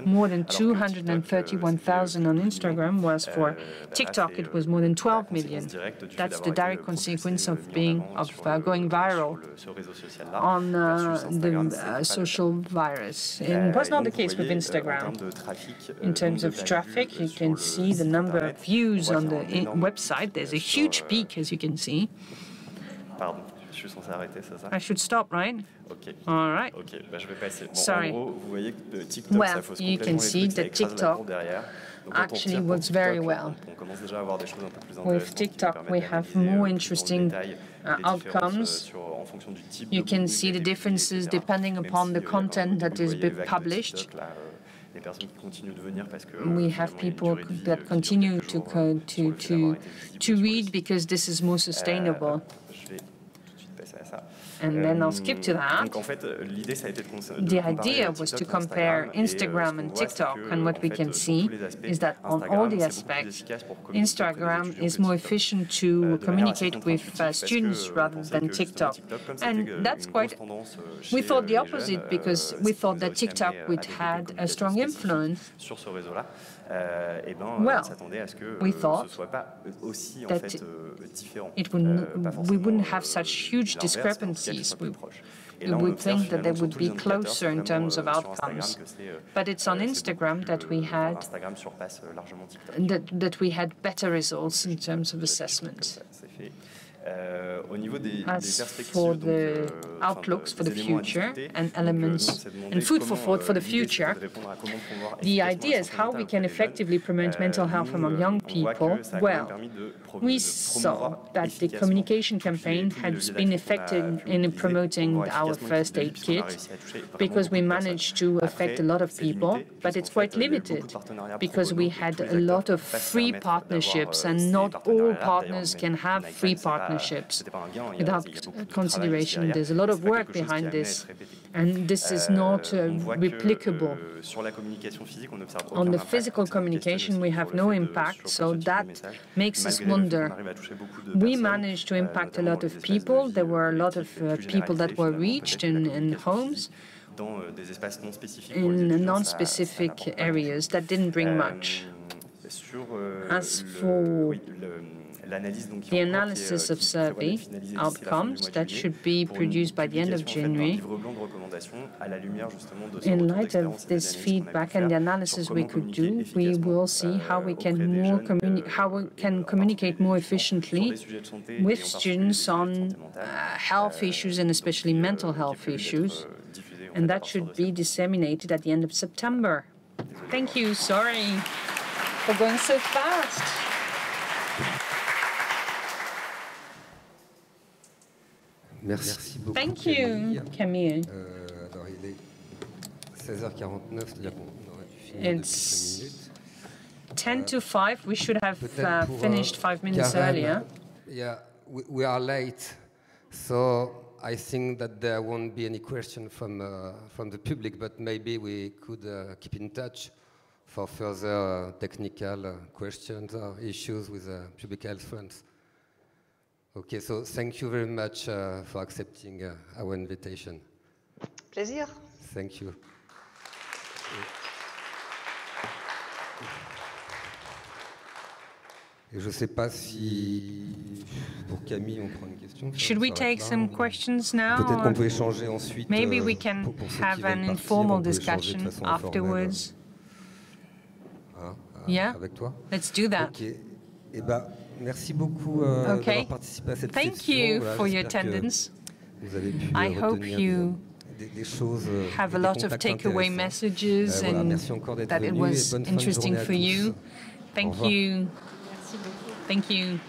more than 231,000 on Instagram, whereas for TikTok it was more than 12 million. That's the direct consequence of going viral on the social virus. It was not the case with Instagram. In terms of traffic, you can see the number of views on the website. There's a huge peak, as you can see. I should stop, right? All right. Sorry. Well, you can see that TikTok actually works very well. With TikTok, we have more interesting outcomes. You can see the differences depending upon the content that is published. We have people that continue to read because this is more sustainable. And then I'll skip to that. The idea was to compare Instagram and TikTok, and what we can see is that on all the aspects, Instagram is more efficient to communicate with students rather than TikTok. And that's quite... We thought the opposite because we thought that TikTok would have a strong influence. Well, we thought that we wouldn't have such huge discrepancies. We would think that they would be closer in terms of outcomes. But it's on Instagram that we had better results in terms of assessment. As for the outlooks for the future and elements and food for thought for the future, the idea is how we can effectively promote mental health among young people. Well, we saw that the communication campaign has been effective in promoting our first aid kit because we managed to affect a lot of people, but it's quite limited because we had a lot of free partnerships and not all partners can have free partnerships. Without consideration, there's a lot of work behind this, and this is not replicable. On the physical communication, we have no impact, so that makes us wonder. We managed to impact a lot of people. There were a lot of people that were reached in homes, in non-specific areas that didn't bring much. As for the analysis of survey outcomes that should be produced by the end of January. In light of this feedback and the analysis we could do, we will see how we can communicate more efficiently with students on health issues and especially mental health issues. And that should be disseminated at the end of September. Thank you. Sorry for going so fast. Merci beaucoup. Thank you, Camille. Alors, il est 16h49, c'est-à-dire qu'on aurait dû finir depuis 5 minutes. 10 to 5. We should have finished 5 minutes earlier. Yeah, we are late, so I think that there won't be any question from the public, but maybe we could keep in touch for further technical questions or issues with public health funds. Okay, so thank you very much for accepting our invitation. Plaisir. Thank you. Et je sais pas si pour Camille on prend une question. Should we take some questions now? Peut-être qu'on peut échanger ensuite. Maybe we can have an informal discussion afterwards. Yeah, avec toi. Let's do that. Okay. Eh ben, merci beaucoup d'avoir participé à cette session. Thank you for your attendance. I hope you have a lot of takeaway messages and that it was interesting for you. Thank you. Thank you.